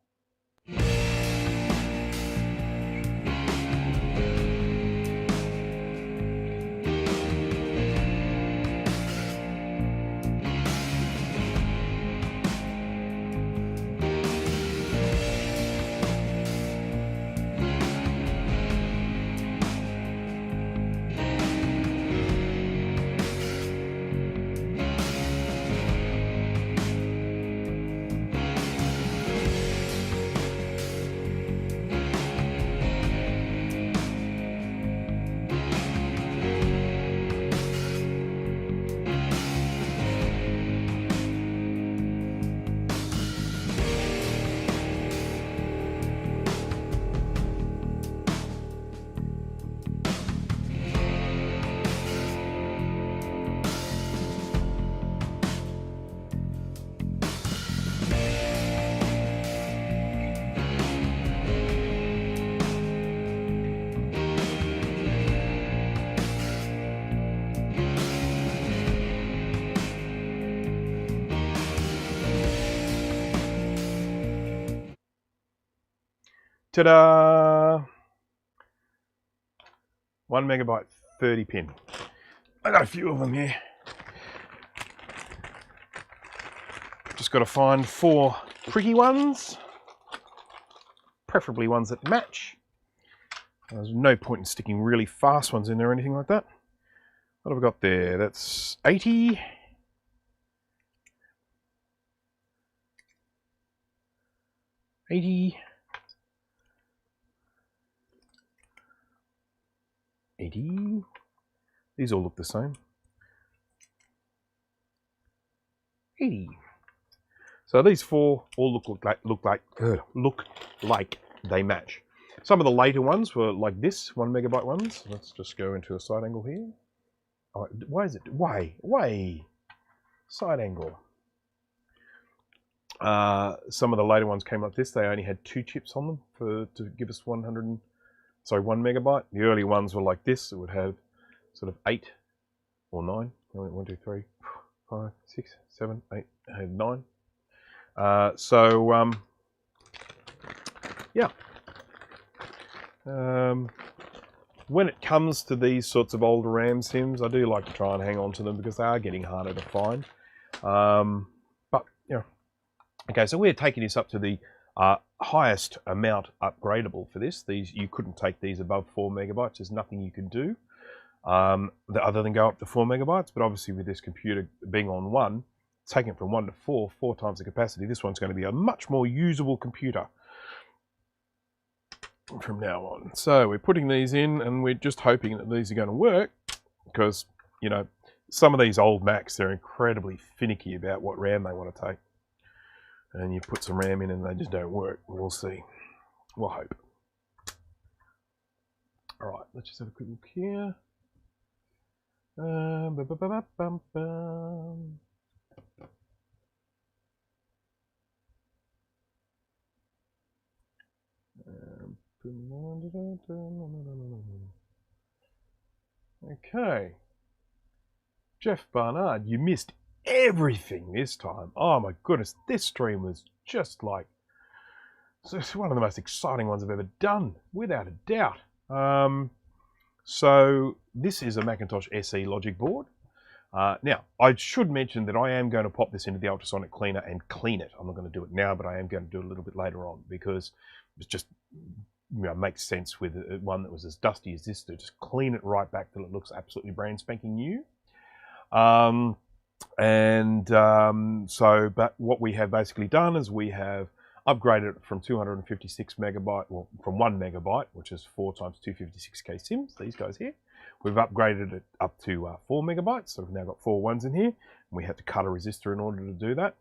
Ta-da! 1 megabyte 30 pin. I got a few of them here. Just got to find 4 pretty ones, preferably ones that match. There's no point in sticking really fast ones in there or anything like that. What have I got there? That's 80. 80. 80. These all look the same. 80. So these 4 all look like they match. Some of the later ones were like this, 1 megabyte ones. Let's just go into a side angle here. Oh, why is it? Why? Side angle. Some of the later ones came like this. They only had 2 chips on them to give us 1 megabyte. The early ones were like this. It would have sort of 8 or 9. 1, 2, 3, 5, 6, 7, 8, 9. Yeah. When it comes to these sorts of older RAM sims, I do like to try and hang on to them because they are getting harder to find. But, you know, okay, so we're taking this up to the highest amount upgradable for this. You couldn't take these above 4 megabytes. There's nothing you can do other than go up to 4 megabytes. But obviously with this computer being on 1, taking it from 1 to 4 times the capacity, this one's going to be a much more usable computer from now on. So we're putting these in and we're just hoping that these are going to work because, you know, some of these old Macs, they're incredibly finicky about what RAM they want to take. And you put some RAM in and they just don't work. We'll see. We'll hope. All right, let's just have a quick look here. Okay. Jeff Barnard, you missed everything this time. Oh my goodness, this stream was just like, it's one of the most exciting ones I've ever done, without a doubt. So this is a Macintosh SE logic board. Now, I should mention that I am going to pop this into the ultrasonic cleaner and clean it. I'm not going to do it now, but I am going to do it a little bit later on because it just, you know, makes sense with one that was as dusty as this to just clean it right back till it looks absolutely brand spanking new. But what we have basically done is we have upgraded it from 256 megabyte, well, from 1 megabyte, which is 4 times 256K sims, these guys here. We've upgraded it up to 4 megabytes, so we've now got 4 ones in here. And we had to cut a resistor in order to do that.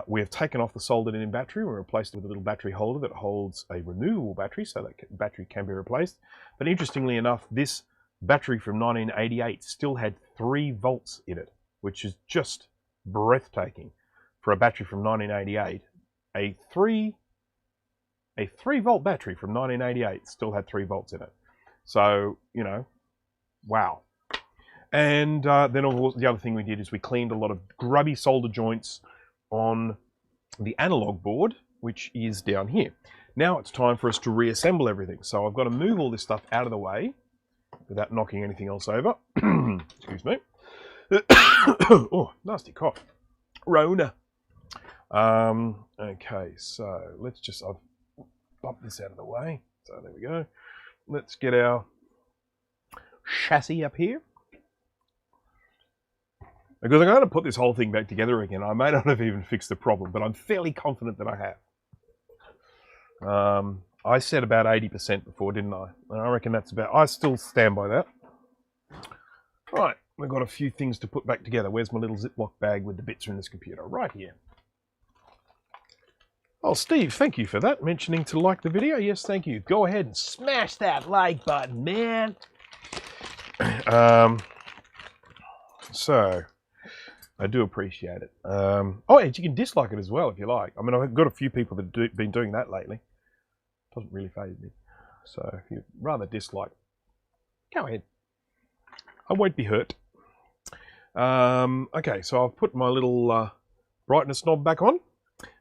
We have taken off the soldered-in battery and replaced it with a little battery holder that holds a renewable battery, so that battery can be replaced. But interestingly enough, this battery from 1988 still had 3 volts in it, which is just breathtaking for a battery from 1988. A 3 volt battery from 1988 still had 3 volts in it. So, you know, wow. And then the other thing we did is we cleaned a lot of grubby solder joints on the analog board, which is down here. Now it's time for us to reassemble everything. So I've got to move all this stuff out of the way without knocking anything else over. Excuse me. Oh, nasty cough. Rona. Okay, so let's just, I've popped this out of the way. So there we go. Let's get our chassis up here. Because I'm going to put this whole thing back together again. I may not have even fixed the problem, but I'm fairly confident that I have. I said about 80% before, didn't I? And I reckon that's about, I still stand by that. Right, we've got a few things to put back together. Where's my little Ziploc bag with the bits in this computer? Right here. Oh, Steve, thank you for that. Mentioning to like the video. Yes, thank you. Go ahead and smash that like button, man. So, I do appreciate it. Oh, and you can dislike it as well if you like. I mean, I've got a few people that have been doing that lately. Doesn't really faze me. So, if you'd rather dislike, go ahead. I won't be hurt. Okay, so I've put my little brightness knob back on.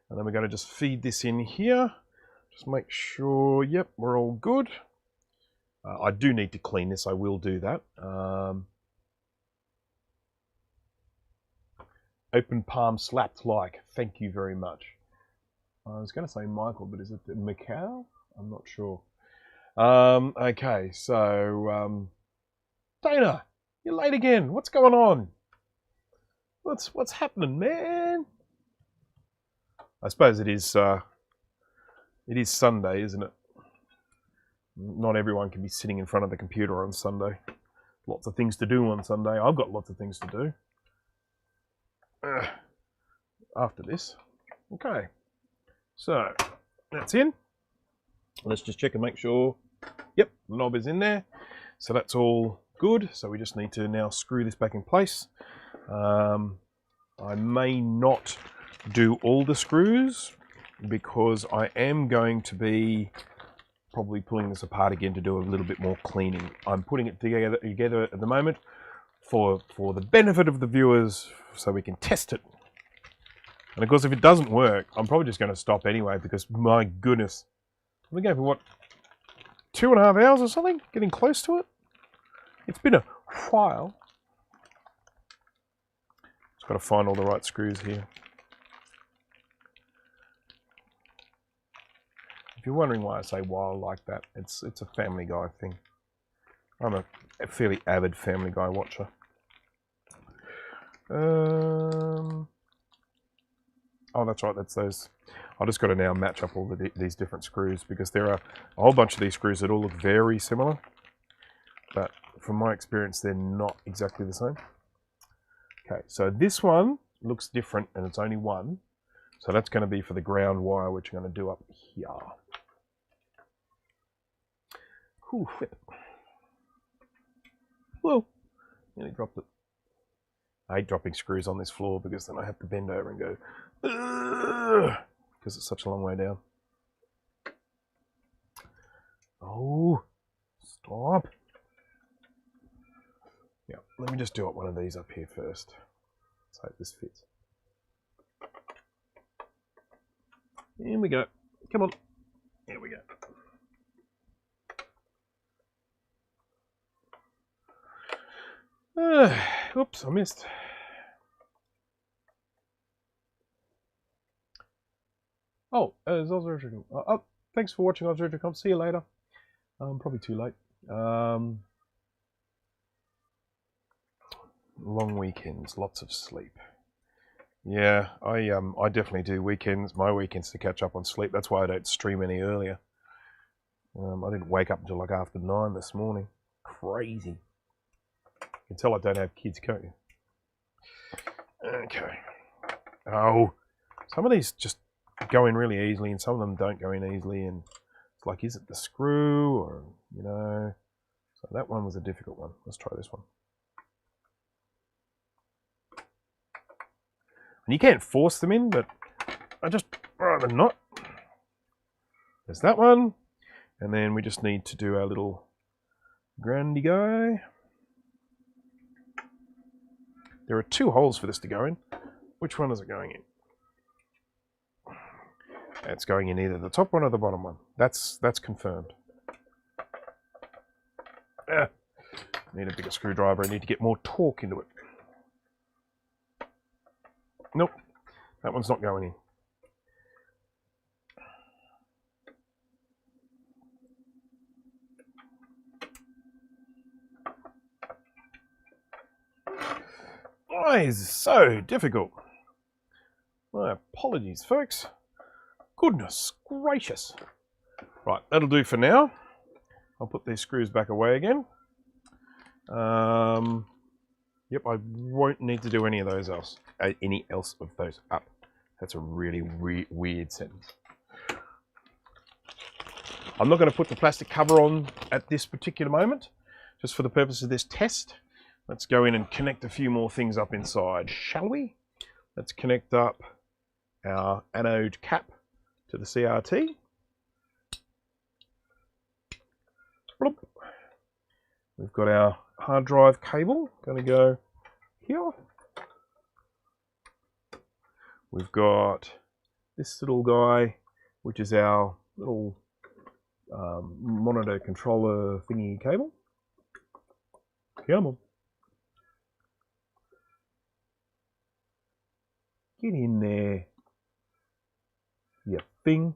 And then we're going to just feed this in here. Just make sure, yep, we're all good. I do need to clean this. I will do that. Open palm slapped like. Thank you very much. I was going to say Michael, but is it Macau? I'm not sure. Okay, so Dana, you're late again. What's going on? What's happening, man? I suppose it is Sunday, isn't it? Not everyone can be sitting in front of the computer on Sunday. Lots of things to do on Sunday. I've got lots of things to do. After this. Okay. So, that's in. Let's just check and make sure. Yep, the knob is in there. So that's all good. So we just need to now screw this back in place. I may not do all the screws because I am going to be probably pulling this apart again to do a little bit more cleaning. I'm putting it together at the moment for the benefit of the viewers so we can test it. And of course, if it doesn't work, I'm probably just going to stop anyway because my goodness, we're going for what, 2.5 hours or something? Getting close to it? It's been a while. Just got to find all the right screws here. If you're wondering why I say while like that, it's a Family Guy thing. I'm a fairly avid Family Guy watcher. Oh, that's right, that's those. I just got to now match up all these different screws because there are a whole bunch of these screws that all look very similar. But from my experience, they're not exactly the same. Okay, so this one looks different and it's only one. So that's going to be for the ground wire, which I'm going to do up here. Whew, whip. Whoa, nearly dropped it. I hate dropping screws on this floor because then I have to bend over and go, because it's such a long way down. Oh, stop. Yeah, let me just do up one of these up here first. Let's hope this fits. Here we go. Come on. Here we go. Oops, I missed. Oh, it's Ozretricom. Oh, thanks for watching, Ozretricom. See you later. Probably too late. Long weekends, lots of sleep. Yeah, I definitely do weekends. My weekends to catch up on sleep. That's why I don't stream any earlier. I didn't wake up until like after 9 this morning. Crazy. You can tell I don't have kids, can't you? Okay. Oh, some of these just go in really easily, and some of them don't go in easily. And it's like, is it the screw, or you know? So that one was a difficult one. Let's try this one. And you can't force them in, but I just rather not. There's that one. And then we just need to do our little grandy guy. There are 2 holes for this to go in. Which one is it going in? It's going in either the top one or the bottom one. That's confirmed. Need a bigger screwdriver. I need to get more torque into it. Nope, that one's not going in. Why is this so difficult? My apologies, folks. Goodness gracious. Right, that'll do for now. I'll put these screws back away again. Yep, I won't need to do any of those else. Any else of those up. That's a really weird sentence. I'm not going to put the plastic cover on at this particular moment, just for the purpose of this test. Let's go in and connect a few more things up inside, shall we? Let's connect up our anode cap to the CRT. Bloop. We've got our hard drive cable, going to go here. We've got this little guy, which is our little monitor controller thingy cable. Come on. Get in there, you thing.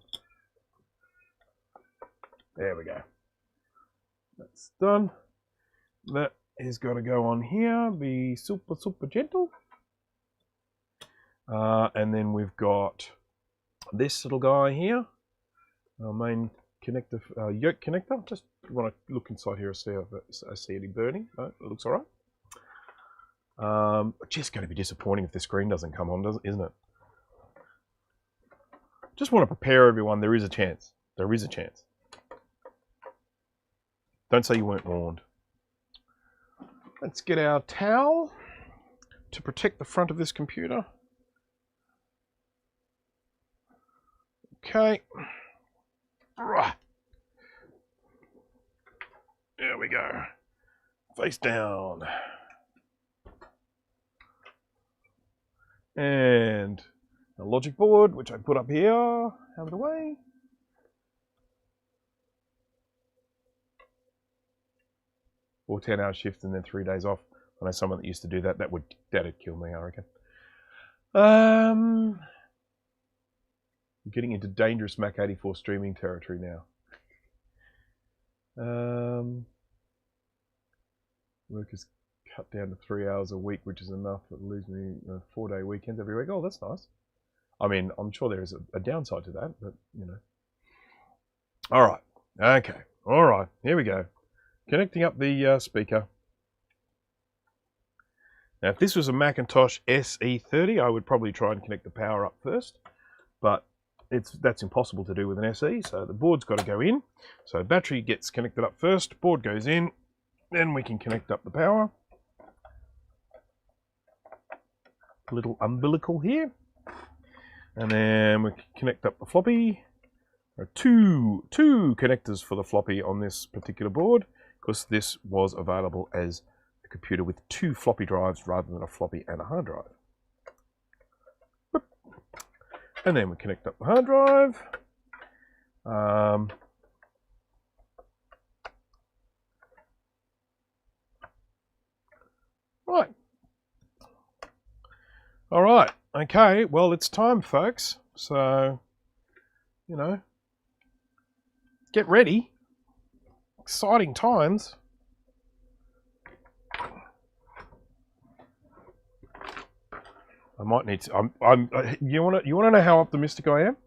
There we go. That's done. That is going to go on here, be super gentle. And then we've got this little guy here, our main connector, yoke connector. Just want to look inside here and see if I see any burning. No, it looks all right. Just going to be disappointing if the screen doesn't come on, isn't it? Just want to prepare everyone. There is a chance. There is a chance. Don't say you weren't warned. Let's get our towel to protect the front of this computer. Okay. There we go. Face down. And a logic board, which I put up here, out of the way. Or 10-hour shift and then 3 days off. I know someone that used to do that. That'd kill me, I reckon. Getting into dangerous Mac 84 streaming territory now. Work is cut down to 3 hours a week, which is enough. It leaves me 4-day weekends every week. Oh, that's nice. I mean, I'm sure there is a downside to that, but you know. All right. Okay. All right. Here we go. Connecting up the speaker. Now, if this was a Macintosh SE 30, I would probably try and connect the power up first, but that's impossible to do with an SE, so the board's got to go in. So battery gets connected up first, board goes in, then we can connect up the power. A little umbilical here, and then we connect up the floppy. There are two connectors for the floppy on this particular board, because this was available as a computer with 2 floppy drives rather than a floppy and a hard drive. And then we connect up the hard drive. Right. All right. Okay. Well, it's time, folks. So, you know, get ready. Exciting times. I might need to. You want to know how optimistic I am?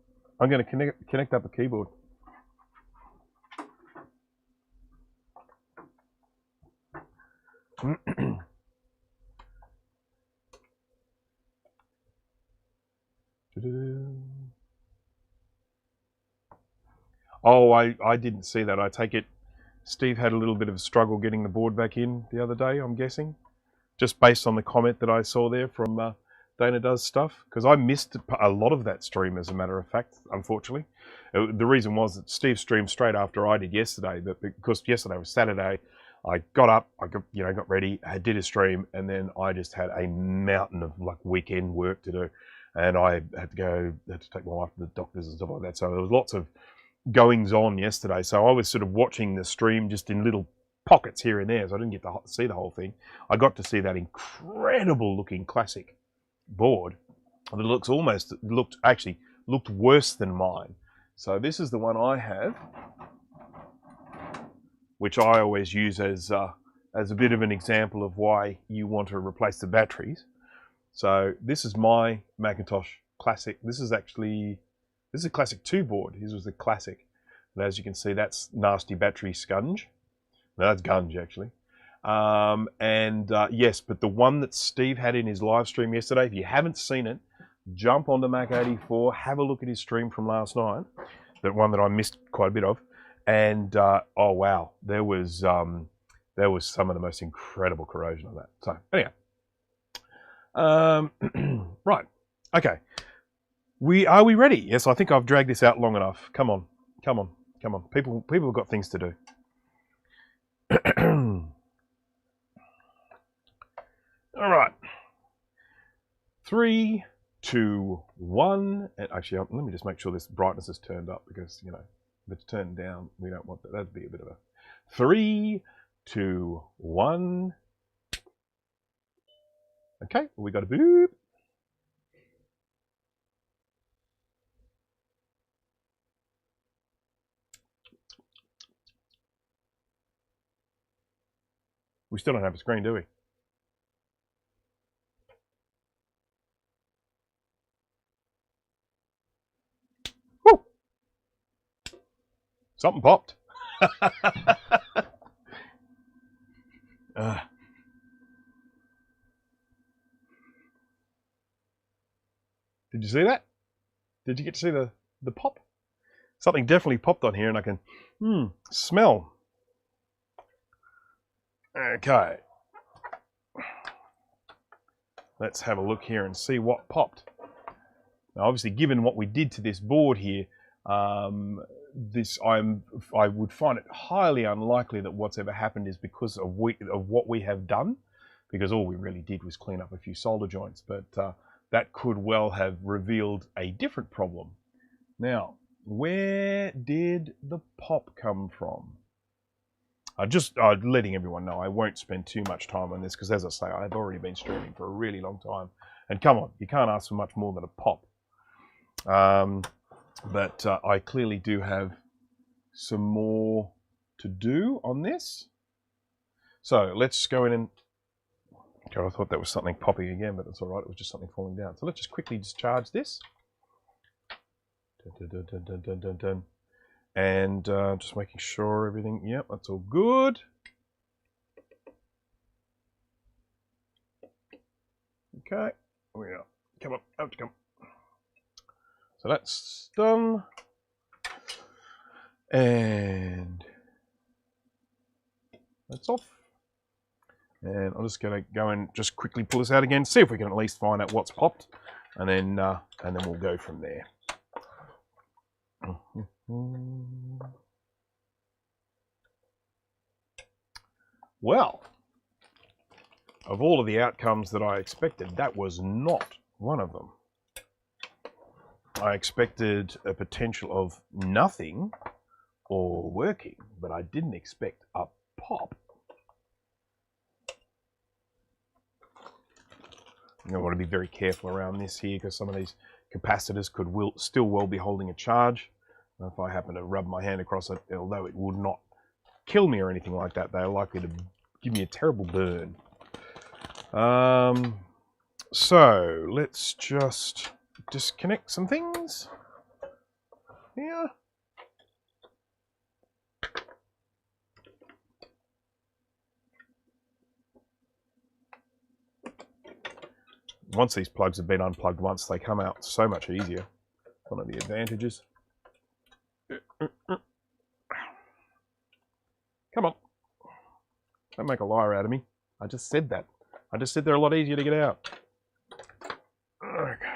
I'm going to connect up a keyboard. Oh, I didn't see that. I take it Steve had a little bit of a struggle getting the board back in the other day, I'm guessing. Just based on the comment that I saw there from Dana Does Stuff. Because I missed a lot of that stream, as a matter of fact, unfortunately. The reason was that Steve streamed straight after I did yesterday. But because yesterday was Saturday, I got up, I got ready, I did a stream, and then I just had a mountain of like weekend work to do, and I had to take my wife to the doctors and stuff like that. So there was lots of goings on yesterday. So I was sort of watching the stream just in little pockets here and there, so I didn't get to see the whole thing. I got to see that incredible looking classic board. And it looked worse than mine. So this is the one I have, which I always use as a bit of an example of why you want to replace the batteries. So this is my Macintosh Classic. This is a Classic 2 board. This was the Classic. And as you can see, that's nasty battery scunge. No, that's gunge, actually. Yes, but the one that Steve had in his live stream yesterday, if you haven't seen it, jump onto Mac84, have a look at his stream from last night, that one that I missed quite a bit of, and oh wow, there was some of the most incredible corrosion on that. So anyway, right, okay, are we ready? Yes, I think I've dragged this out long enough. Come on. People have got things to do. All right, 3, 2, 1, and actually, let me just make sure this brightness is turned up, because if it's turned down, we don't want that. That'd be a bit of a 3, 2, 1. Okay, we got a boop. We still don't have a screen, do we? Woo! Something popped. Did you see that? Did you get to see the pop? Something definitely popped on here, and I can smell. Okay. Let's have a look here and see what popped. Now, obviously, given what we did to this board here, I would find it highly unlikely that what's ever happened is because of what we have done, because all we really did was clean up a few solder joints, but that could well have revealed a different problem. Now, where did the pop come from? Just letting everyone know, I won't spend too much time on this, because as I say, I've already been streaming for a really long time. And come on, you can't ask for much more than a pop. But I clearly do have some more to do on this. So let's go in and... Okay, I thought that was something popping again, but that's all right. It was just something falling down. So let's just quickly discharge this. Dun, dun, dun, dun, dun, dun. And just making sure everything, yep, that's all good. Okay, we are. Come on, have to come. So that's done. And that's off. And I'm just going to go and just quickly pull this out again, see if we can at least find out what's popped, and then we'll go from there. Well, of all of the outcomes that I expected, that was not one of them. I expected a potential of nothing or working, but I didn't expect a pop. I want to be very careful around this here, because some of these capacitors could still well be holding a charge. If I happen to rub my hand across it, although it would not kill me or anything like that, they're likely to give me a terrible burn. So let's just disconnect some things here. Once these plugs have been unplugged once, they come out so much easier. One of the advantages. Come on. Don't make a liar out of me. I just said that. I just said they're a lot easier to get out. Okay.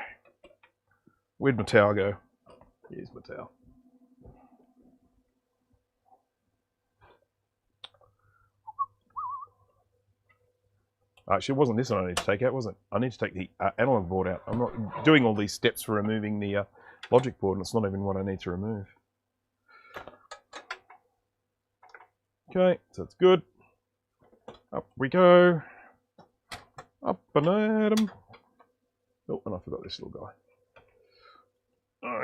Where'd my towel go? Here's my towel. Actually, it wasn't this one I need to take out, was it? I need to take the analog board out. I'm not doing all these steps for removing the logic board, and it's not even what I need to remove. Okay, so that's good. Up we go. Up and at 'em. Oh, and I forgot this little guy.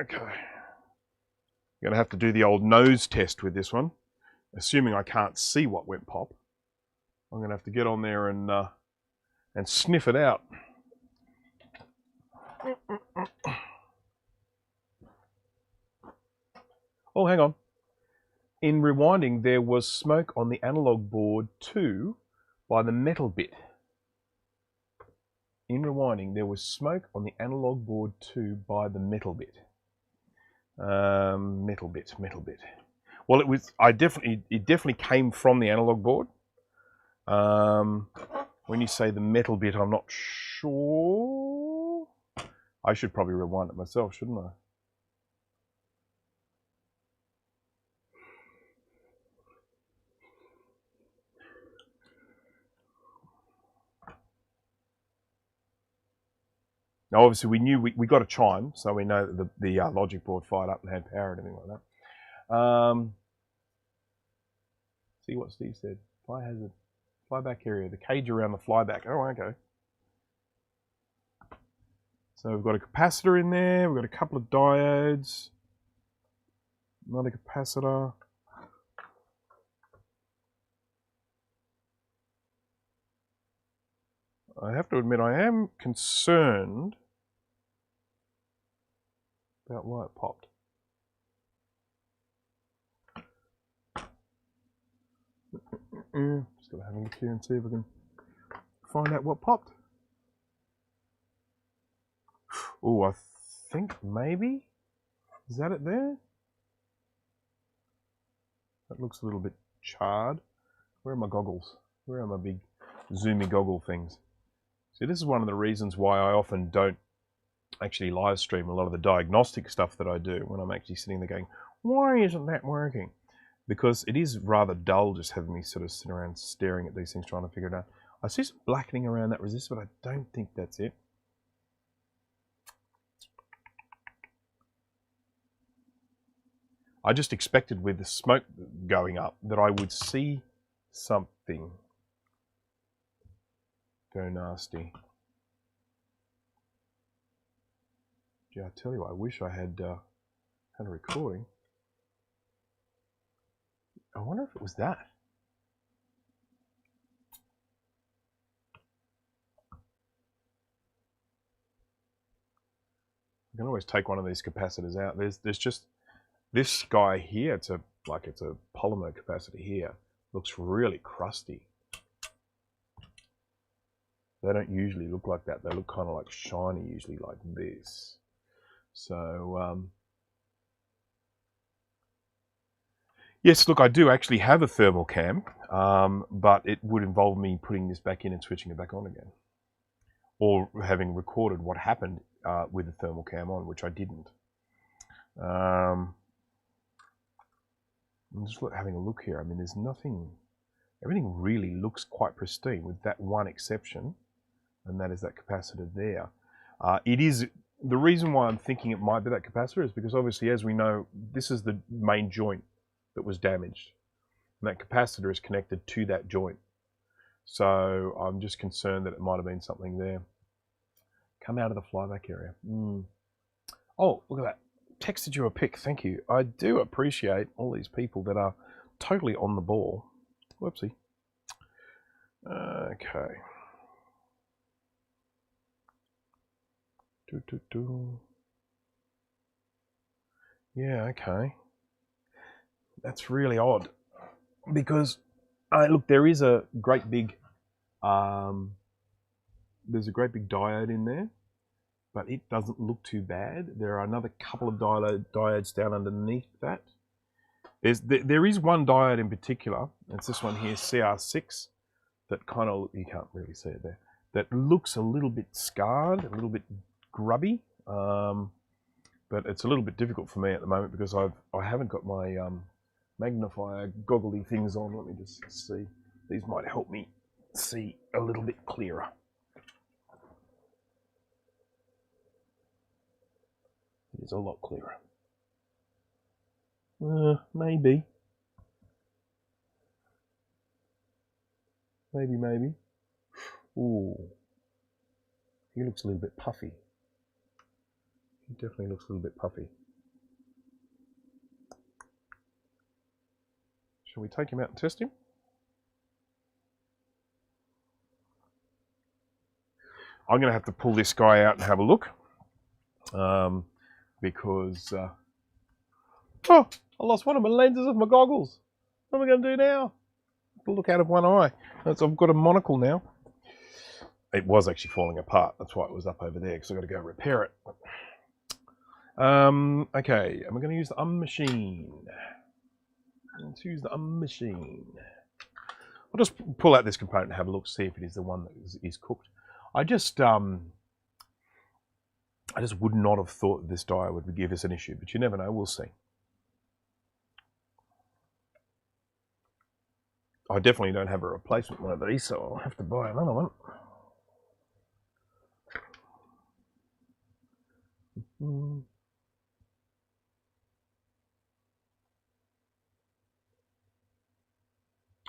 Okay. I'm going to have to do the old nose test with this one. Assuming I can't see what went pop. I'm going to have to get on there and sniff it out. Oh, hang on. In rewinding, there was smoke on the analog board too by the metal bit. In rewinding, there was smoke on the analog board too by the metal bit. Metal bit. Well, it was. It definitely came from the analog board. When you say the metal bit, I'm not sure. I should probably rewind it myself, shouldn't I? Now, obviously, we knew we got a chime, so we know that the logic board fired up and had power and everything like that. See what Steve said. Fire hazard. Flyback area. The cage around the flyback. Oh, okay. So we've got a capacitor in there. We've got a couple of diodes. Another capacitor. I have to admit, I am concerned about why it popped. Just got to have a look here and see if I can find out what popped. Oh, I think maybe. Is that it there? That looks a little bit charred. Where are my goggles? Where are my big zoomy goggle things? See, this is one of the reasons why I often don't actually live stream a lot of the diagnostic stuff that I do when I'm actually sitting there going, why isn't that working? Because it is rather dull just having me sort of sit around staring at these things trying to figure it out. I see some blackening around that resistor, but I don't think that's it. I just expected with the smoke going up that I would see something go nasty. Gee, I tell you, I wish I had had a recording. I wonder if it was that. I can always take one of these capacitors out. There's just this guy here. It's a polymer capacitor here. Looks really crusty. They don't usually look like that. They look kind of like shiny, usually like this. So yes, look, I do actually have a thermal cam, but it would involve me putting this back in and switching it back on again, or having recorded what happened with the thermal cam on, which I didn't. I'm just having a look here. I mean, there's nothing. Everything really looks quite pristine, with that one exception, and that is that capacitor there. It is. The reason why I'm thinking it might be that capacitor is because obviously, as we know, this is the main joint that was damaged. And that capacitor is connected to that joint. So I'm just concerned that it might have been something there. Come out of the flyback area. Oh, look at that. Texted you a pic, thank you. I do appreciate all these people that are totally on the ball. Whoopsie. Okay. Yeah, okay. That's really odd because look, there is a great big there's a great big diode in there, but it doesn't look too bad. There are another couple of diodes down underneath that. There is one diode in particular. It's this one here, CR6, that kind of, you can't really see it there, that looks a little bit scarred, a little bit grubby, but it's a little bit difficult for me at the moment because I haven't got my magnifier goggly things on. Let me just see. These might help me see a little bit clearer. It is a lot clearer. Maybe. Maybe. Ooh. He looks a little bit puffy. He definitely looks a little bit puffy. Shall we take him out and test him? I'm going to have to pull this guy out and have a look. Because... oh! I lost one of my lenses of my goggles. What am I going to do now? Look out of one eye. I've got a monocle now. It was actually falling apart. That's why it was up over there, because I've got to go repair it. Okay, am I going to use the machine? Let's use the machine. I'll just pull out this component and have a look, see if it is the one that is cooked. I just would not have thought this die would give us an issue, but you never know. We'll see. I definitely don't have a replacement one of these, so I'll have to buy another one.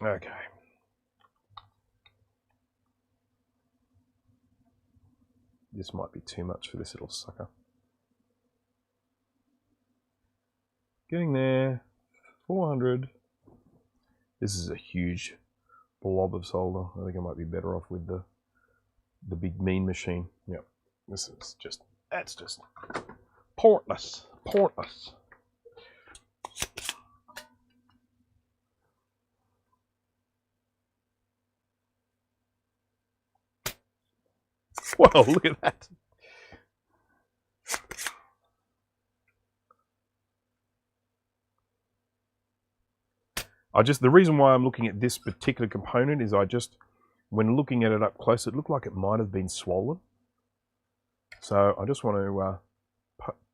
Okay. This might be too much for this little sucker. Getting there. 400. This is a huge blob of solder. I think I might be better off with the big mean machine. Yep. This is just, that's just pointless. Pointless. Well, look at that. The reason why I'm looking at this particular component is when looking at it up close, it looked like it might have been swollen. So I just want to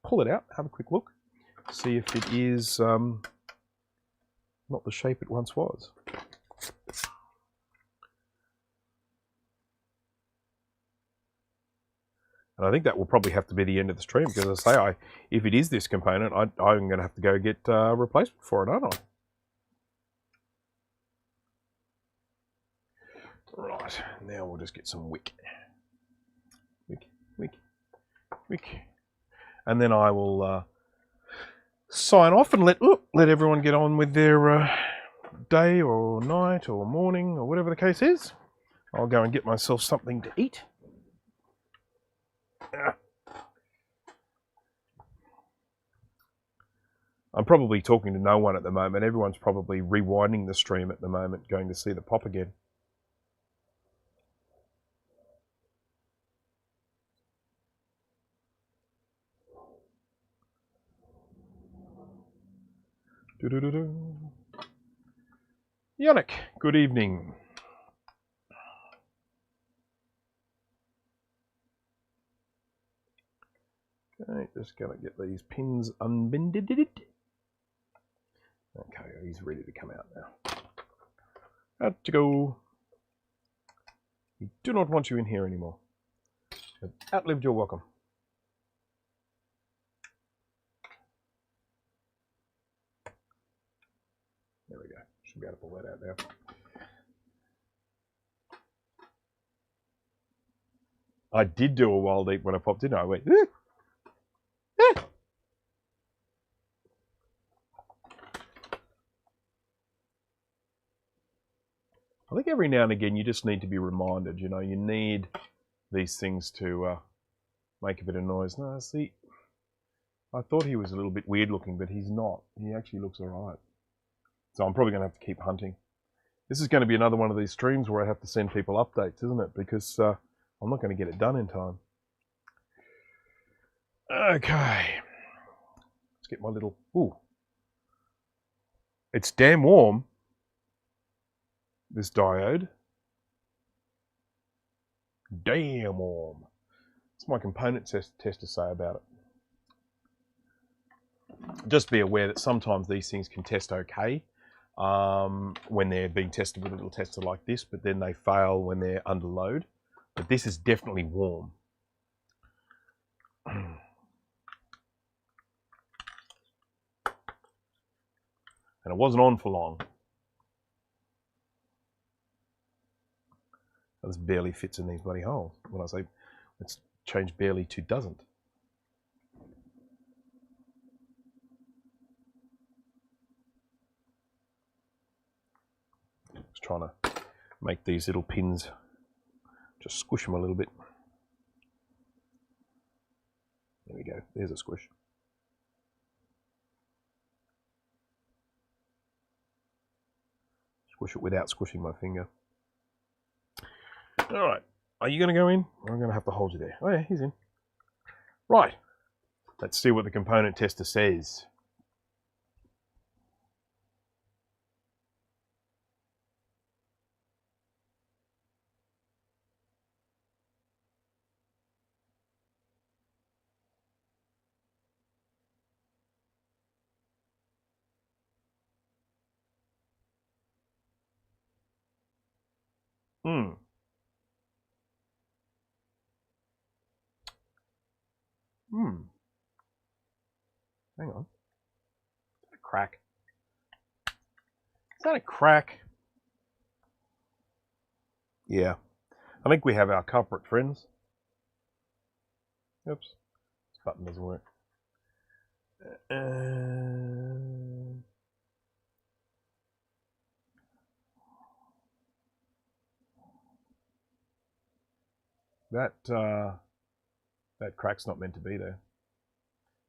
pull it out, have a quick look, see if it is not the shape it once was. And I think that will probably have to be the end of the stream, because as I say, if it is this component, I'm going to have to go get a replacement for it, aren't I? Right, now we'll just get some wick. Wick. And then I will sign off and let everyone get on with their day or night or morning or whatever the case is. I'll go and get myself something to eat. I'm probably talking to no one at the moment. Everyone's probably rewinding the stream at the moment, going to see the pop again. Yannick, good evening. Okay, just going to get these pins unbinded. Okay, he's ready to come out now. Out you go. We do not want you in here anymore. You've outlived your welcome. There we go. Should be able to pull that out now. I did do a wild eat when I popped in. I went, eh. I think every now and again you just need to be reminded, you know, you need these things to make a bit of noise. No, see, I thought he was a little bit weird looking, but he's not. He actually looks all right. So I'm probably going to have to keep hunting. This is going to be another one of these streams where I have to send people updates, isn't it? Because I'm not going to get it done in time. Okay. Let's get my little... Ooh. It's damn warm, this diode. Damn warm. What's my component tester say about it? Just be aware that sometimes these things can test okay, when they're being tested with a little tester like this, but then they fail when they're under load. But this is definitely warm. And it wasn't on for long. This barely fits in these bloody holes. When I say let's change barely to doesn't. Just trying to make these little pins, just squish them a little bit. There we go, there's a squish. Squish it without squishing my finger. All right, are you going to go in? I'm going to have to hold you there. Oh yeah, he's in. Right, let's see what the component tester says. Hang on. Is that a crack? Is that a crack? Yeah. I think we have our culprit, friends. Oops. This button doesn't work. That crack's not meant to be there.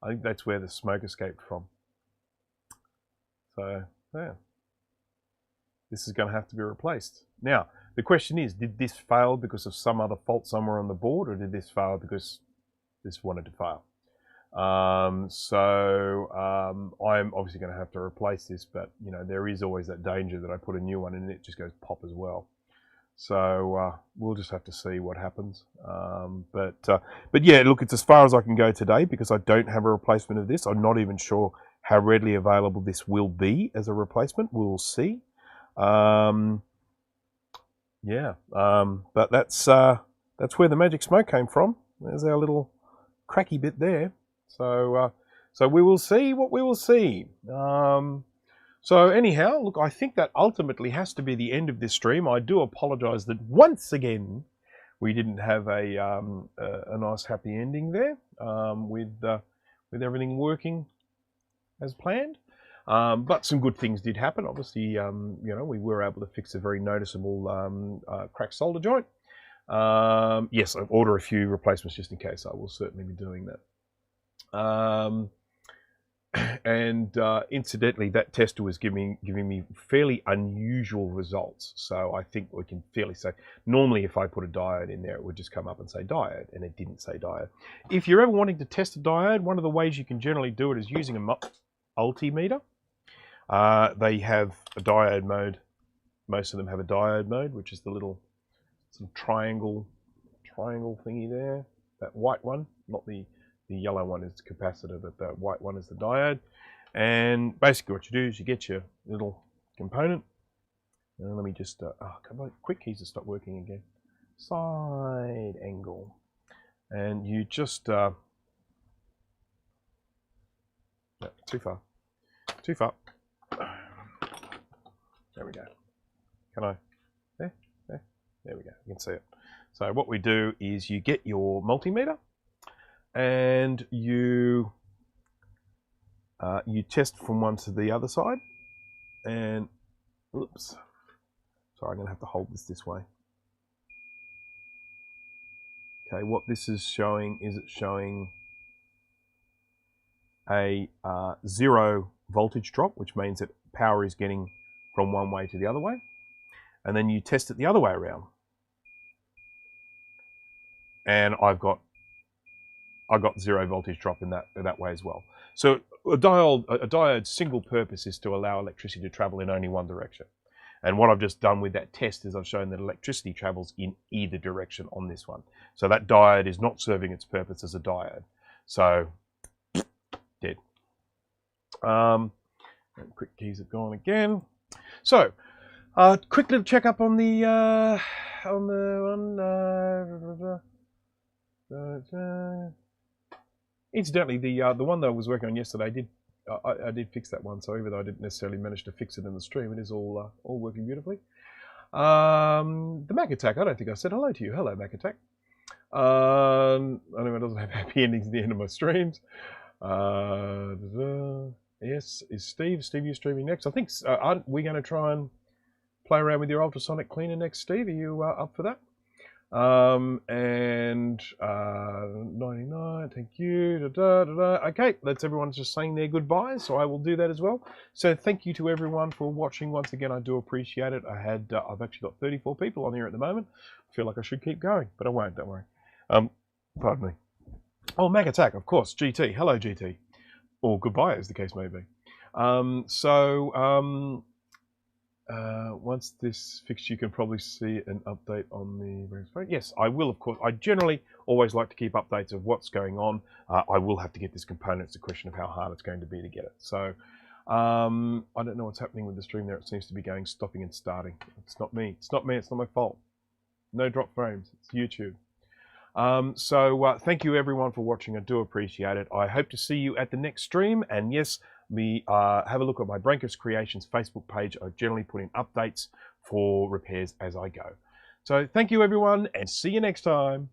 I think that's where the smoke escaped from. So, yeah. This is going to have to be replaced. Now, the question is, did this fail because of some other fault somewhere on the board, or did this fail because this wanted to fail? I'm obviously going to have to replace this, but you know, there is always that danger that I put a new one in and it just goes pop as well. So we'll just have to see what happens. But yeah, look, it's as far as I can go today because I don't have a replacement of this. I'm not even sure how readily available this will be as a replacement. We'll see. But that's where the magic smoke came from. There's our little cracky bit there. So we will see what we will see. So anyhow, look, I think that ultimately has to be the end of this stream. I do apologise that once again we didn't have a nice happy ending there with everything working as planned. But some good things did happen. Obviously, you know, we were able to fix a very noticeable cracked solder joint. Yes, I've ordered a few replacements just in case. I will certainly be doing that. And incidentally, that tester was giving me fairly unusual results. So I think we can fairly say, normally if I put a diode in there, it would just come up and say diode, and it didn't say diode. If you're ever wanting to test a diode, one of the ways you can generally do it is using a multimeter. They have a diode mode. Most of them have a diode mode, which is the little sort of triangle thingy there. That white one, not the yellow one is the capacitor, but the white one is the diode. And basically what you do is you get your little component. And let me just, come on, quick keys to stop working again. Side angle. And you just, no, too far. Too far. There we go. Can I, there we go, you can see it. So what we do is you get your multimeter, and you test from one to the other side, and oops, sorry, I'm going to have to hold this way. Okay, what this is showing is it's showing a 0 voltage drop, which means that power is getting from one way to the other way, and then you test it the other way around, and I got 0 voltage drop in that way as well. So a diode's single purpose is to allow electricity to travel in only one direction. And what I've just done with that test is I've shown that electricity travels in either direction on this one. So that diode is not serving its purpose as a diode. So dead. Quick keys have gone again. So, quick little check up on the incidentally, the one that I was working on yesterday, I did fix that one. So even though I didn't necessarily manage to fix it in the stream, it is all working beautifully. The Mac Attack. I don't think I said hello to you. Hello, Mac Attack. Anyone doesn't have happy endings at the end of my streams. Yes, is Steve? Steve, you streaming next? I think aren't we going to try and play around with your ultrasonic cleaner next, Steve? Are you up for that? And 99, thank you. Okay, that's everyone just saying their goodbyes, so I will do that as well. So thank you to everyone for watching once again. I do appreciate it. I've actually got 34 people on here at the moment. I feel like I should keep going, but I won't. Don't worry. Pardon me. Oh, Mac Attack, of course. GT. Hello, GT. Or goodbye, as the case may be. Once this fixed, you can probably see an update on the... Yes, I will, of course. I generally always like to keep updates of what's going on. I will have to get this component. It's a question of how hard it's going to be to get it. So, I don't know what's happening with the stream there. It seems to be stopping and starting. It's not me. It's not me. It's not my fault. No drop frames. It's YouTube. Thank you everyone for watching. I do appreciate it. I hope to see you at the next stream. And yes, have a look at my Brankers Creations Facebook page. I generally put in updates for repairs as I go. So thank you everyone, and see you next time.